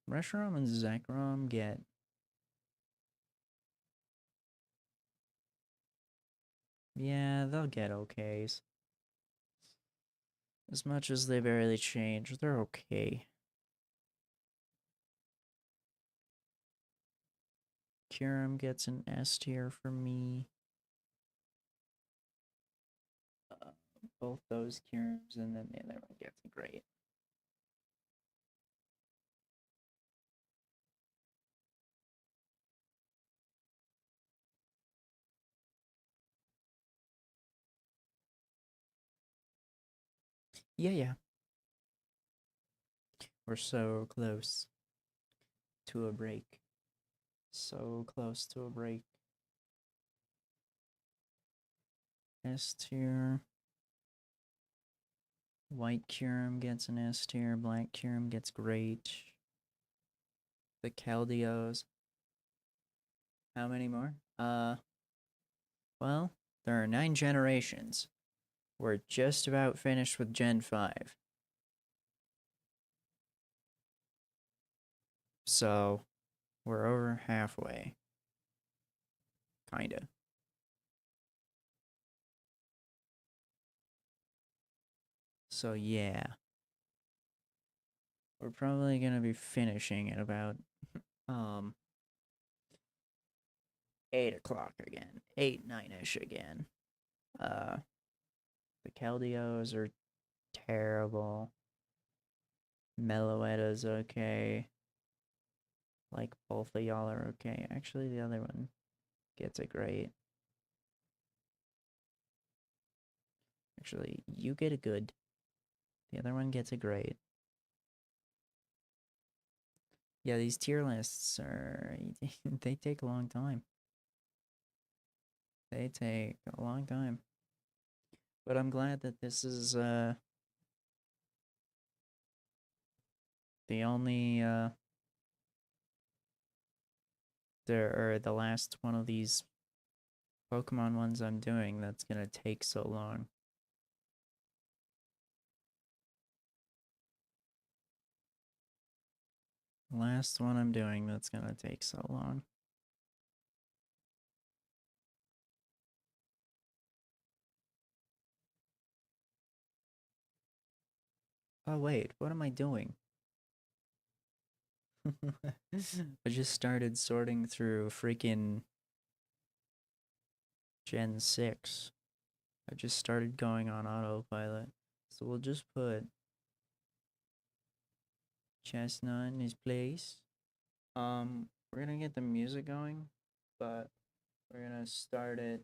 A: Reshiram and Zekrom get. Yeah, they'll get okays. As much as they barely change, they're okay. Kyurem gets an S tier for me. Both those Kyurems, and then the other one gets a great. Yeah. We're so close to a break. So close to a break. S tier. White Curum gets an S tier. Black Curum gets great. The Caldios. How many more? Well, there are 9 generations. We're just about finished with Gen 5. So, we're over halfway. Kinda. So, yeah. We're probably gonna be finishing at about, 8 o'clock again. 8, 9-ish again. The Caldios are terrible. Meloetta's okay. Like, both of y'all are okay. Actually, the other one gets a great. Actually, you get a good. The other one gets a great. Yeah, these tier lists are. They take a long time. They take a long time. But I'm glad that this is the only the last one of these Pokemon ones I'm doing that's gonna take so long. Last one I'm doing that's gonna take so long. Oh wait, what am I doing? I just started sorting through freaking Gen 6. I just started going on autopilot. So we'll just put Chestnut in his place. We're gonna get the music going, but we're gonna start it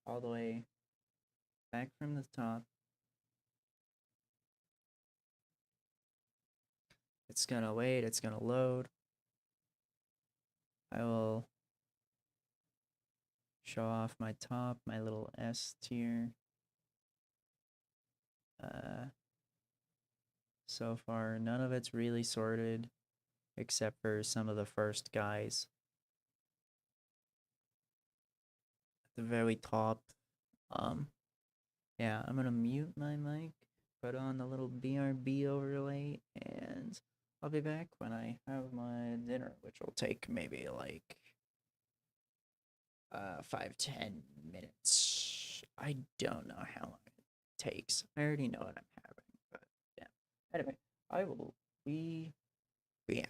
A: all the way back from the top. It's gonna wait, it's gonna load. I will show off my top, my little S tier. So far, none of it's really sorted, except for some of the first guys. At the very top. Yeah, I'm gonna mute my mic, put on the little BRB overlay, and I'll be back when I have my dinner, which will take maybe like 5-10 minutes. I don't know how long it takes. I already know what I'm having, but yeah. Anyway, I will be back.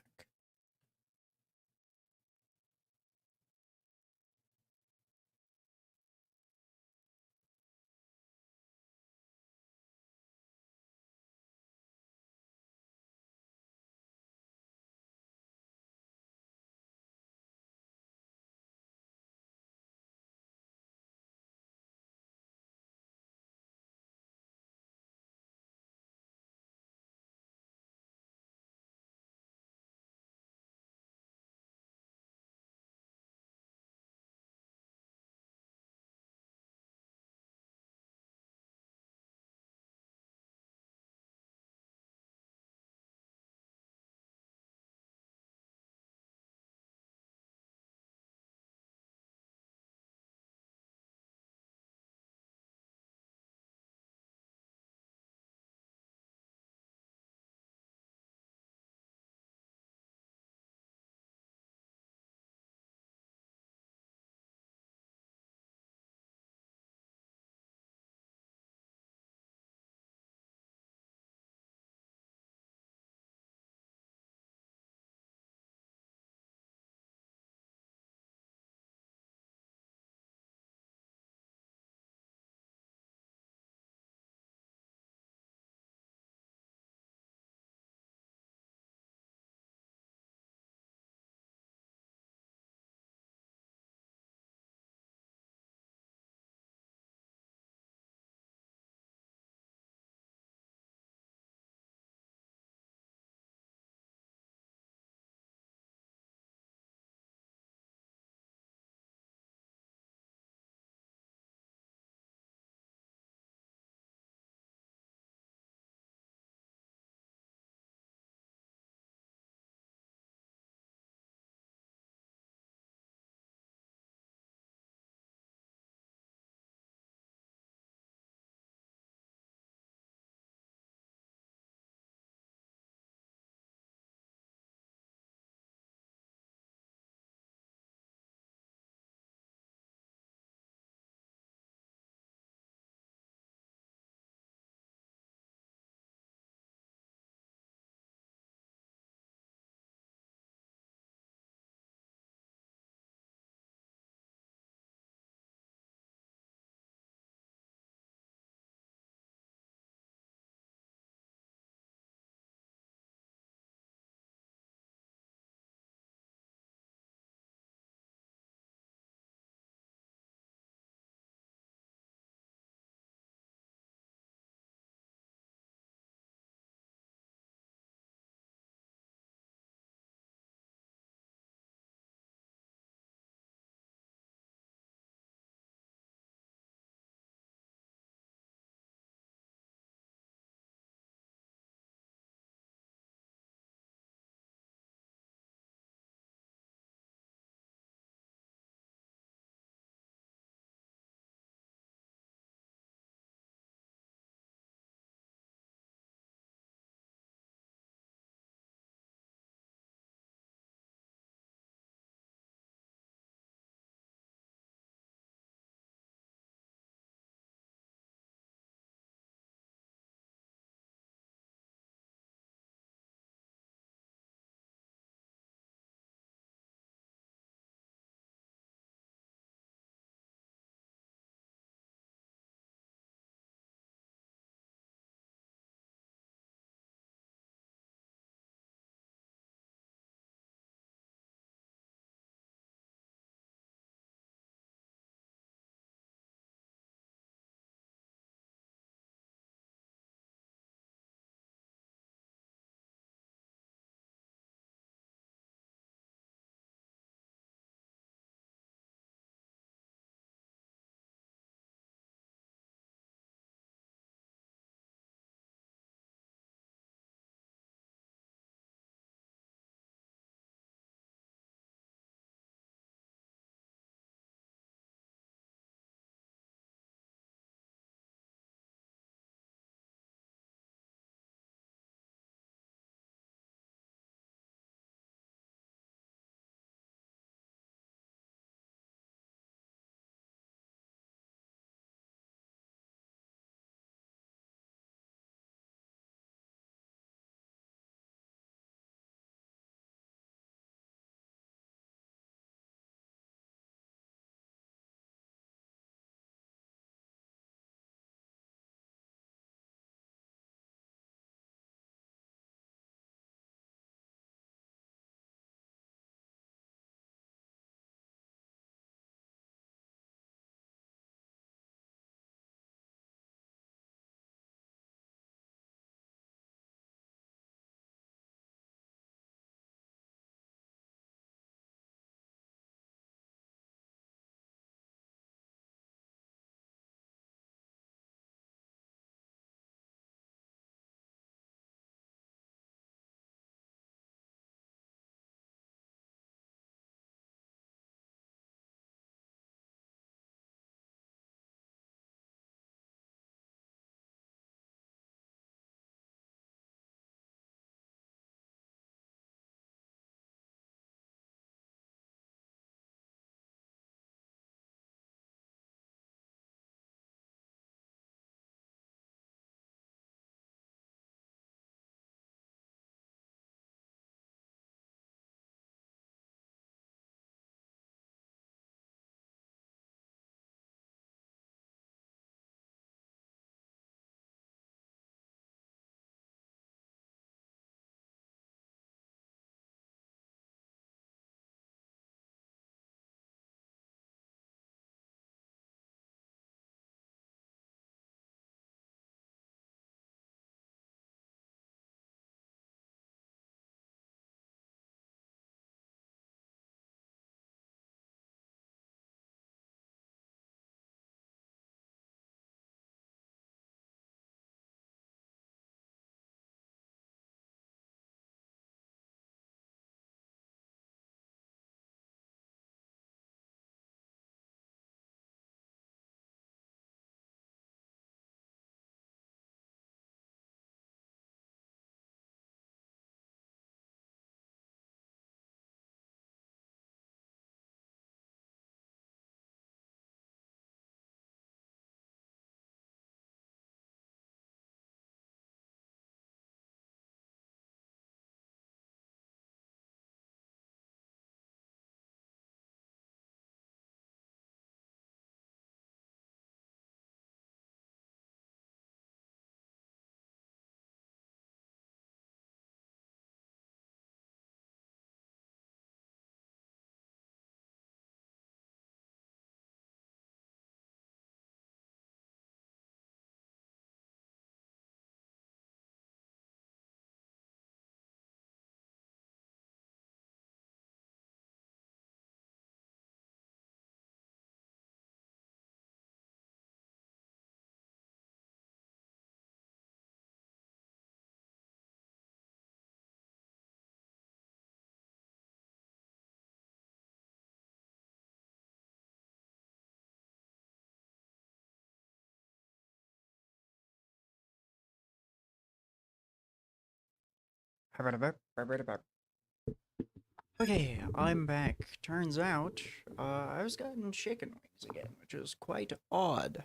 A: Okay, I'm back. Turns out, I was getting chicken wings again, which is quite odd.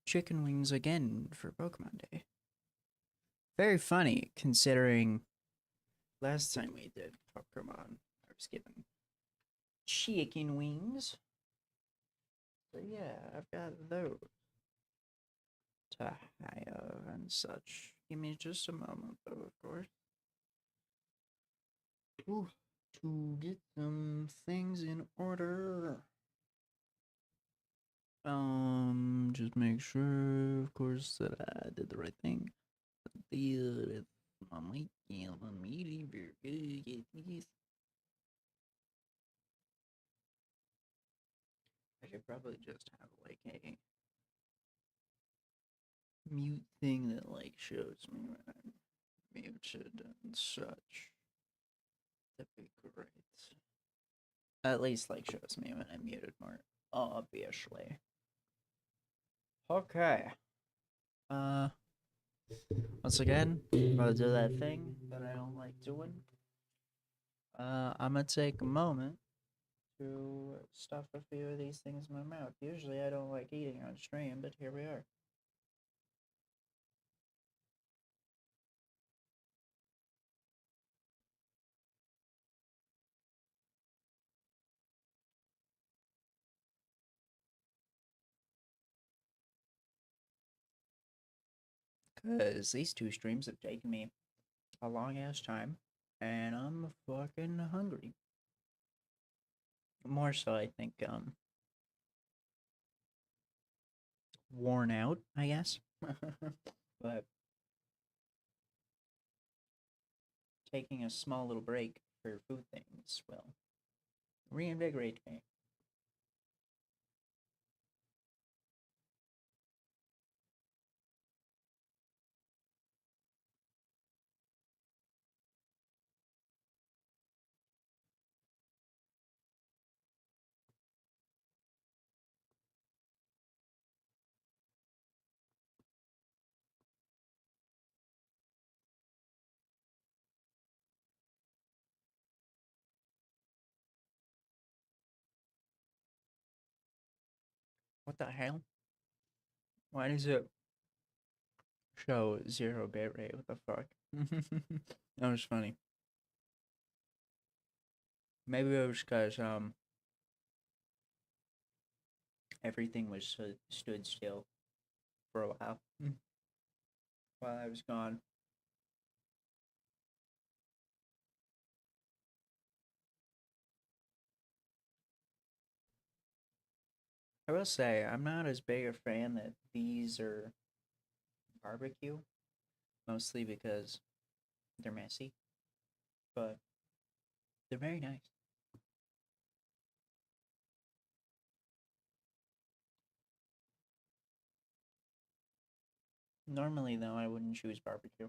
A: Chicken wings again for Pokemon Day. Very funny, considering last time we did Pokemon, I was given chicken wings. So yeah, I've got those to have and such. Give me just a moment, though, of course. Ooh, to get some things in order. Just make sure, of course, that I did the right thing. My mic on me, very good. I should probably just have like a mute thing that like shows me when I'm muted and such. That'd be great. At least like shows me when I'm muted more obviously. Okay. Uh Once again, I'm gonna do that thing that I don't like doing. I'm gonna take a moment to stuff a few of these things in my mouth. Usually I don't like eating on stream, but here we are. Because these two streams have taken me a long ass time, and I'm fucking hungry. More so, I think, worn out, I guess. But taking a small little break for food things will reinvigorate me. What the hell? Why does it show 0 bitrate? What the fuck? That was funny. Maybe it was because, everything was stood still for a while while I was gone. I will say, I'm not as big a fan that these are barbecue, mostly because they're messy, but they're very nice. Normally, though, I wouldn't choose barbecue.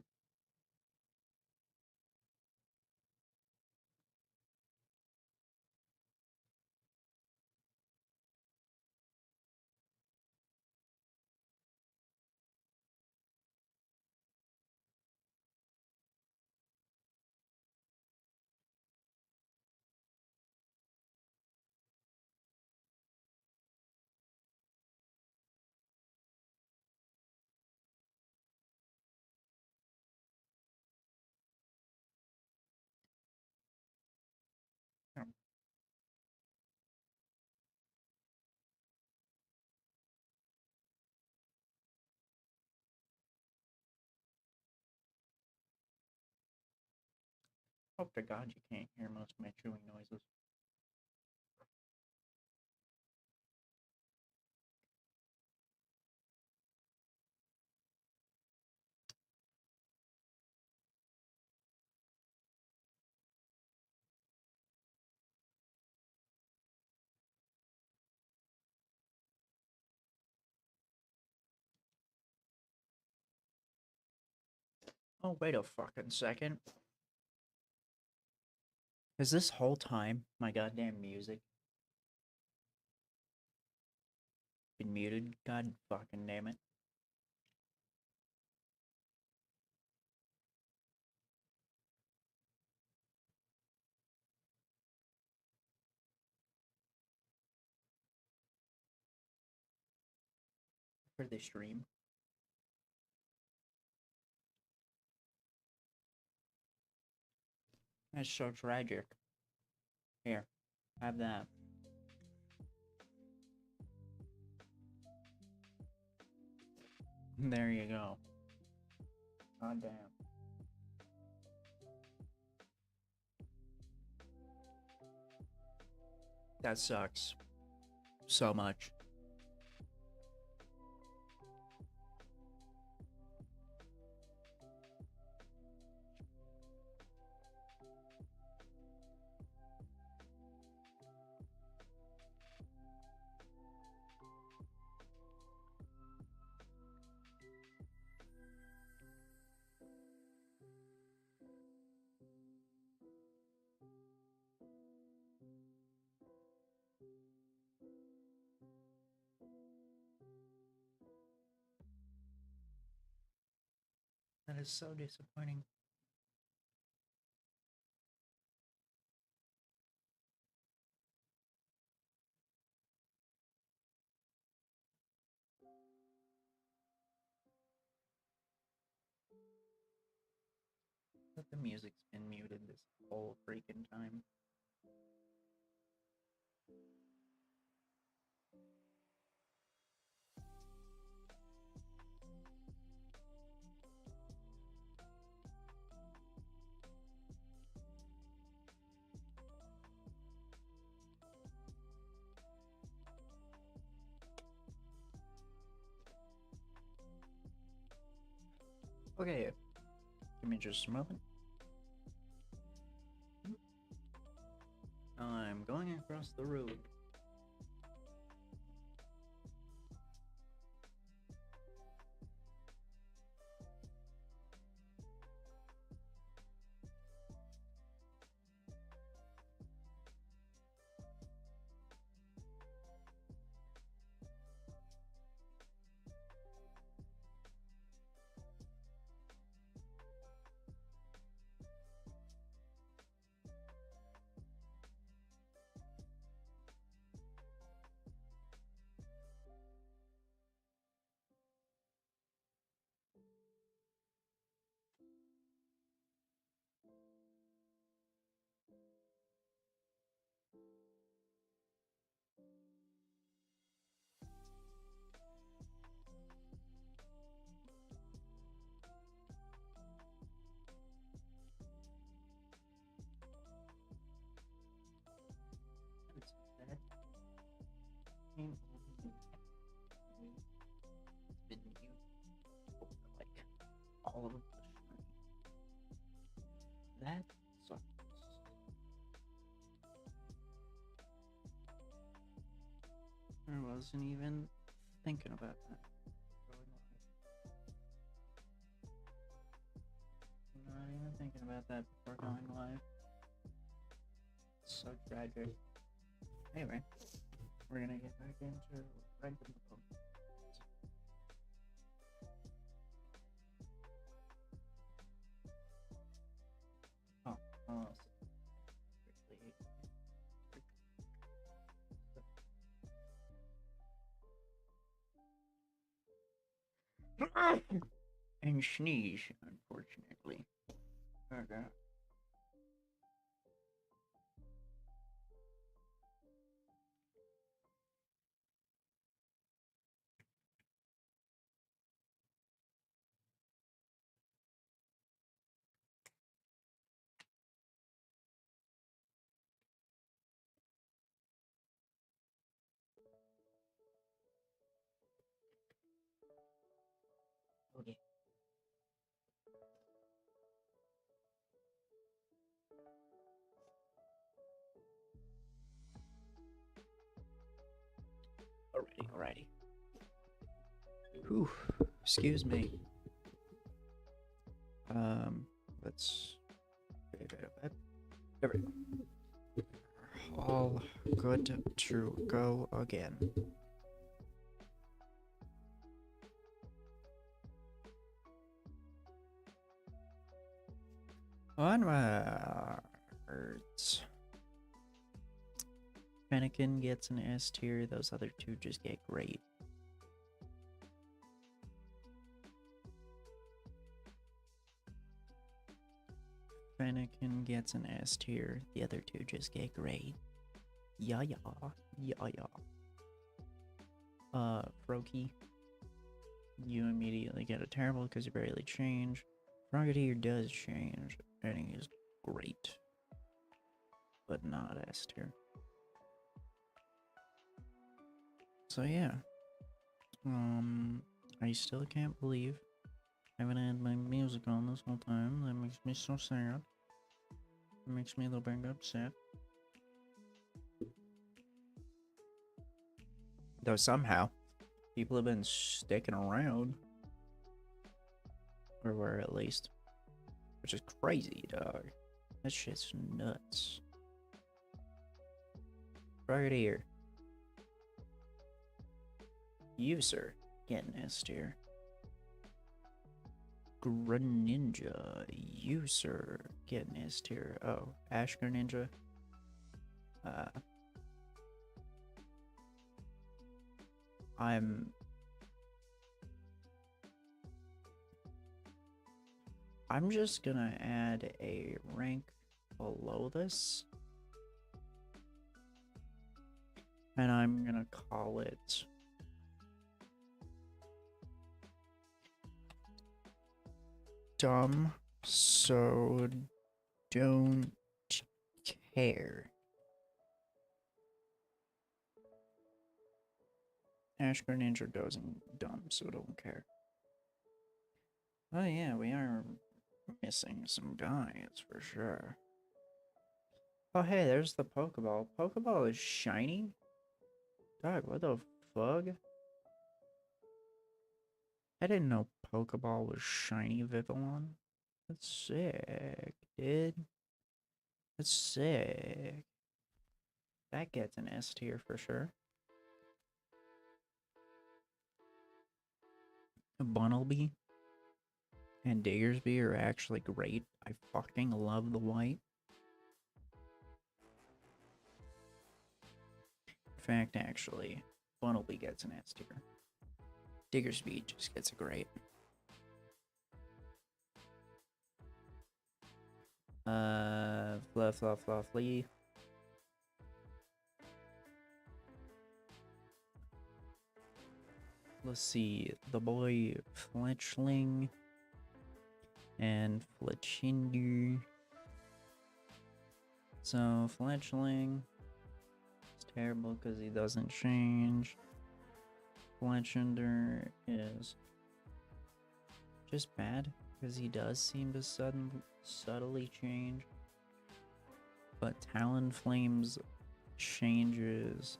A: Oh, hope to God you can't hear most of my chewing noises. Oh, wait a fucking second. Is this whole time my goddamn music been muted? God fucking damn it. for this stream. That's so tragic. Here, have that. There you go. God damn. That sucks. So much. That is so disappointing. But the music's been muted this whole freaking time. Okay, give me just a moment. I'm going across the road. Been used for like all of the stream. That sucks. I wasn't even thinking about that. Not even thinking about that before going live. It's so tragic. Anyway, we're gonna get back into regular mode. Oh, and sneeze, unfortunately. Okay. Okay. Alrighty. Whew. Excuse me. Let's. There we go. All good to go again. Onwards. Fennekin gets an S tier, those other two just get great. Fennekin gets an S tier. The other two just get grade. Yeah. Froakie, you immediately get a terrible because you barely change. Frogadier does change, and he's great, but not S tier. So yeah, I still can't believe I haven't had my music on this whole time. That makes me so sad. It makes me a little bit upset. Though somehow, people have been sticking around. Or were at least. Which is crazy, dog. That shit's nuts. Right here. You, sir, getting S tier. Greninja, you, sir, getting S tier. Oh, Ash Greninja. I'm just gonna add a rank below this. And I'm gonna call it dumb, so don't care. Ash Greninja goes in dumb, so don't care. Oh yeah, we are missing some guys for sure. Oh hey, there's the Pokeball. Pokeball is shiny? Dog, what the fuck? I didn't know Pokeball was shiny Vivillon. That's sick, dude. That's sick. That gets an S tier for sure. Bunnelby and Diggersby are actually great. I fucking love the white. In fact, actually, Bunnelby gets an S tier. Diggersby just gets a great. Fluffly. Let's see, the boy Fletchling and Fletchinder. So Fletchling is terrible because he doesn't change. Fletchinder is just bad because he does seem to subtly change. But Talonflame's changes.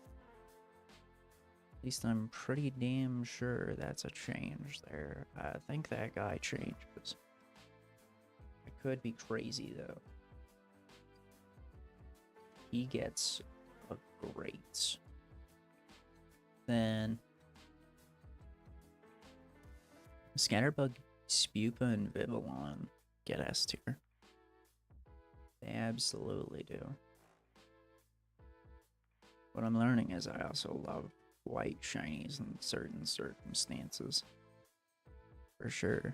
A: At least I'm pretty damn sure that's a change there. I think that guy changes. I could be crazy though. He gets a great. Then Scatterbug, Spupa, and Vivillon get S tier. They absolutely do. What I'm learning is I also love white shinies in certain circumstances. For sure.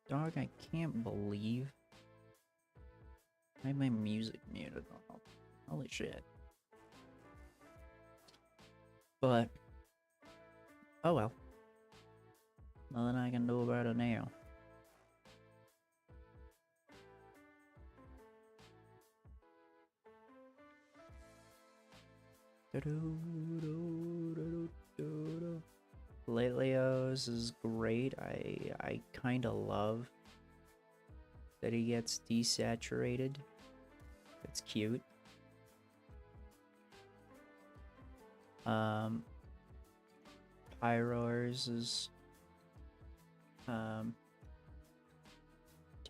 A: Dog, I can't believe I have my music muted off. Holy shit. But, oh well. Nothing I can do about it now. Leleos is great. I kind of love that he gets desaturated. It's cute. Pyroars is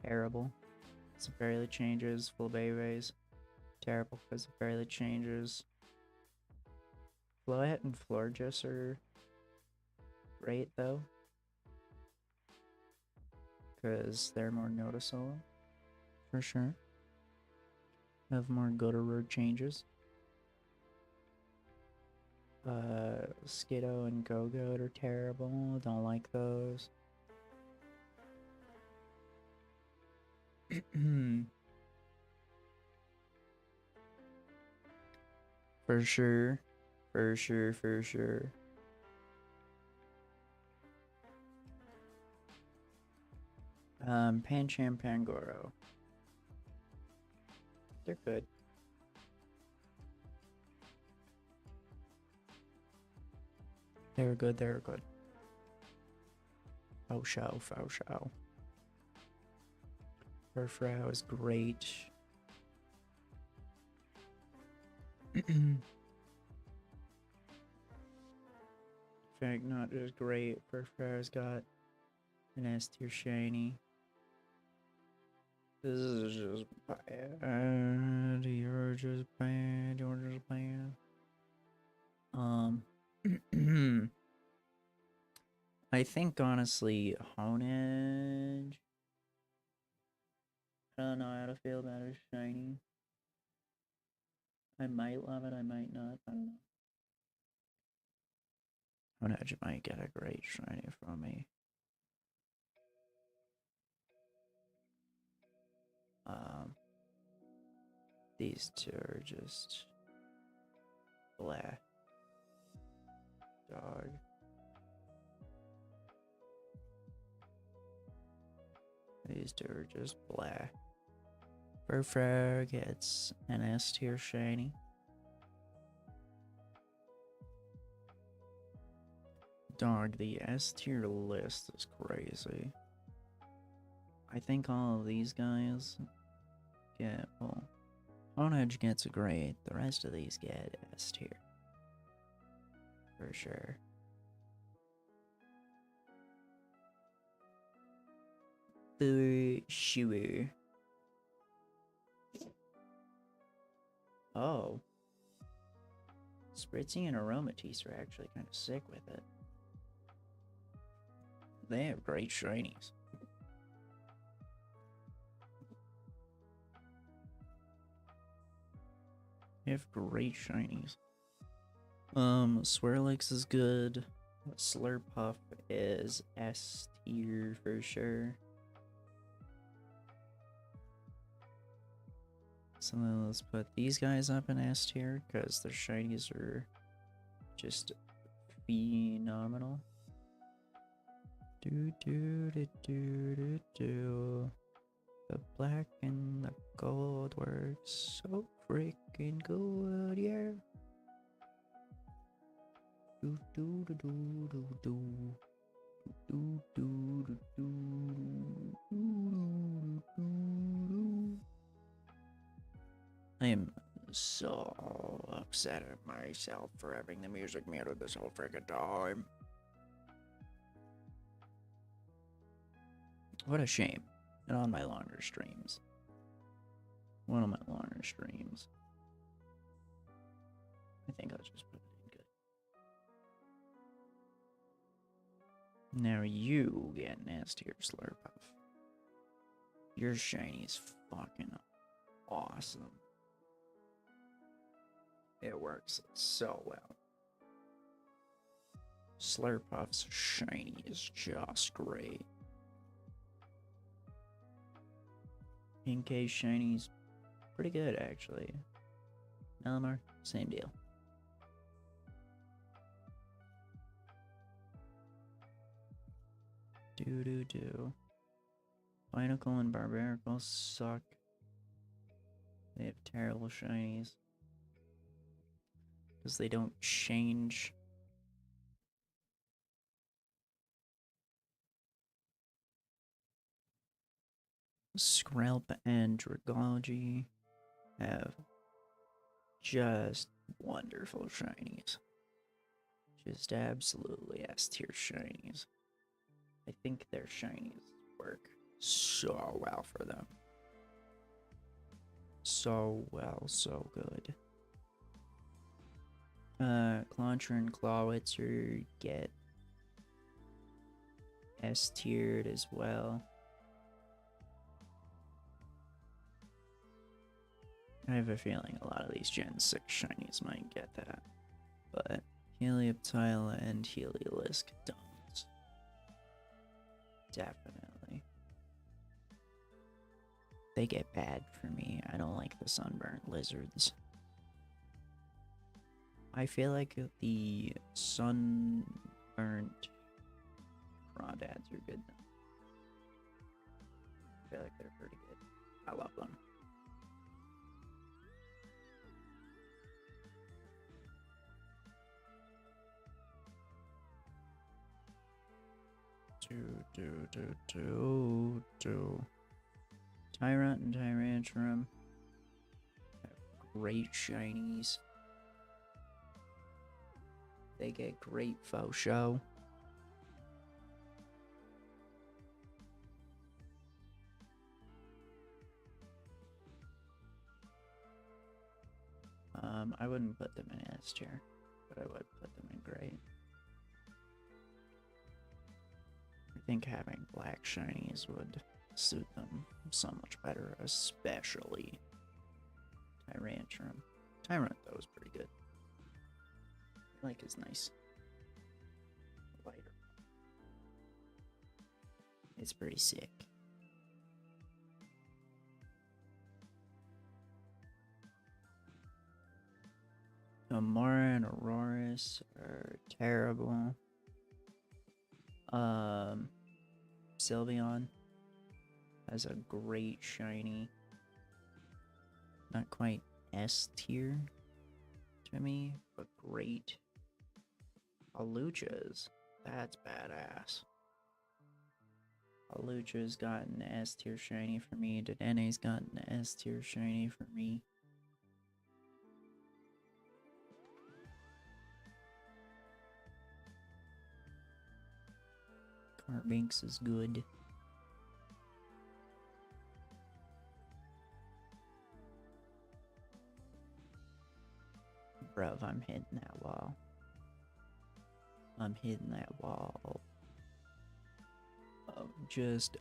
A: terrible. It barely changes. Flabebe's terrible because it barely changes. Floette and Florges are great though, because they're more noticeable, for sure. Have more go-to-road changes. Skiddo and Go-Go are terrible. Don't like those. For sure. For sure, for sure. Pancham Pangoro. They're good. They're good, they're good. Faux show, faux show. Furfrau is great. In fact, not just great. Furfrau's got an S tier shiny. This is just bad. You're just bad. You're just bad. I think honestly, Honedge. I don't know how to feel about a shiny. I might love it, I might not. I don't know. Honedge might get a great shiny from me. These two are just blah. Dog. These two are just blah. Furfrau gets an S tier shiny. Dog, the S tier list is crazy. I think all of these guys get, well, Honedge gets a grade. The rest of these get S tier. For sure. For sure. Oh. Spritzy and Aromatisse are actually kind of sick with it. They have great shinies. They have great shinies. Swirlix is good. Slurpuff is S tier for sure. So then let's put these guys up in S tier because their shinies are just phenomenal. Do do do do do do. The black and the gold works so freaking good, yeah. Do do do do do do. Do do do do do do. I am so upset at myself for having the music muted this whole freaking time. What a shame. And on my longer streams. One of my longer streams. I think I'll just put it in good. Now you get nastier Slurpuff. Your shiny's fucking awesome. It works so well. Slurpuff's shiny is just great. Inkay's shiny's pretty good, actually. Malamar, same deal. Do. Binacle and Barbarical suck. They have terrible shinies. Because they don't change. Skrelp and Dragology have just wonderful shinies. Just absolutely S tier shinies. I think their shinies work so well for them. So well, so good. Clauncher and Clawitzer get S tiered as well. I have a feeling a lot of these Gen 6 shinies might get that, but Helioptile and Heliolisk don't. Definitely. they get bad for me. I don't like the sunburnt lizards. I feel like the sunburnt crawdads are good. I feel like they're pretty good. I love them. Tyrant and Tyrantrum have great shinies. They get great faux show. I wouldn't put them in S tier, but I would put them in great. I think having black shinies would suit them so much better, especially Tyrantrum. Tyrant, though, is pretty good. I like his nice lighter. It's pretty sick. Amora and Auroras are terrible. Sylveon has a great shiny. Not quite S tier to me, but great. Aluchas, that's badass. Alucha's got an S tier shiny for me. Dedene's got an S tier shiny for me. Carbinks is good. Bruv, I'm hitting that wall. I'm hitting that wall. Just,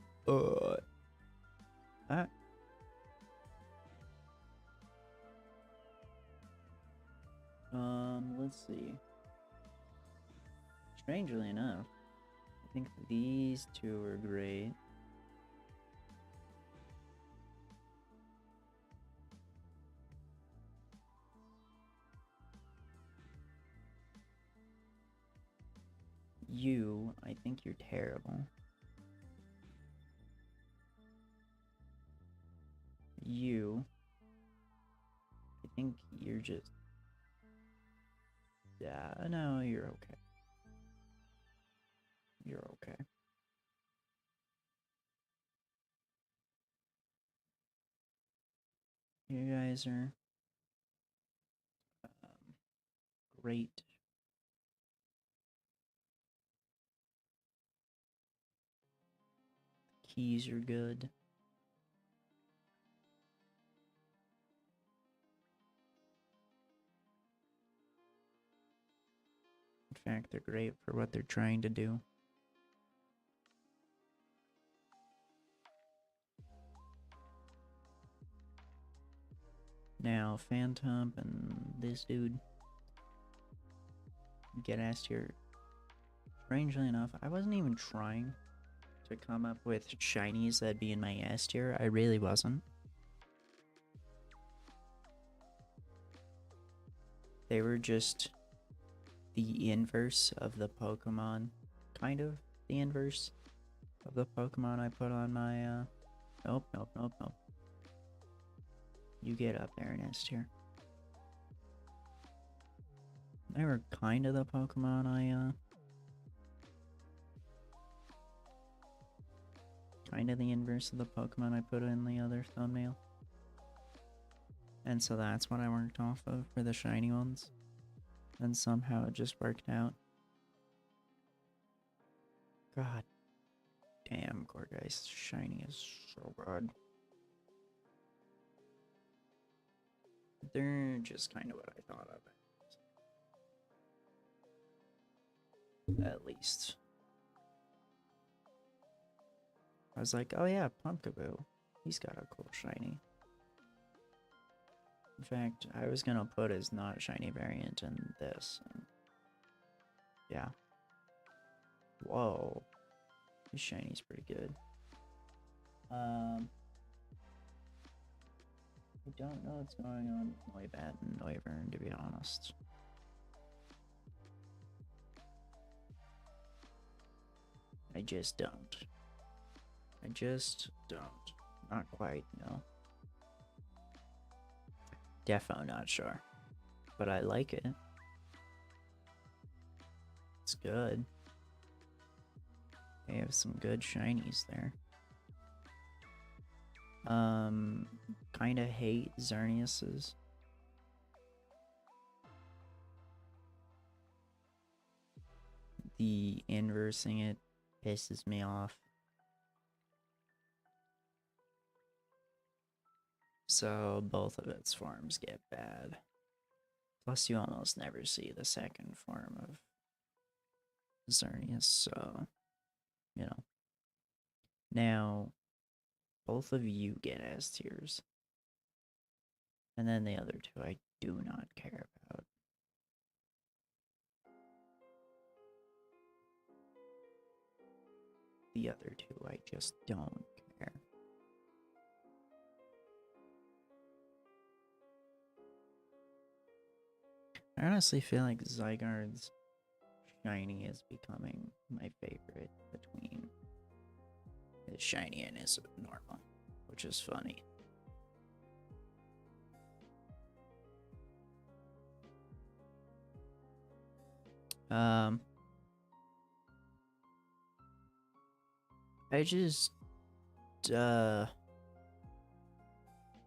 A: let's see. Strangely enough, I think these two are great. You, I think you're terrible. You, I think you're just... Yeah, no, you're okay. You're okay. You guys are great. Keys are good. In fact, they're great for what they're trying to do. Now, Phantom and this dude get S tier. Strangely enough, I wasn't even trying to come up with shinies that'd be in my S tier. I really wasn't. They were just the inverse of the Pokemon. Kind of the inverse of the Pokemon I put on my, Nope. You get up there in S tier. They were kind of the Pokemon kind of the inverse of the Pokemon I put in the other thumbnail. And so that's what I worked off of for the shiny ones. And somehow it just worked out. God damn, Gorgeist shiny is so good. They're just kind of what I thought of. At least. I was like, oh yeah, Pumpkaboo. He's got a cool shiny. In fact, I was gonna put his not shiny variant in this. And yeah. Whoa. His shiny's pretty good. I don't know what's going on with Noibat and Noivern, to be honest. I just don't. I just don't. Not quite, no. Defo not sure. But I like it. It's good. They have some good shinies there. Kinda hate Xerneas's. The inversing it pisses me off. So both of its forms get bad. Plus you almost never see the second form of Xerneas, so, you know. Now, both of you get S tiers. And then the other two I do not care about. The other two I just don't care. I honestly feel like Zygarde's shiny is becoming my favorite between his shiny and his normal, which is funny. I just, I'll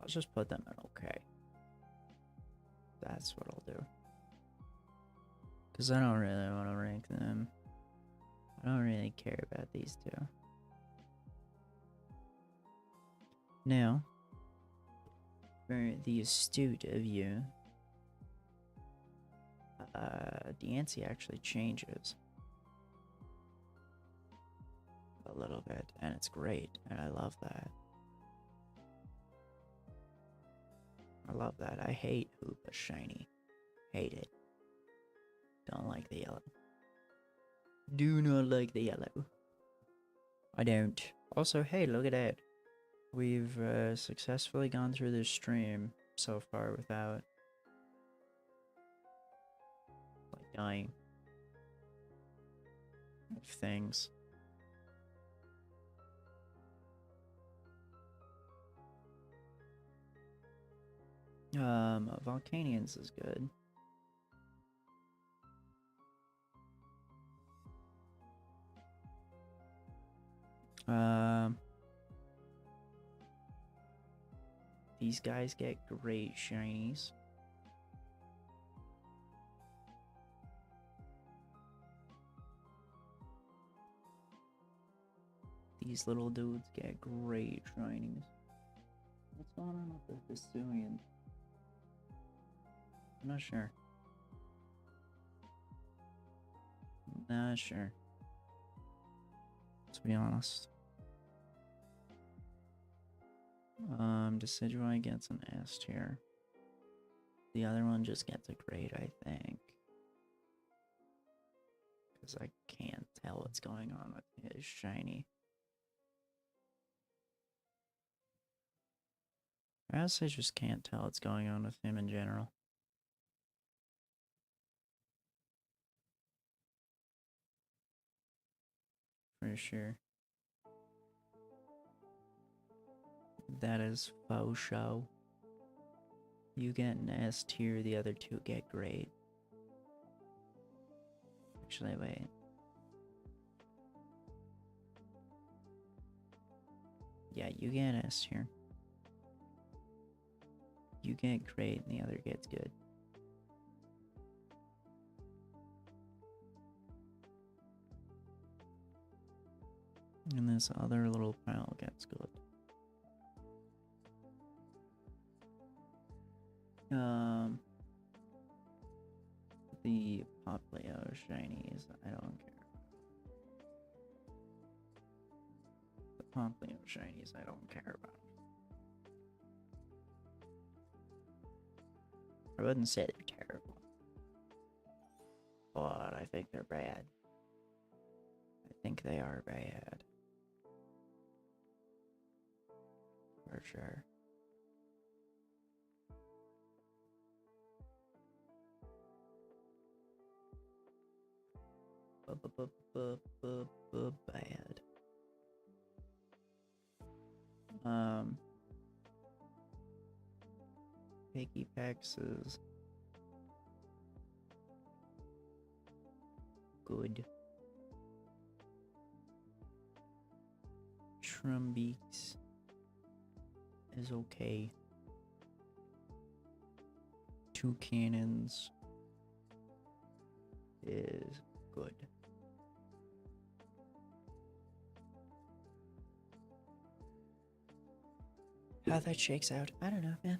A: just put them in okay. That's what I'll do. Because I don't really want to rank them. I don't really care about these two. Now, for the astute of you, Diancie actually changes a little bit, and it's great, and I love that. I love that. I hate Hoopa shiny. Hate it. Don't like the yellow. Do not like the yellow. I don't. Also, hey, look at that. We've successfully gone through this stream so far without like dying of things. Volcanions is good. These guys get great shinies. These little dudes get great shinies. What's going on with the Hisuian? I'm not sure. Not sure. To be honest. Decidueye gets an S tier. The other one just gets a grade, I think. Because I can't tell what's going on with his shiny. I also just can't tell what's going on with him in general. For sure. That is faux show. You get an S tier, the other two get grade. Actually, wait. Yeah, you get an S tier. You get grade, and the other gets good. And this other little pile gets good. The Poplio shinies, I don't care. The Poplio shinies, I don't care about. I wouldn't say they're terrible, but I think they're bad. I think they are bad. For sure. Bad. Piggy Pex is good. Trumbeaks is okay. Two Cannons is good. How that shakes out, I don't know, man.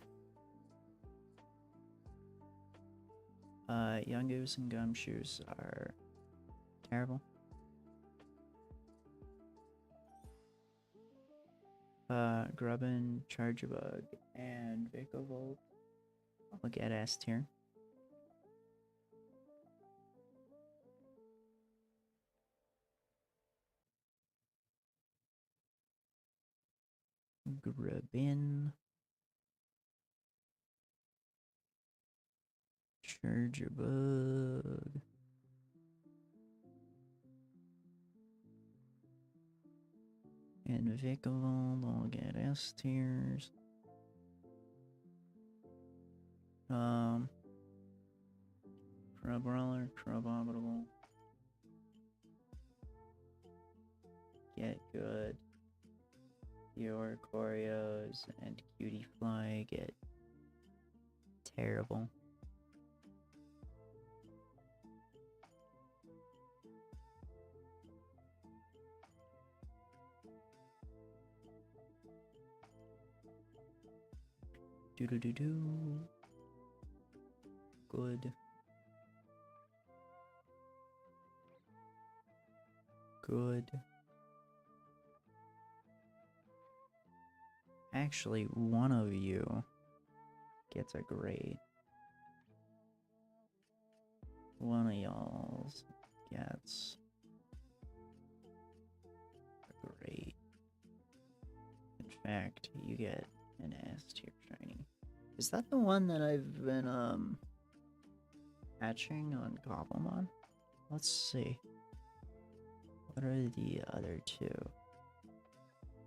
A: Young Goose and Gumshoes are terrible. Grubbin, Chargebug, and Vicavolt. I'll get S tier. Grubbin. Chargebug. And Vicavolt, I'll get S tiers. Crabrawler, Crabominable. Get good. Your Corios and Cutie Fly get terrible. Do. Good. Good. Actually, one of you gets a grade. One of y'all's gets a grade. In fact, you get an S tier shiny. Is that the one that I've been hatching on Gobblemon? Let's see. What are the other two?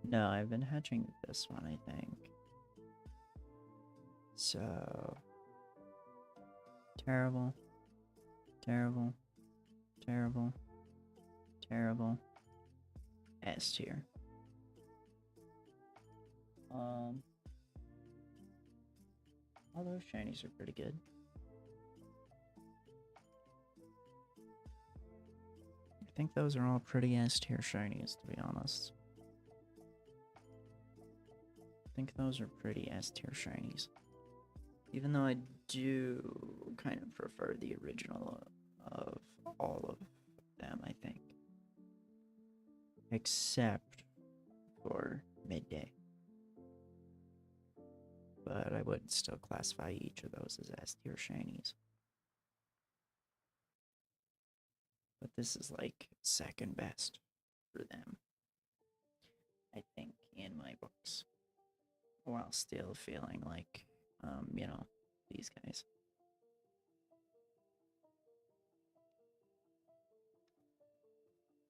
A: No, I've been hatching this one, I think. So terrible. Terrible. Terrible. Terrible. S tier. All those shinies are pretty good. I think those are all pretty S tier shinies, to be honest. I think those are pretty S tier shinies. Even though I do kind of prefer the original of all of them, I think. Except for Midday. But I would still classify each of those as S tier shinies. But this is like second best for them, I think, in my books. While still feeling like, you know, these guys.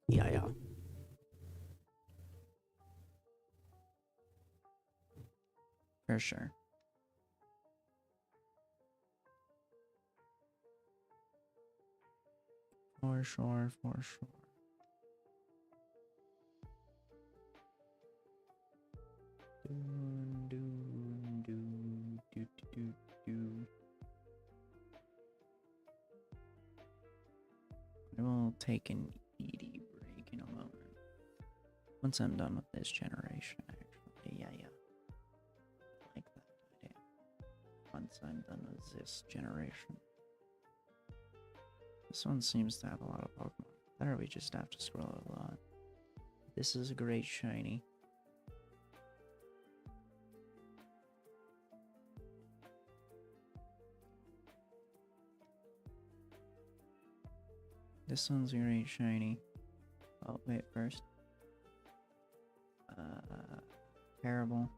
A: Yeah. For sure. For sure. I will take an ED break in a moment. Once I'm done with this generation, actually. Yeah. I like that idea. Once I'm done with this generation. This one seems to have a lot of Pokemon. Better we just have to scroll a lot. This is a great shiny. This one's a great shiny. Oh, wait, first. Terrible.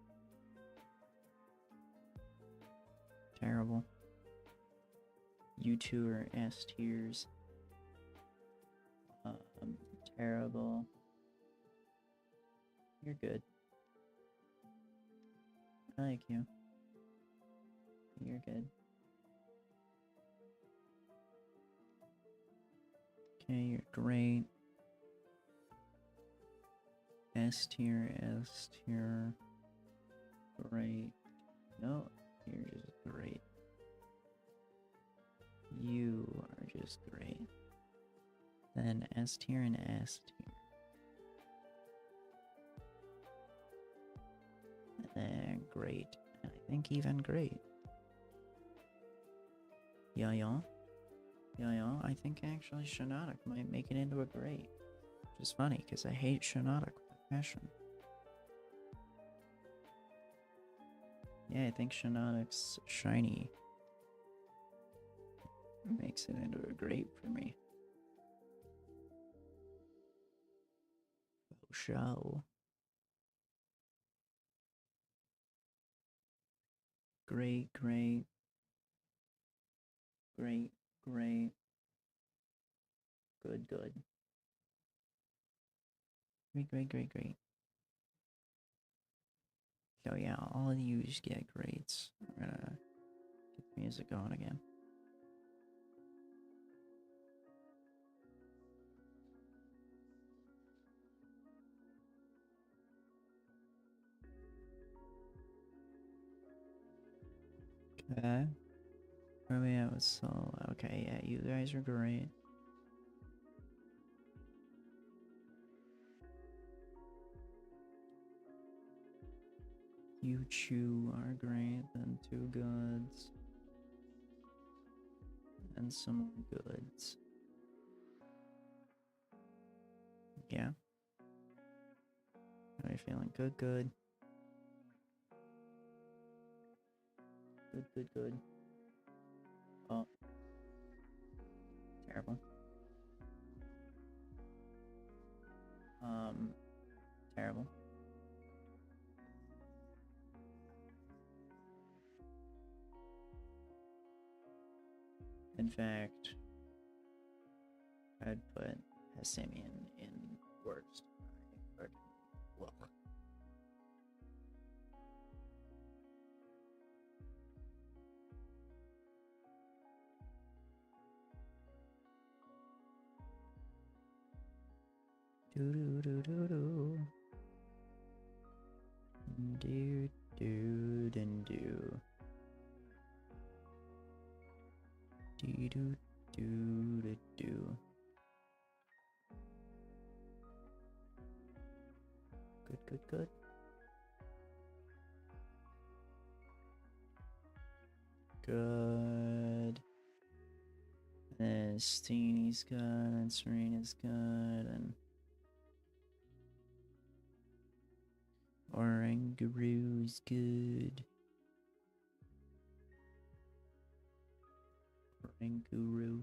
A: Terrible. You two are S tiers. Terrible. You're good. I like you. You're good. Okay, you're great. S tier, S tier. Great. No, you're just great. You are just great. Then S tier and S tier. And then great. And I think even great. Yeah. I think actually Shinotic might make it into a great. Which is funny, because I hate Shinotic with a passion. Yeah, I think Shinotic's shiny makes it into a great for me. Oh, show. Great. Great. Good. Great. So yeah, all of you just get grades. We're gonna get the music going again. Okay. Where we at with Soul? Okay, yeah, you guys are great. You two are great, then 2 goods. And some goods. Yeah. How are you feeling? Good. Good. Oh. Terrible. Terrible. In fact, I'd put Hessimian in worst. Well. Do. Good. Good. And Steenie's good, and Serena's good, and Orangaru's good. Oranguru.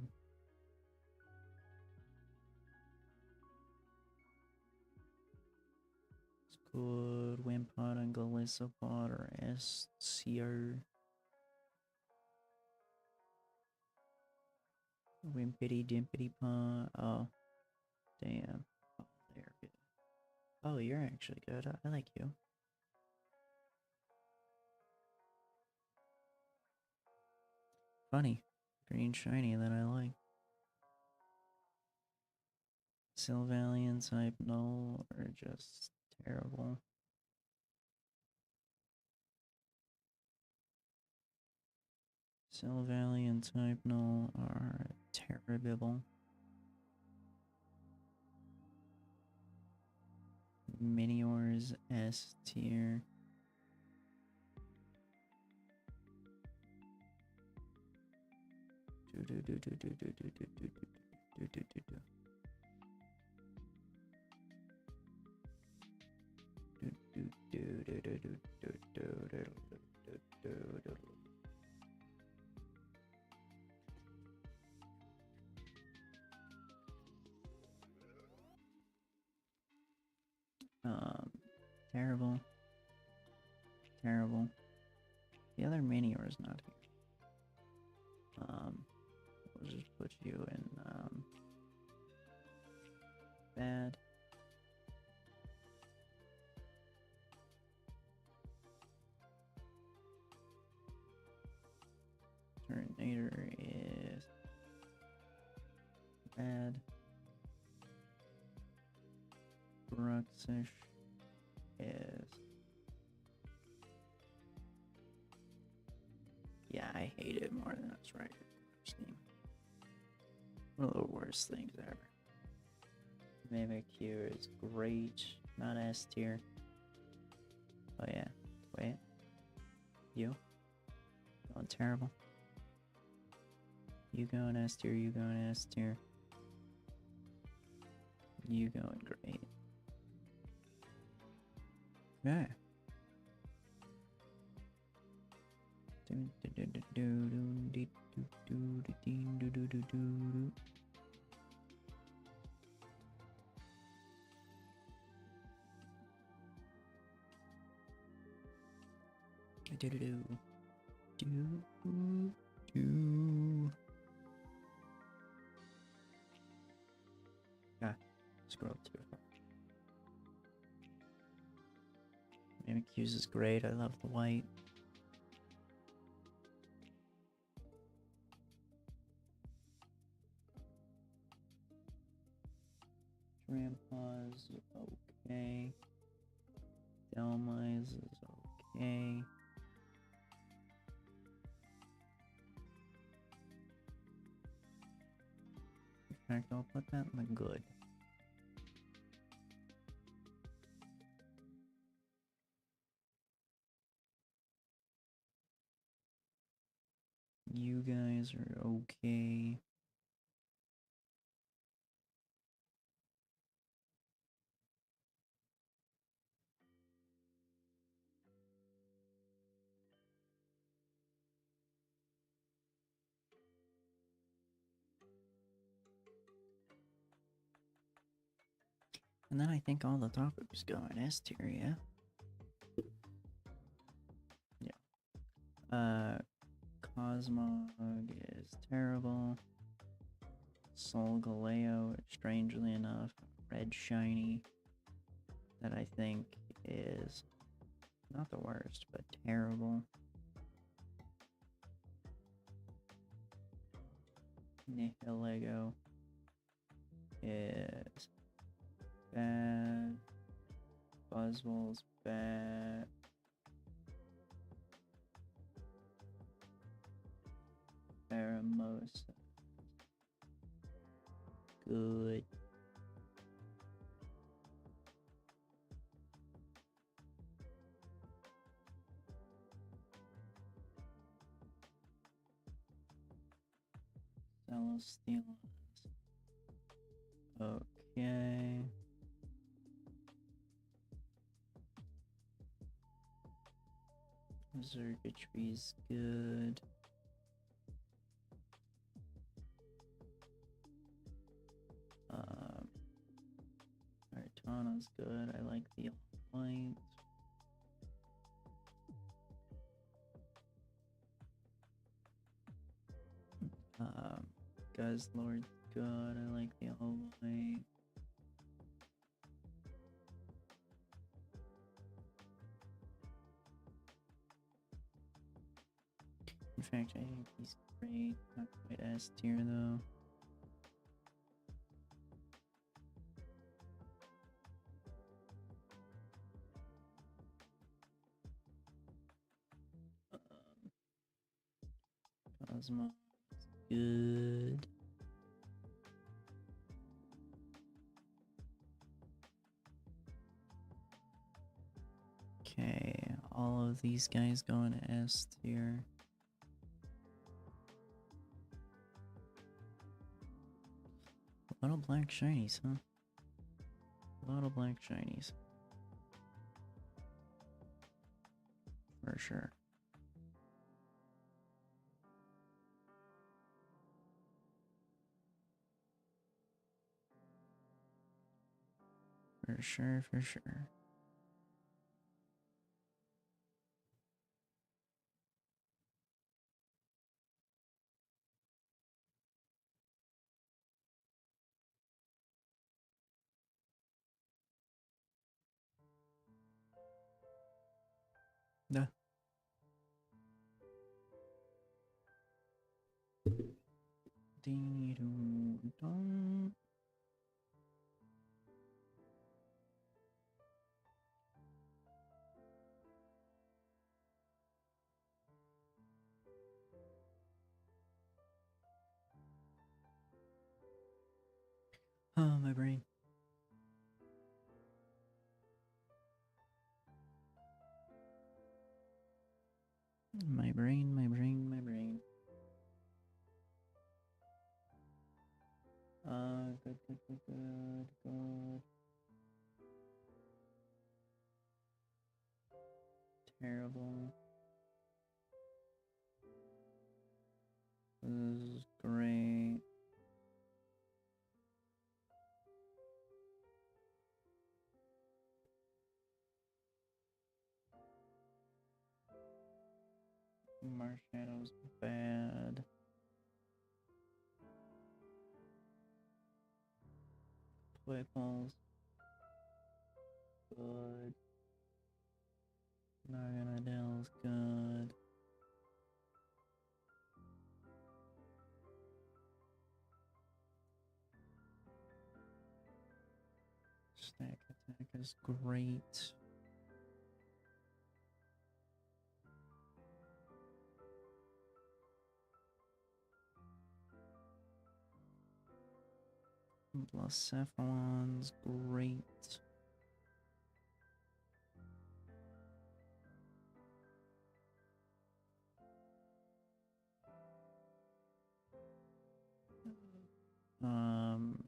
A: It's good. Wimpod and Galissapod are S tier. Wimpity Dimpity Paw. Oh, damn. Oh, they're good. Oh, you're actually good. I like you. Funny. Green shiny that I like. Sylvalian type null are just terrible. Sylvalian type null are terrible. Miniors S tier. Terrible. The other Minior is not here. We'll just put you in, bad. Terminator is bad. Bruxish is... Yeah, I hate it more than that's right. One of the worst things ever. Mimikyu is great. Not S tier. Oh yeah. Wait. You? Going terrible. You going S tier, you going S tier. You going great. Yeah. Ah, scroll too far. Mimikyu's is great. I love the white. Grandpa's okay. Delmi's is okay. In fact, I'll put that in the good. You guys are okay. And then I think all the topics go in S tier, yeah? Yeah. Cosmog is terrible. Solgaleo, strangely enough, red shiny, that I think is not the worst, but terrible. Nihilego is bad. Buzzwole's bad. Pheromosa. Good. Celesteelans. Okay. Zergatree's good. Artana's good. I like the white. Guzzlord's good. I like the all white. In fact, I think he's great. Not quite S tier though. Cosmo good. Okay, all of these guys go into S tier. A lot of black shinies, huh? A lot of black shinies. For sure. For sure, for sure. Nah. Dee-doo-dum. Oh, my brain. My brain, my brain, my brain. Good, good, good, good, good. Terrible. This is great. Marshallow's bad. Pickles. Good. Naganadell's good. Stack attack is great. Blacephalon's great.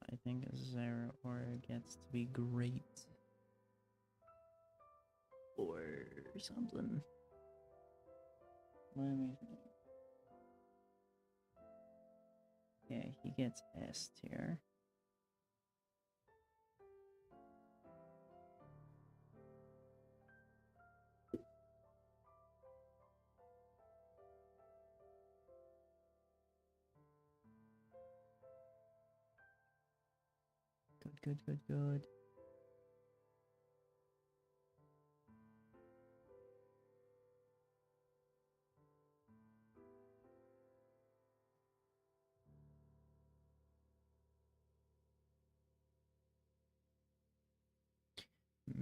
A: I think Zeraora gets to be great. Or something. Let me think. Yeah, he gets S tier. Good, good, good, good.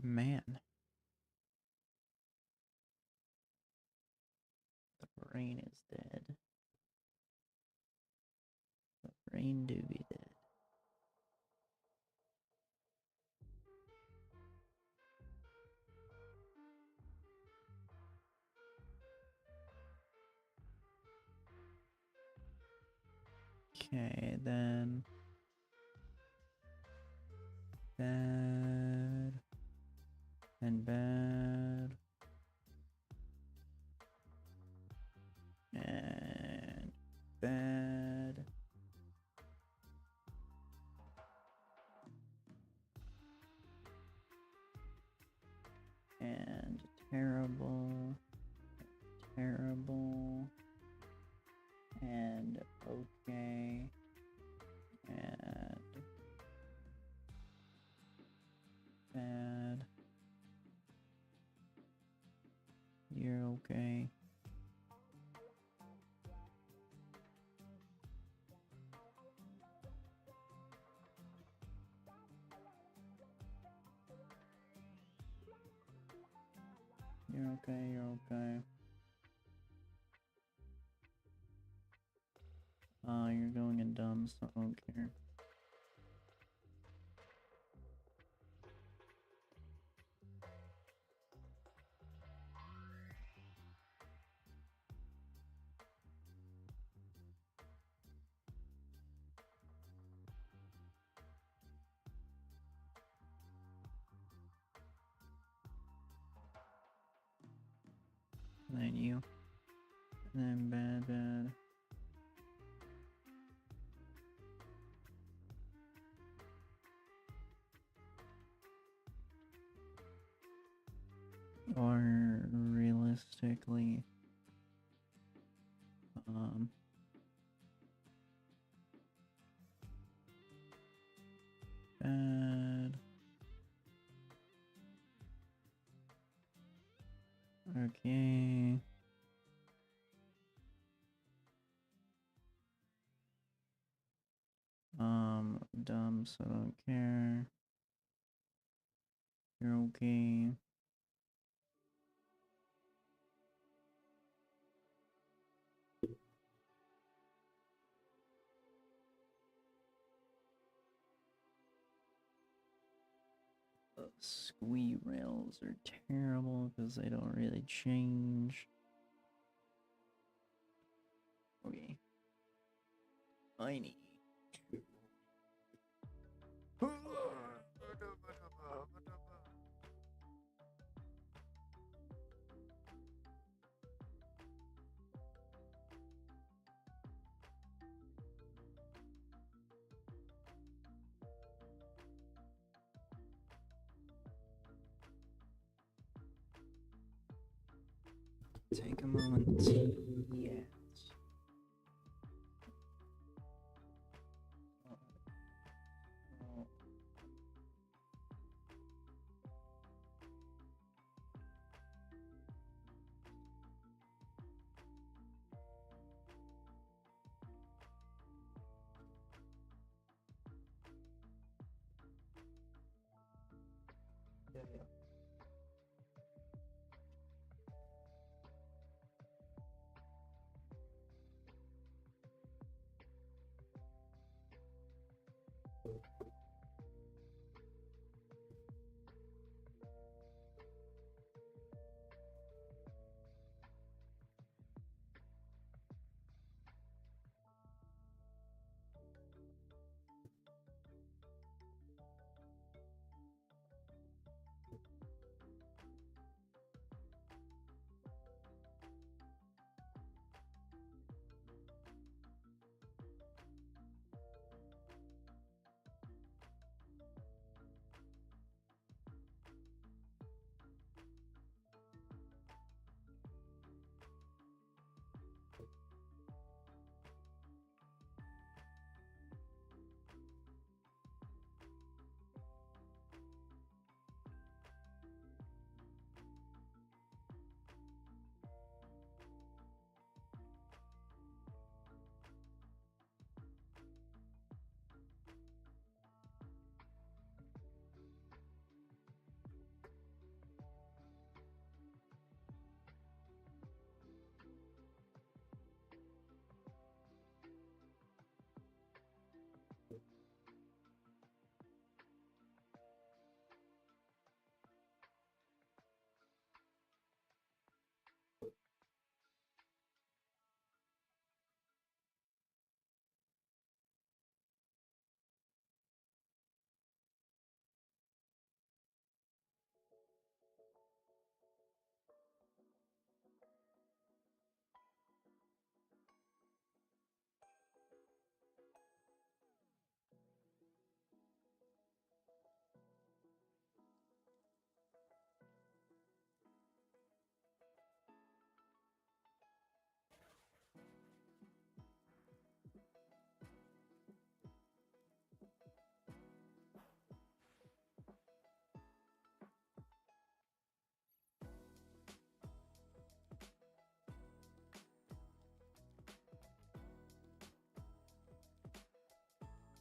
A: Man. The brain is dead. The brain do be dead. Okay, then. Bad. And bad. And bad. And terrible. Terrible. And okay. And bad. You're okay. You're okay, you're okay. You're going in dumb, so I don't care. And then you. And then bad, bad. Or realistically, bad. Okay. Dumb, so don't care. You're okay. Squee rails are terrible because they don't really change. Okay. I need take a moment. Yes. Yeah.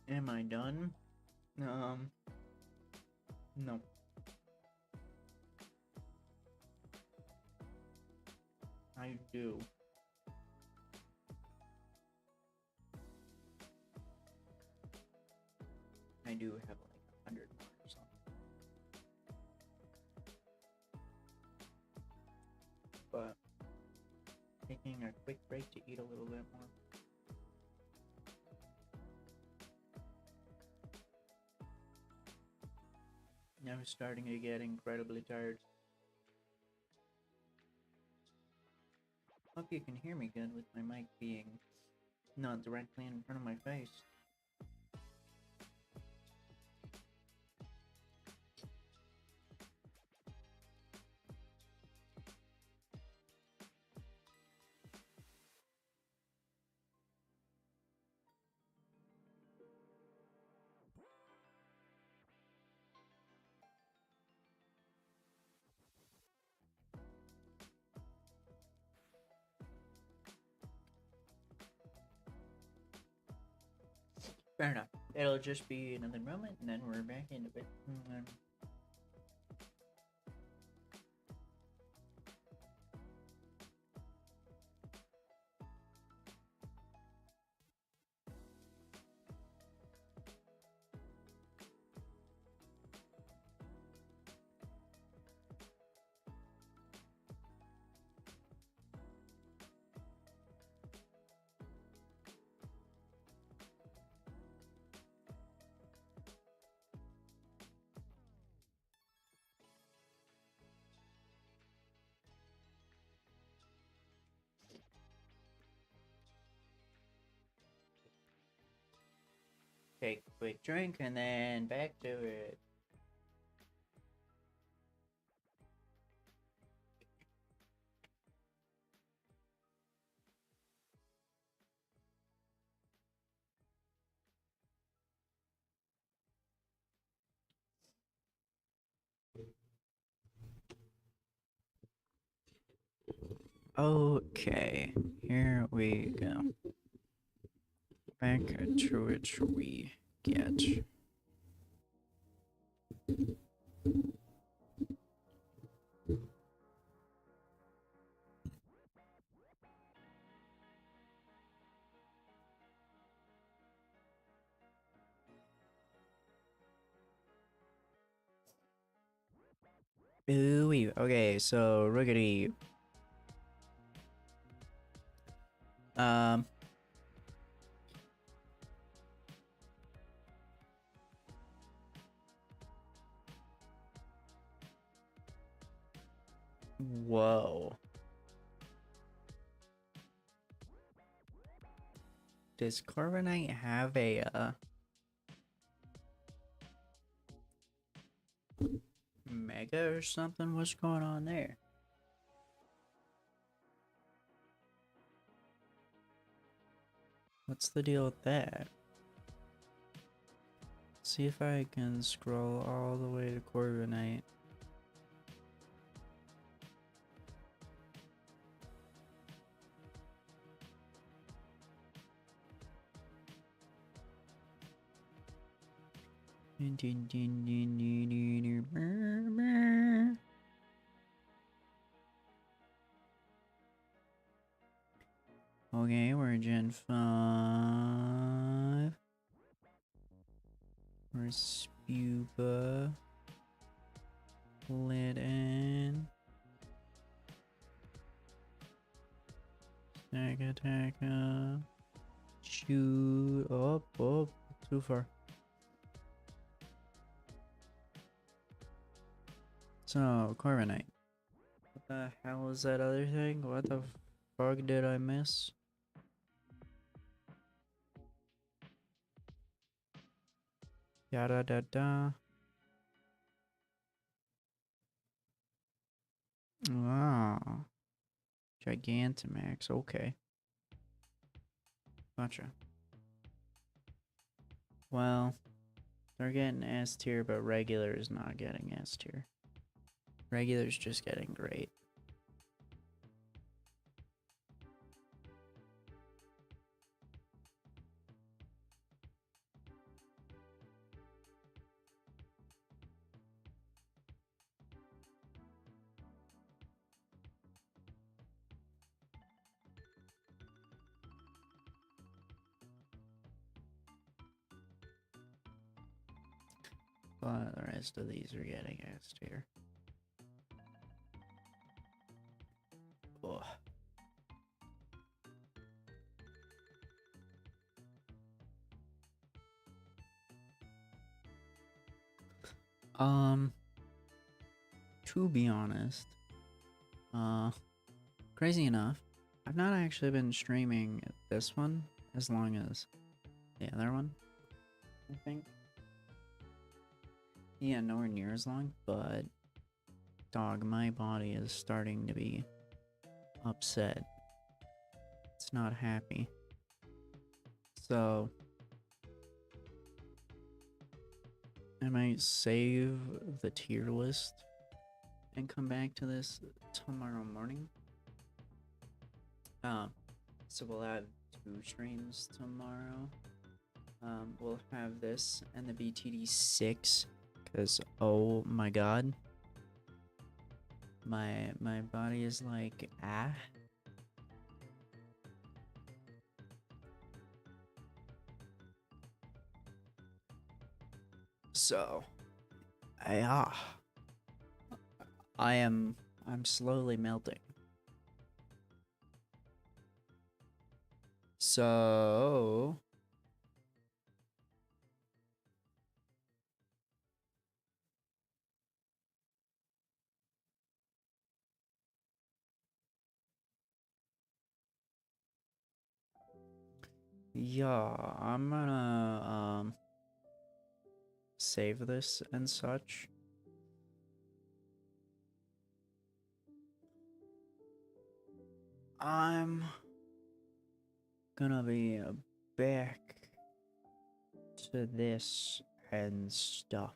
A: Am I done? No. I do. I do have like 100 more or something. But taking a quick break to eat a little bit more. Now I'm starting to get incredibly tired. Hope you can hear me good with my mic being not directly in front of my face. Fair enough. It'll just be another moment, and then we're back into it. Take a quick drink and then back to it. Okay, here we go. Back to which we get. Ooh, okay, so riggedy. Whoa. Does Carbonite have a, Mega or something? What's going on there? What's the deal with that? See if I can scroll all the way to Carbonite. Okay, we're Gen 5. We're Spuba. Litten. Taka. Shoot. Up, too far. So, Carbonite. What the hell is that other thing? What the fuck did I miss? Yada da da. Wow. Gigantamax, okay. Gotcha. Well, they're getting S tier, but regular is not getting S tier. Regular's just getting great. But the rest of these are getting S tier. Ugh. To be honest, crazy enough, I've not actually been streaming this one as long as the other one, I think. Yeah, nowhere near as long, but dog, my body is starting to be upset. It's not happy. So I might save the tier list and come back to this tomorrow morning. So we'll have 2 streams tomorrow. We'll have this and the BTD6, because oh my god, my body is like So, I'm slowly melting. So, yeah, I'm gonna save this and such. I'm gonna be back to this and stuff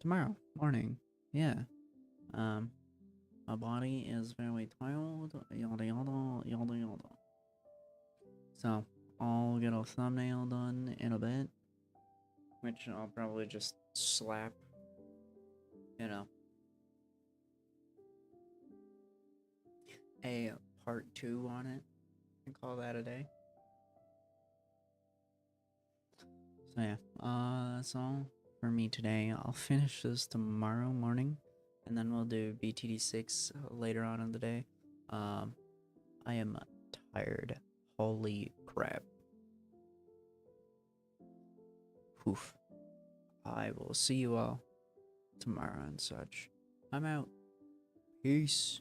A: tomorrow morning. Yeah. My body is very tired. Yada yada yada yada. So I'll get a thumbnail done in a bit, which I'll probably just slap, you know, a part 2 on it and call that a day. So yeah, that's all for me today. I'll finish this tomorrow morning, and then we'll do BTD6 later on in the day. I am tired. Holy crap. Oof. I will see you all tomorrow and such. I'm out. Peace.